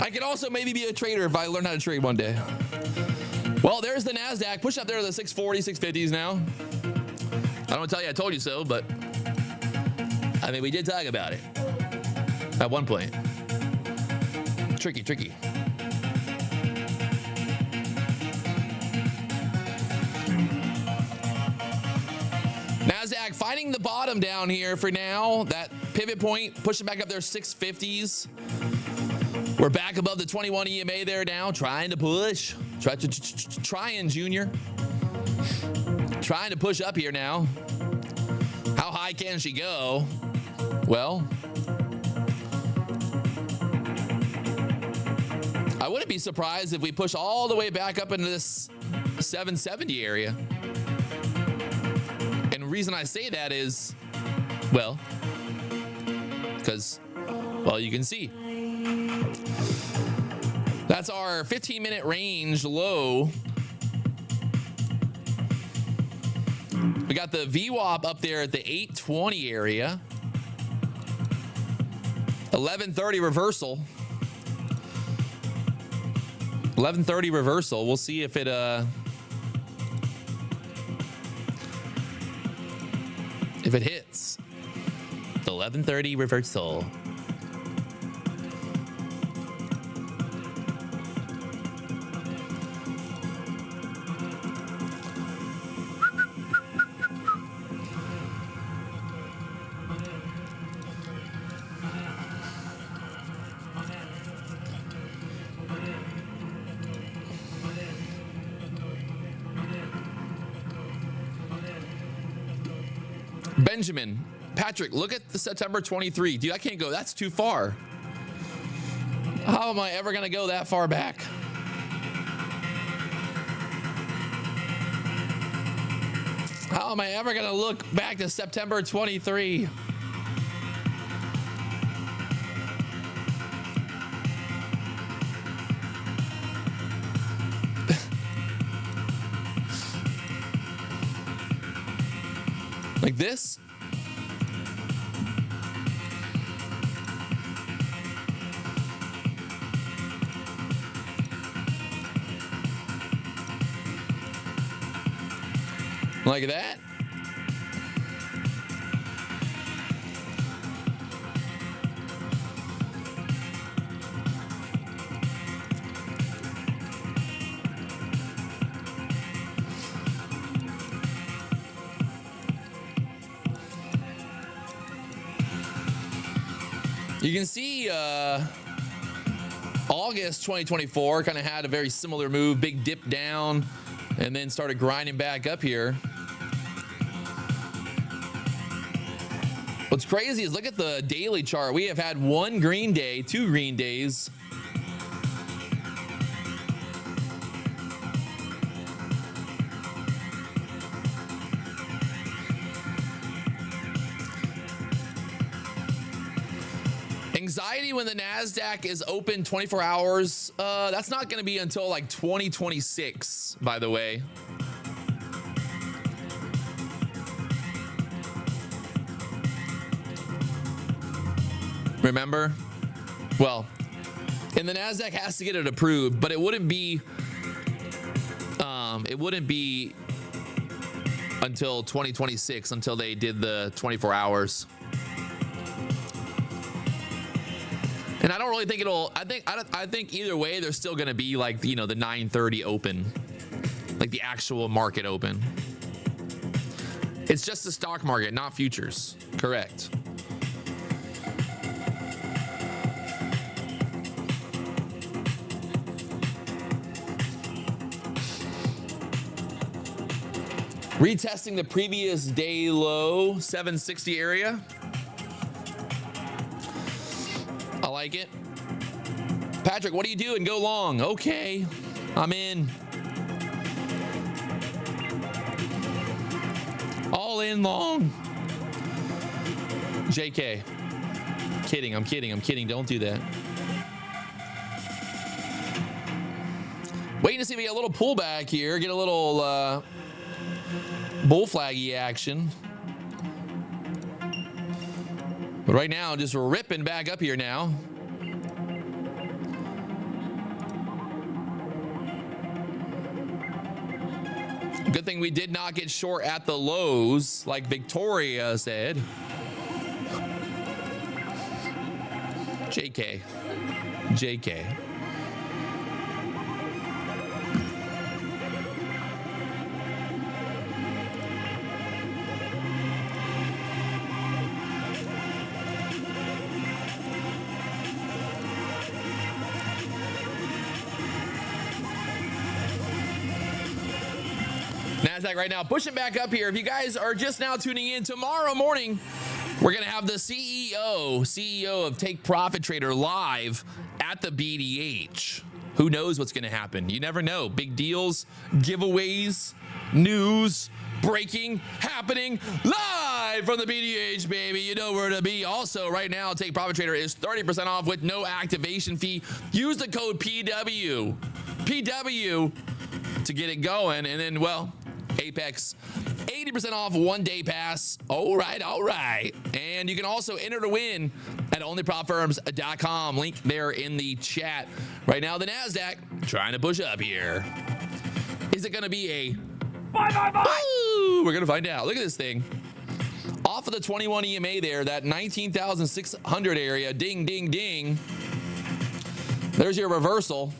I can also maybe be a trader if I learn how to trade one day. Well, there's the Nasdaq. Push up there to the 640, 650s now. I don't tell you I told you so, but I mean, we did talk about it at one point. Tricky. Nasdaq finding the bottom down here for now. That pivot point, pushing back up there, 650s. We're back above the 21 EMA there now, trying to push. Trying, Junior. Trying to push up here now. How high can she go? Well, I wouldn't be surprised if we push all the way back up into this 770 area. And the reason I say that is, well, because, well, you can see. That's our 15-minute range low. We got the VWAP up there at the 820 area. 1130 reversal. 1130 reversal. We'll see if it hits. The 1130 reversal. Benjamin, Patrick, look at the September 23. Dude, I can't go. That's too far. How am I ever going to go that far back? How am I ever going to look back to September 23? Like this? Like that. You can see August 2024 kind of had a very similar move, big dip down, and then started grinding back up here. What's crazy is look at the daily chart. We have had one green day, 2 green days. Anxiety when the Nasdaq is open 24 hours. That's not going to be until like 2026, by the way. Remember? Well, and the Nasdaq has to get it approved, but it wouldn't be until 2026 until they did the 24 hours. And I don't really think it'll. I think either way, there's still going to be like, you know, the 9:30 open, like the actual market open. It's just the stock market, not futures. Correct. Retesting the previous day low, 760 area. I like it. Patrick, what are you doing? Go long. Okay, I'm in. All in long. JK. Kidding, I'm kidding. Don't do that. Waiting to see if we get a little pullback here, get a little bull flaggy action. But right now, just ripping back up here now. Good thing we did not get short at the lows, like Victoria said. JK. Nasdaq right now pushing back up here. If you guys are just now tuning in, tomorrow morning we're gonna have the CEO of Take Profit Trader live at the BDH. Who knows what's gonna happen? You never know. Big deals, giveaways, news, breaking, happening live from the BDH, baby. You know where to be. Also, right now, Take Profit Trader is 30% off with no activation fee. Use the code PW to get it going, and then, well, Apex 80% off 1-day pass. All right. And you can also enter to win at onlyprofirms.com. Link there in the chat. Right now, the Nasdaq trying to push up here. Is it going to be a buy? Ooh, we're going to find out. Look at this thing. Off of the 21 EMA there, that 19,600 area. Ding, ding, ding. There's your reversal.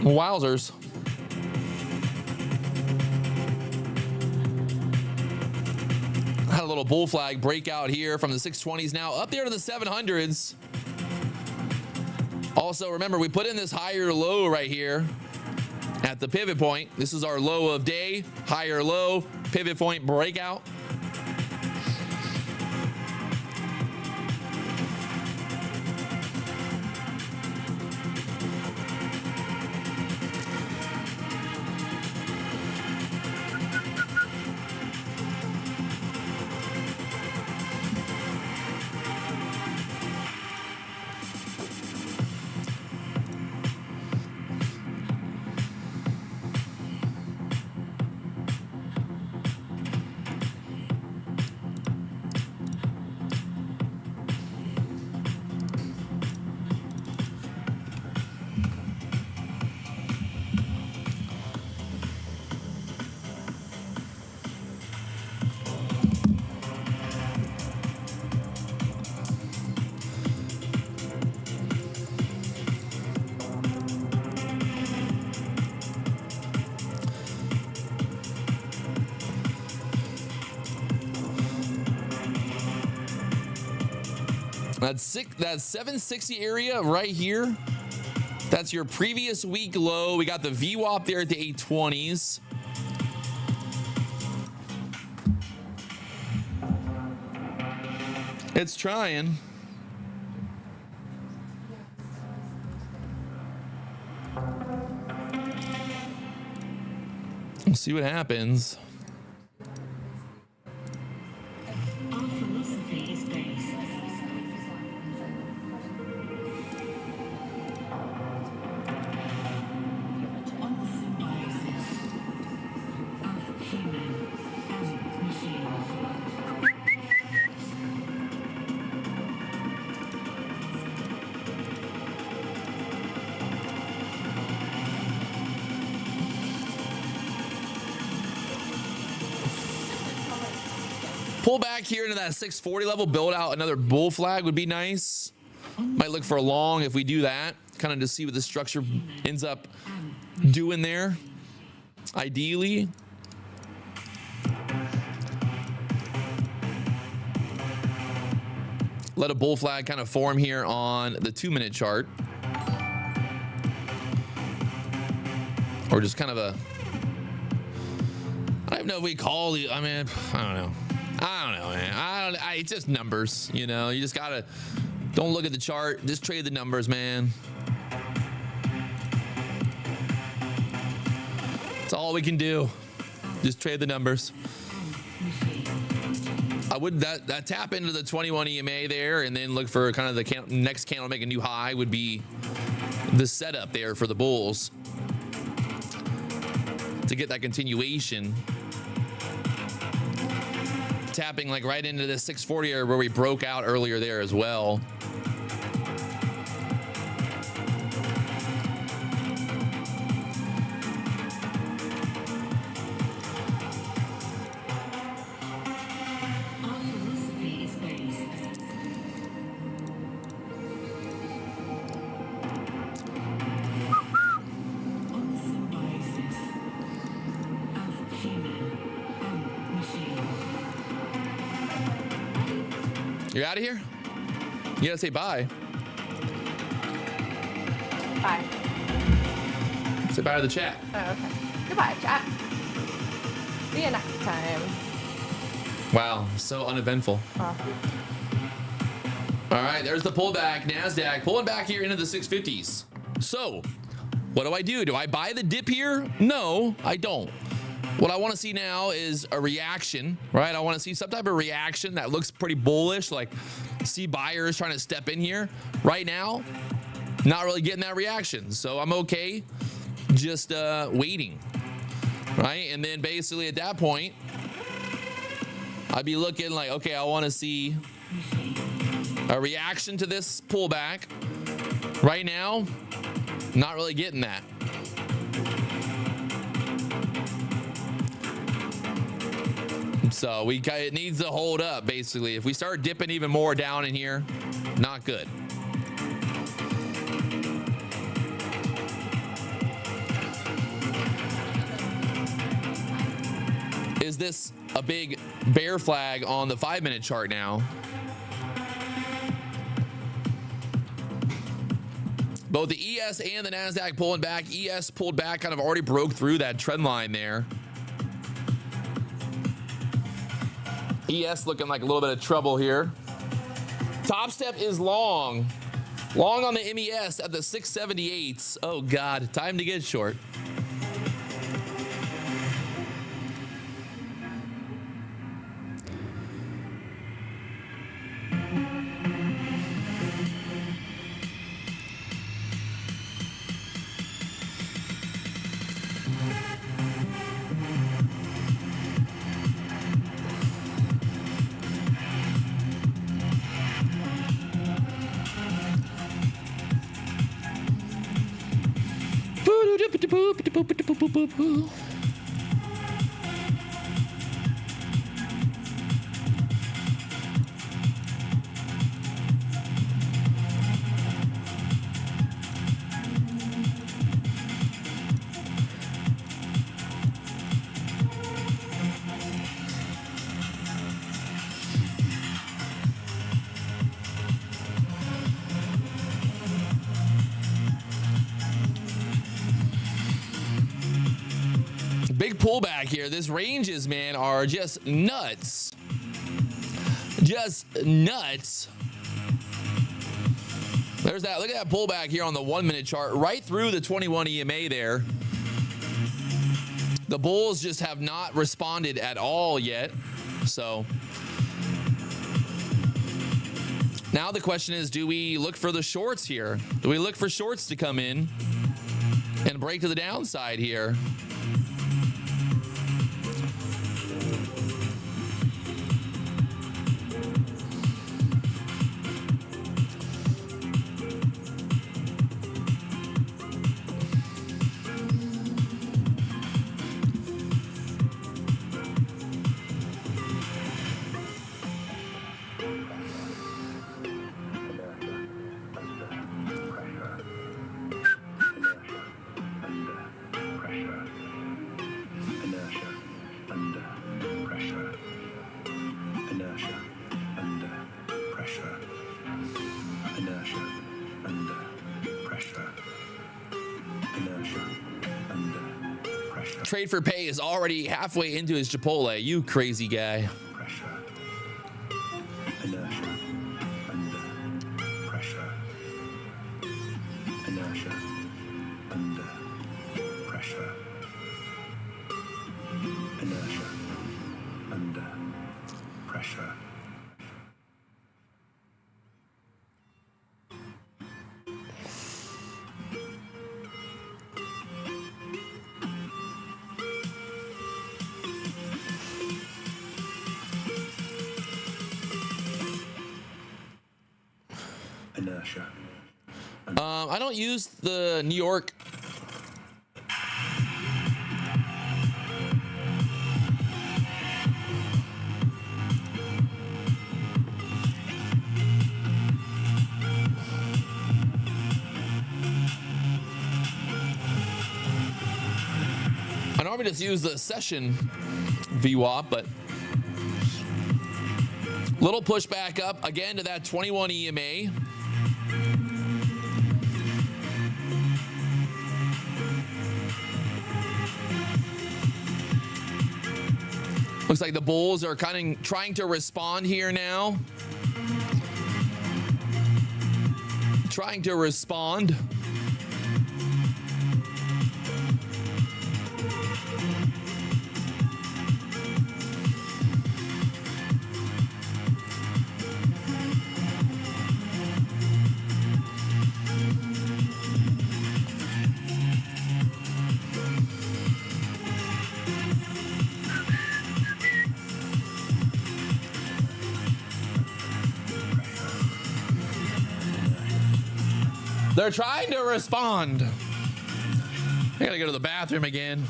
Wowzers. Had a little bull flag breakout here from the 620s, now up there to the 700s. Also, remember, we put in this higher low right here at the pivot point. This is our low of day, higher low, pivot point breakout. That 760 area right here. That's your previous week low. We got the VWAP there at the 820s. It's trying. We'll see what happens. Pull back here into that 640 level, build out another bull flag would be nice. Might look for a long if we do that, kind of to see what the structure ends up doing there. Ideally. Let a bull flag kind of form here on the 2-minute chart. Or just kind of a, I don't know if we call it, I mean, I don't know. Man. It's just numbers, you know. You just gotta, don't look at the chart. Just trade the numbers, man. That's all we can do. Just trade the numbers. I would that tap into the 21 EMA there, and then look for kind of the next candle to make a new high would be the setup there for the bulls to get that continuation. Tapping like right into the 640 area where we broke out earlier there as well. You're out of here? You gotta say bye. Bye. Say bye to the chat. Oh, okay. Goodbye, chat. See you next time. Wow, so uneventful. Oh. All right, there's the pullback. Nasdaq pulling back here into the 650s. So, what do? Do I buy the dip here? No, I don't. What I want to see now is a reaction, right? I want to see some type of reaction that looks pretty bullish, like see buyers trying to step in here. Right now, not really getting that reaction. So I'm okay just waiting, right? And then basically at that point, I'd be looking like, okay, I want to see a reaction to this pullback. Right now, not really getting that. So it needs to hold up, basically. If we start dipping even more down in here, not good. Is this a big bear flag on the 5-minute chart now? Both the ES and the Nasdaq pulling back. ES pulled back, kind of already broke through that trend line there. ES looking like a little bit of trouble here. Top step is long. Long on the MES at the 678s. Oh God, time to get short. Big pullback here. This ranges, man, are just nuts. Just nuts. There's that. Look at that pullback here on the 1 minute chart, right through the 21 EMA there. The bulls just have not responded at all yet. So now the question is, do we look for the shorts here? Do we look for shorts to come in and break to the downside here? Trade for pay is already halfway into his Chipotle. You crazy guy. Pressure. Inertia. Under. Pressure. Inertia. Under. Pressure. Inertia. Under. Pressure. Inertia. I don't use the New York. I normally just use the session VWAP, but little push back up again to that 21 EMA. Looks like the bulls are kind of trying to respond here now. Trying to respond. They're trying to respond. I gotta go to the bathroom again.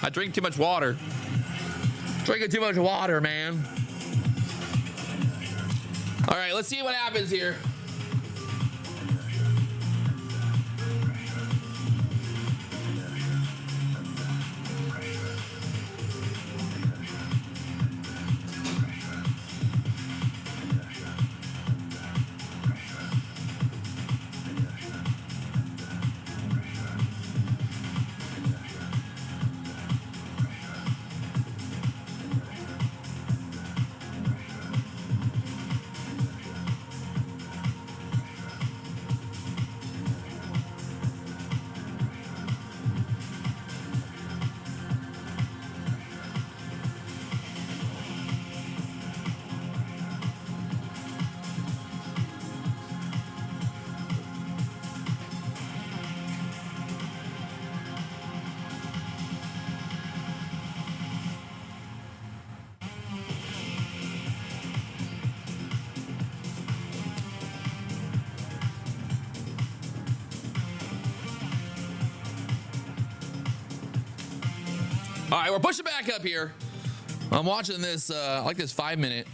I drink too much water. Drinking too much water, man. All right, let's see what happens here. All right, we're pushing back up here. I'm watching this, I like this 5 minute.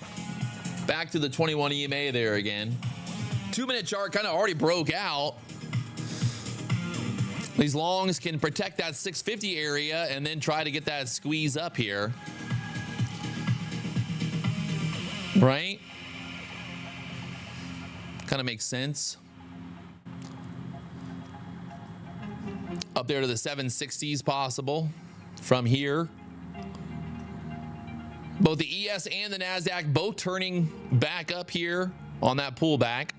Back to the 21 EMA there again. 2 minute chart kind of already broke out. These longs can protect that 650 area and then try to get that squeeze up here. Right? Kind of makes sense. Up there to the 760s possible. from here. Both the ES and the Nasdaq both turning back up here on that pullback.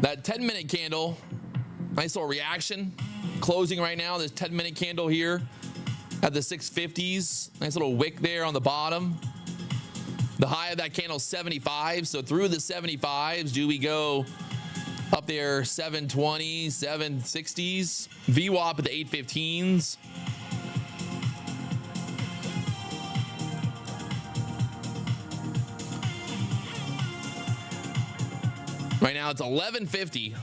That 10-minute candle, nice little reaction. Closing right now, this 10-minute candle here at the 650s. Nice little wick there on the bottom. The high of that candle is 75. So through the 75s, do we go up there 720, 760s? VWAP at the 815s. Right now it's 1150.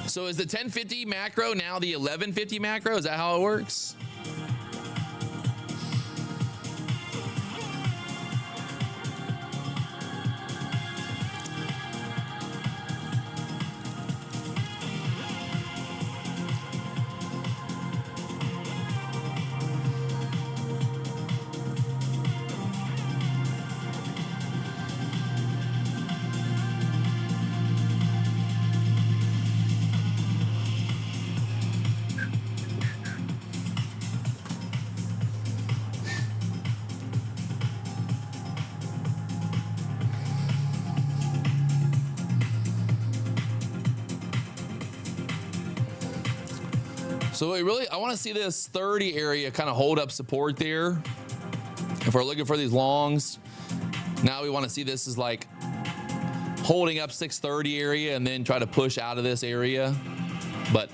So is the 1050 macro now the 1150 macro? Is that how it works? So I want to see this 30 area kind of hold up support there. If we're looking for these longs, now we want to see this as like holding up 630 area and then try to push out of this area. But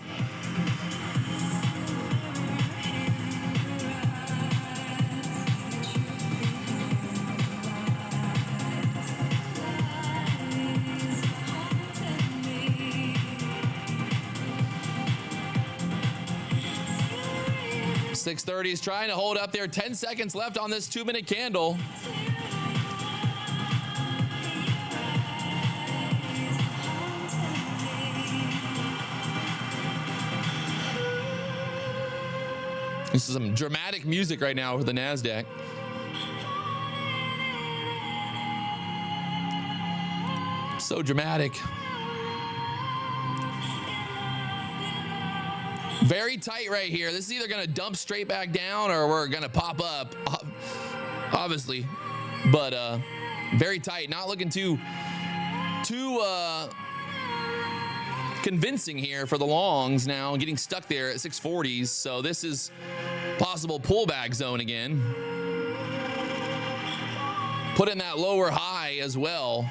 $630 is trying to hold up there. 10 seconds left on this 2-minute candle. This is some dramatic music right now for the Nasdaq. So dramatic. Very tight right here. This is either going to dump straight back down or we're going to pop up, obviously. But very tight. Not looking too convincing here for the longs now. Getting stuck there at 640s. So this is possible pullback zone again. Put in that lower high as well.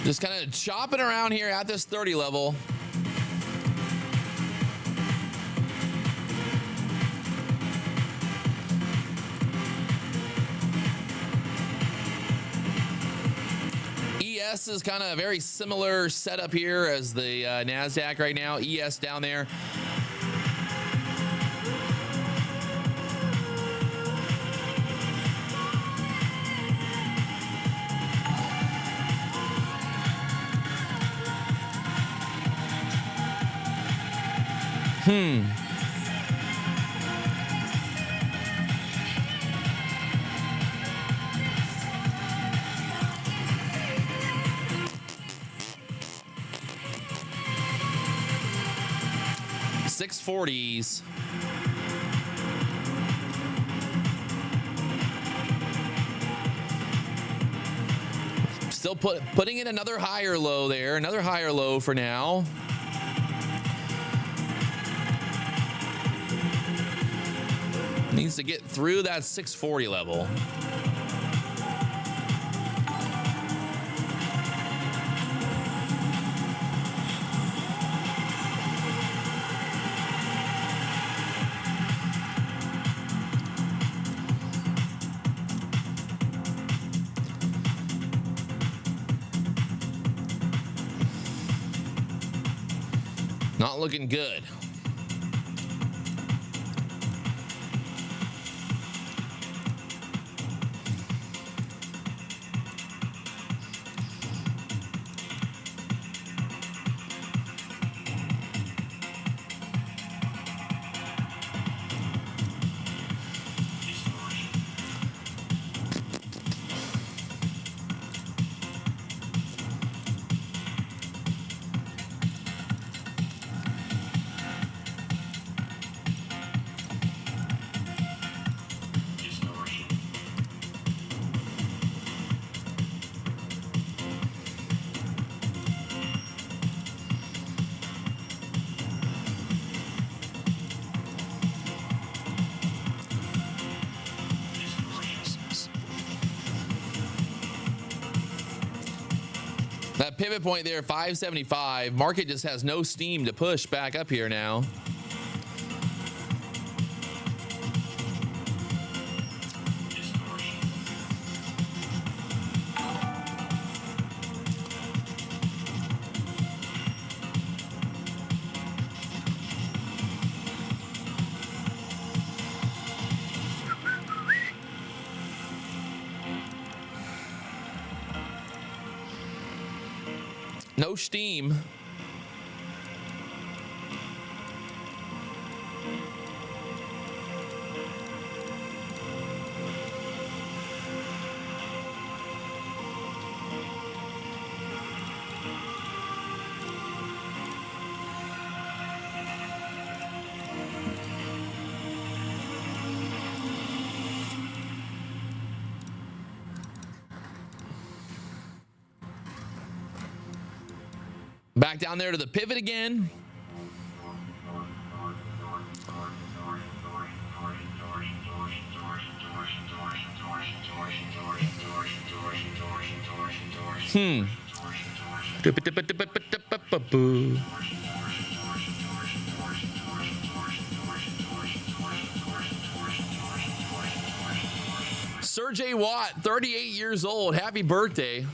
Just kind of chopping around here at this 30 level. ES is kind of a very similar setup here as the Nasdaq right now. ES down there. $640s. Still putting in another higher low there. Another higher low for now. Needs to get through that 640 level. Not looking good. That pivot point there, 575. Market just has no steam to push back up here now. No steam. Back down there to the pivot again. Sir J. Watt, 38 years old. Happy birthday.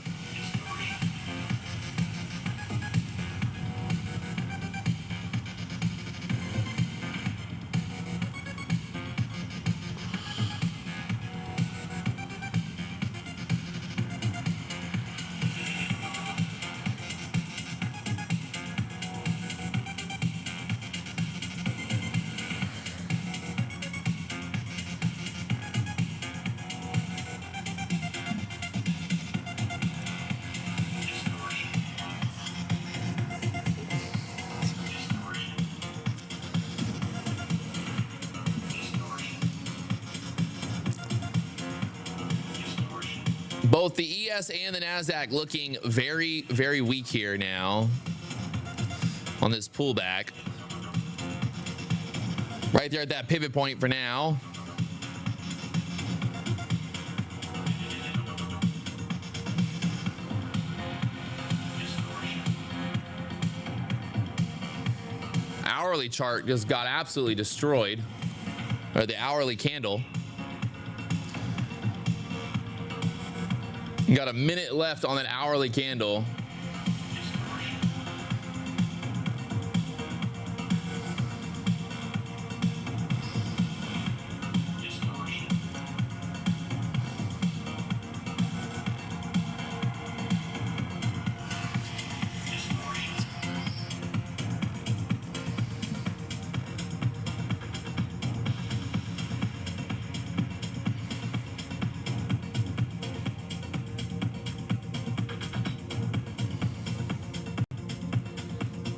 Both the ES and the Nasdaq looking very, very weak here now on this pullback. Right there at that pivot point for now. hourly chart just got absolutely destroyed, or the hourly candle. You got a minute left on that hourly candle.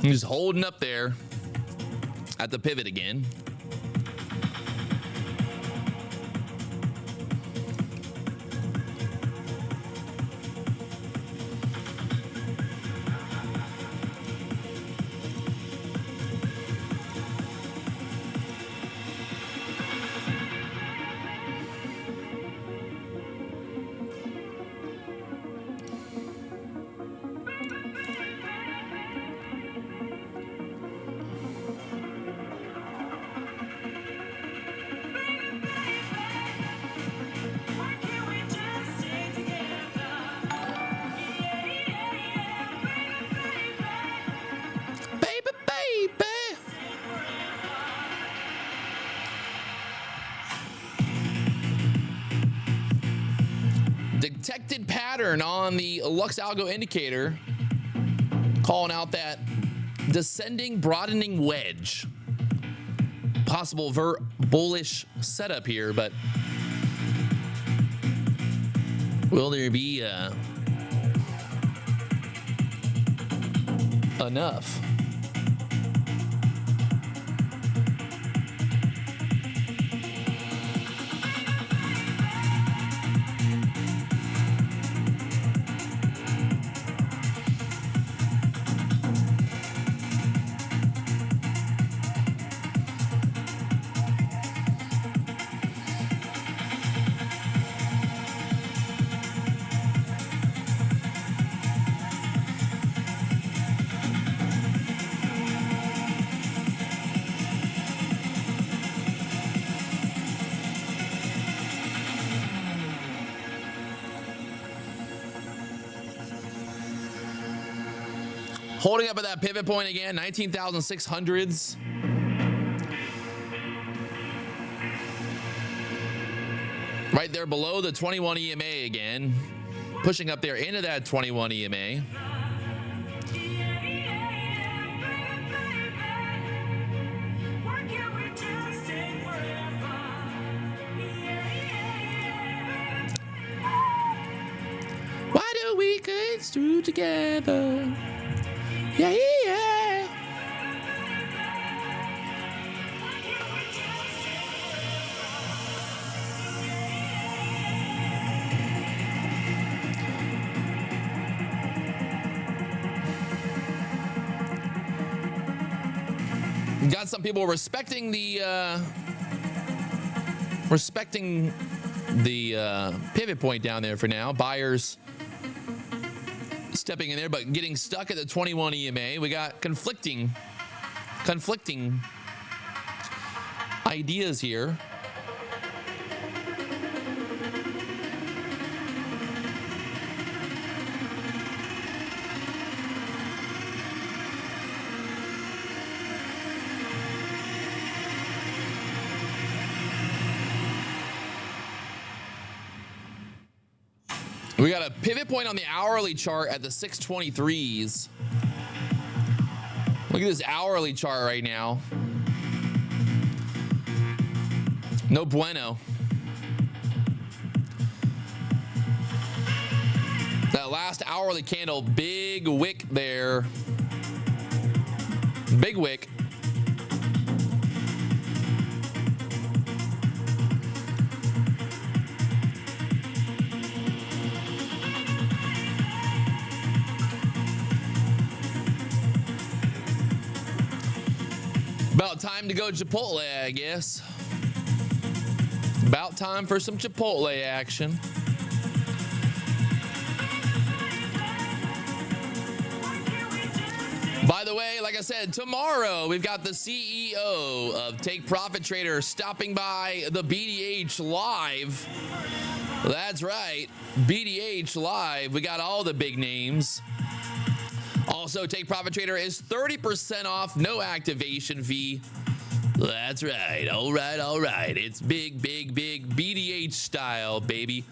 Just holding up there at the pivot again. Detected pattern on the LuxAlgo indicator, calling out that descending broadening wedge. Possible bullish setup here, but will there be enough? Holding up at that pivot point again, 19,600s. Right there below the 21 EMA again. Pushing up there into that 21 EMA. Why do we get through together? Yeah, yeah. Got some people respecting the pivot point down there for now. Buyers stepping in there, but getting stuck at the 21 EMA. We got conflicting ideas here. We got a pivot point on the hourly chart at the 623s. Look at this hourly chart right now. No bueno. That last hourly candle, big wick there. Big wick. About time to go Chipotle, I guess. About time for some Chipotle action. By the way, like I I said, tomorrow we've got the CEO of Take Profit Trader stopping by the BDH Live. That's right, BDH Live. We got all the big names. Also, Take Profit Trader is 30% off, no activation fee. That's right. All right, all right. It's big, big, big BDH style, baby.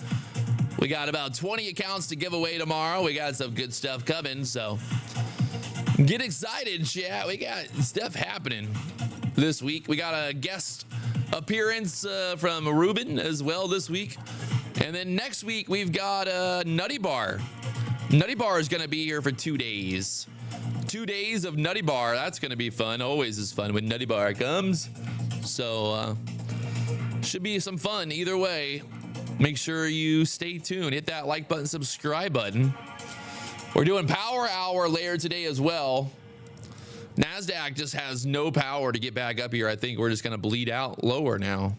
We got about 20 accounts to give away tomorrow. We got some good stuff coming, so get excited, chat. We got stuff happening this week. We got a guest appearance from Ruben as well this week. And then next week, we've got Nutty Bar. Nutty Bar is going to be here for 2 days. 2 days of Nutty Bar. That's going to be fun. Always is fun when Nutty Bar comes. So, should be some fun either way. Make sure you stay tuned. Hit that like button, subscribe button. We're doing Power Hour later today as well. Nasdaq just has no power to get back up here. I think we're just going to bleed out lower now.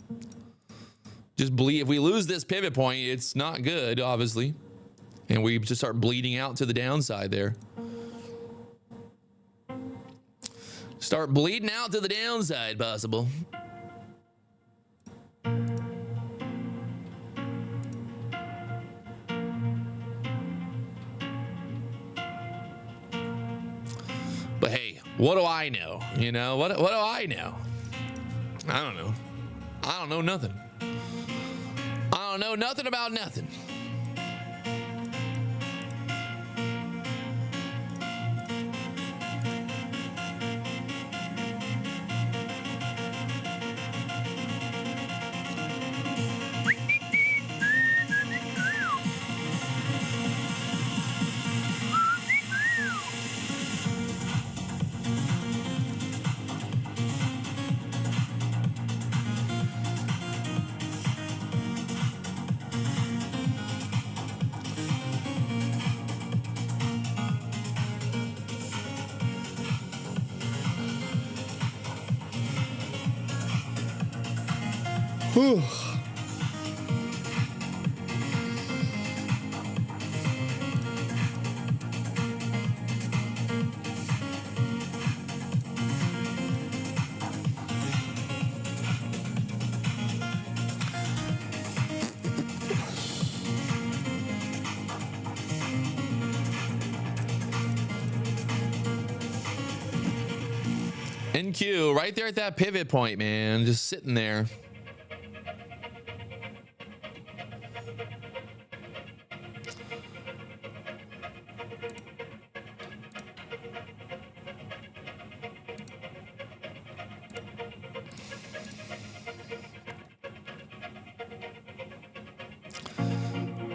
Just bleed. If we lose this pivot point, it's not good, obviously. And we just start bleeding out to the downside there. Start bleeding out to the downside, possible. But hey, what do I know? You know, what do I know? I don't know. I don't know nothing. I don't know nothing about nothing. Whew. NQ right there at that pivot point, man, just sitting there.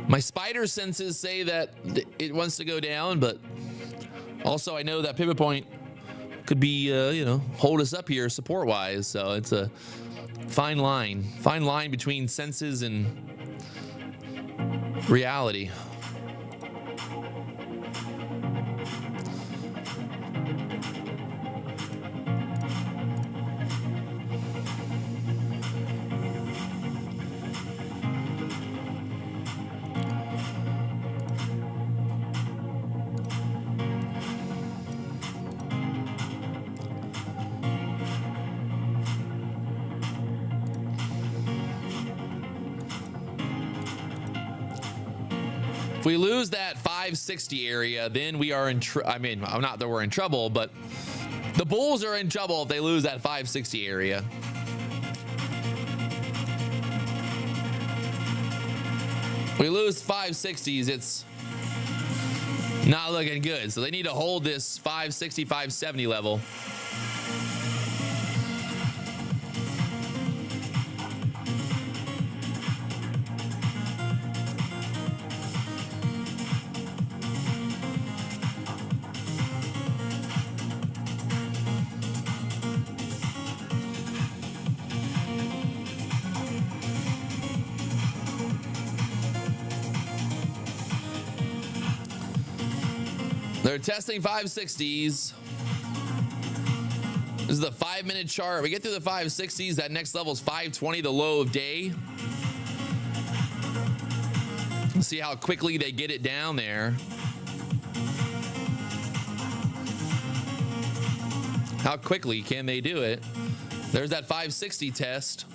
My spider senses say that it wants to go down, but also I know that pivot point could be, you know, hold us up here support-wise. So it's a fine line between senses and reality. If we lose that 560 area, then we are in I mean, not that we're in trouble, but the bulls are in trouble if they lose that 560 area. We lose 560s, it's not looking good. So they need to hold this 560, 570 level. They're testing 560s. This is the 5-minute chart. We get through the 560s. That next level is 520, the low of day. Let's see how quickly they get it down there. How quickly can they do it? There's that 560 test.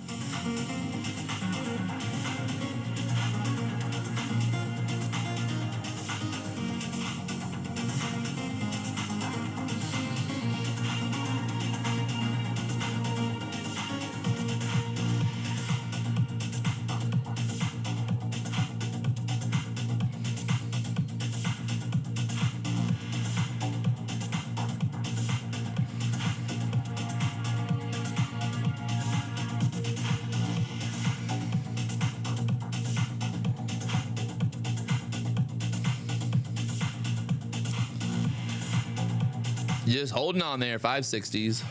Just holding on there, 560s.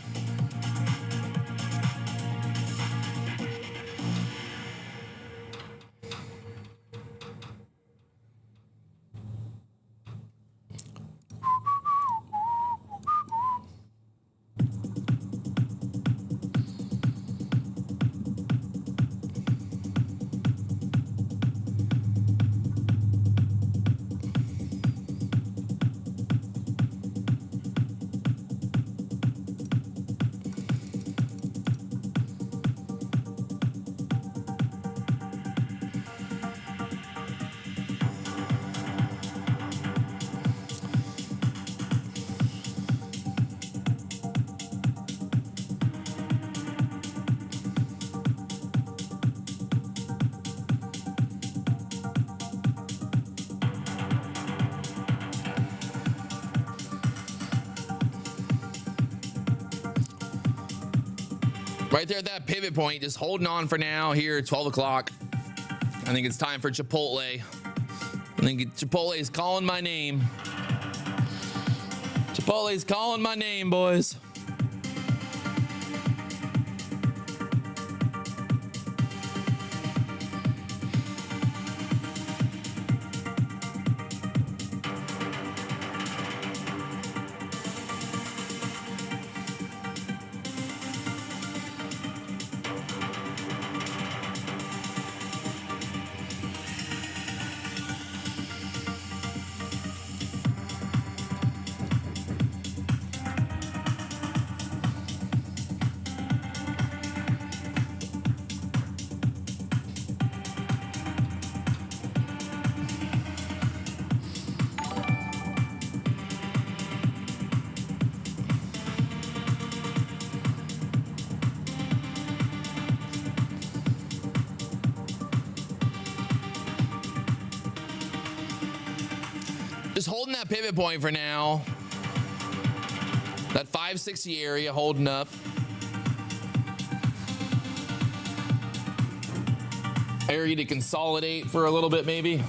Right there at that pivot point, just holding on for now here at 12 o'clock. I think it's time for Chipotle. I think Chipotle is calling my name. Chipotle is calling my name, boys. Just holding that pivot point for now. That 560 area holding up. Area to consolidate for a little bit maybe.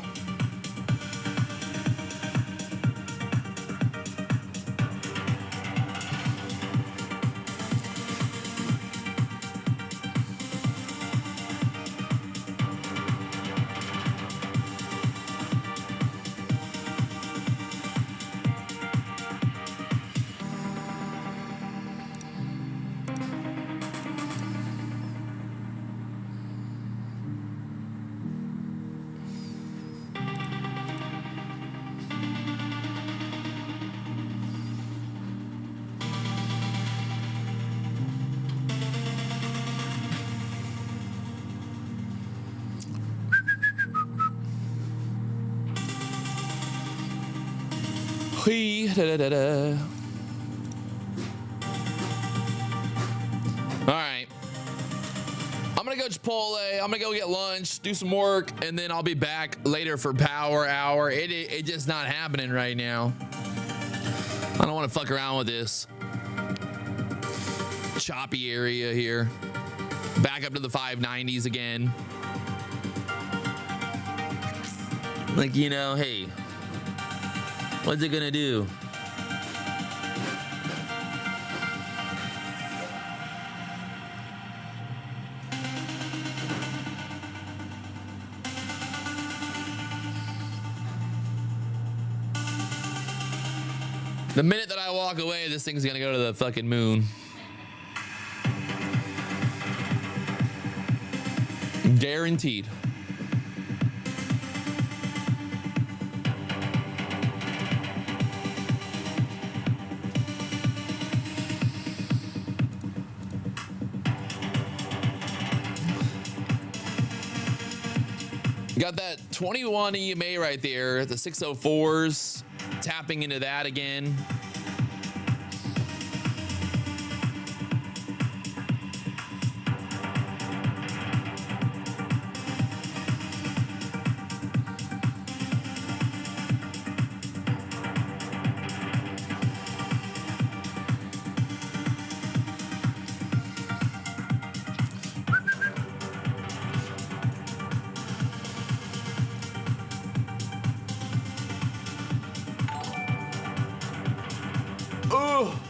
Da-da-da-da. All right. I'm going to go Chipotle. I'm going to go get lunch, do some work, and then I'll be back later for Power Hour. It just not happening right now. I don't want to fuck around with this. Choppy area here. Back up to the 590s again. Like, you know, hey, what's it gonna do? The minute that I walk away, this thing's gonna go to the fucking moon. Guaranteed. Got that 21 EMA right there, the 604s, tapping into that again. Oh.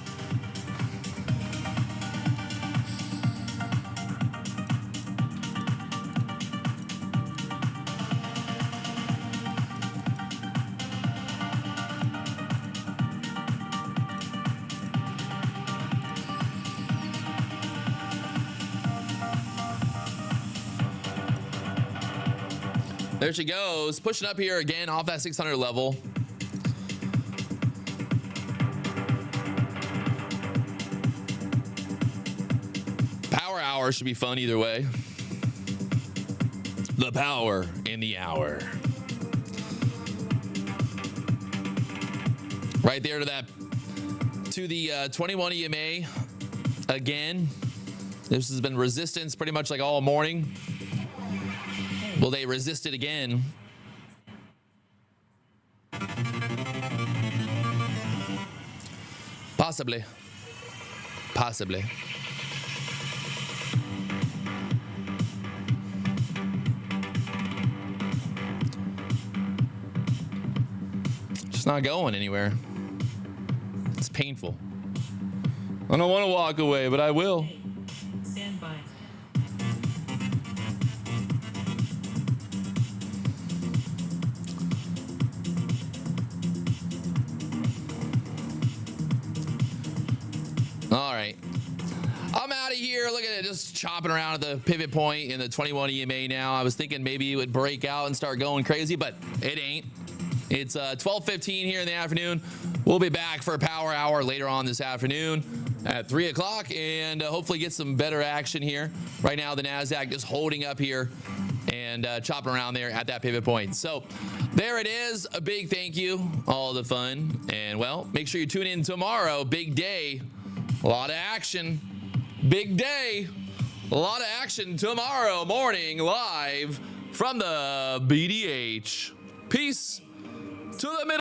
There she goes, pushing up here again off that 600 level. Power hour should be fun either way. The power in the hour. Right there to the 21 EMA again. This has been resistance pretty much like all morning. Will they resist it again? Possibly. Possibly. It's not going anywhere. It's painful. I don't want to walk away, but I will. Stand by. All right. I'm out of here. Look at it, just chopping around at the pivot point in the 21 EMA now. I was thinking maybe it would break out and start going crazy, but it ain't. It's 12:15 here in the afternoon. We'll be back for a power hour later on this afternoon at 3 o'clock and hopefully get some better action here. Right now, the Nasdaq just holding up here and chopping around there at that pivot point. So there it is. A big thank you. All the fun. And, well, make sure you tune in tomorrow. Big day. A lot of action. Big day. A lot of action tomorrow morning live from the BDH. Peace to the middle.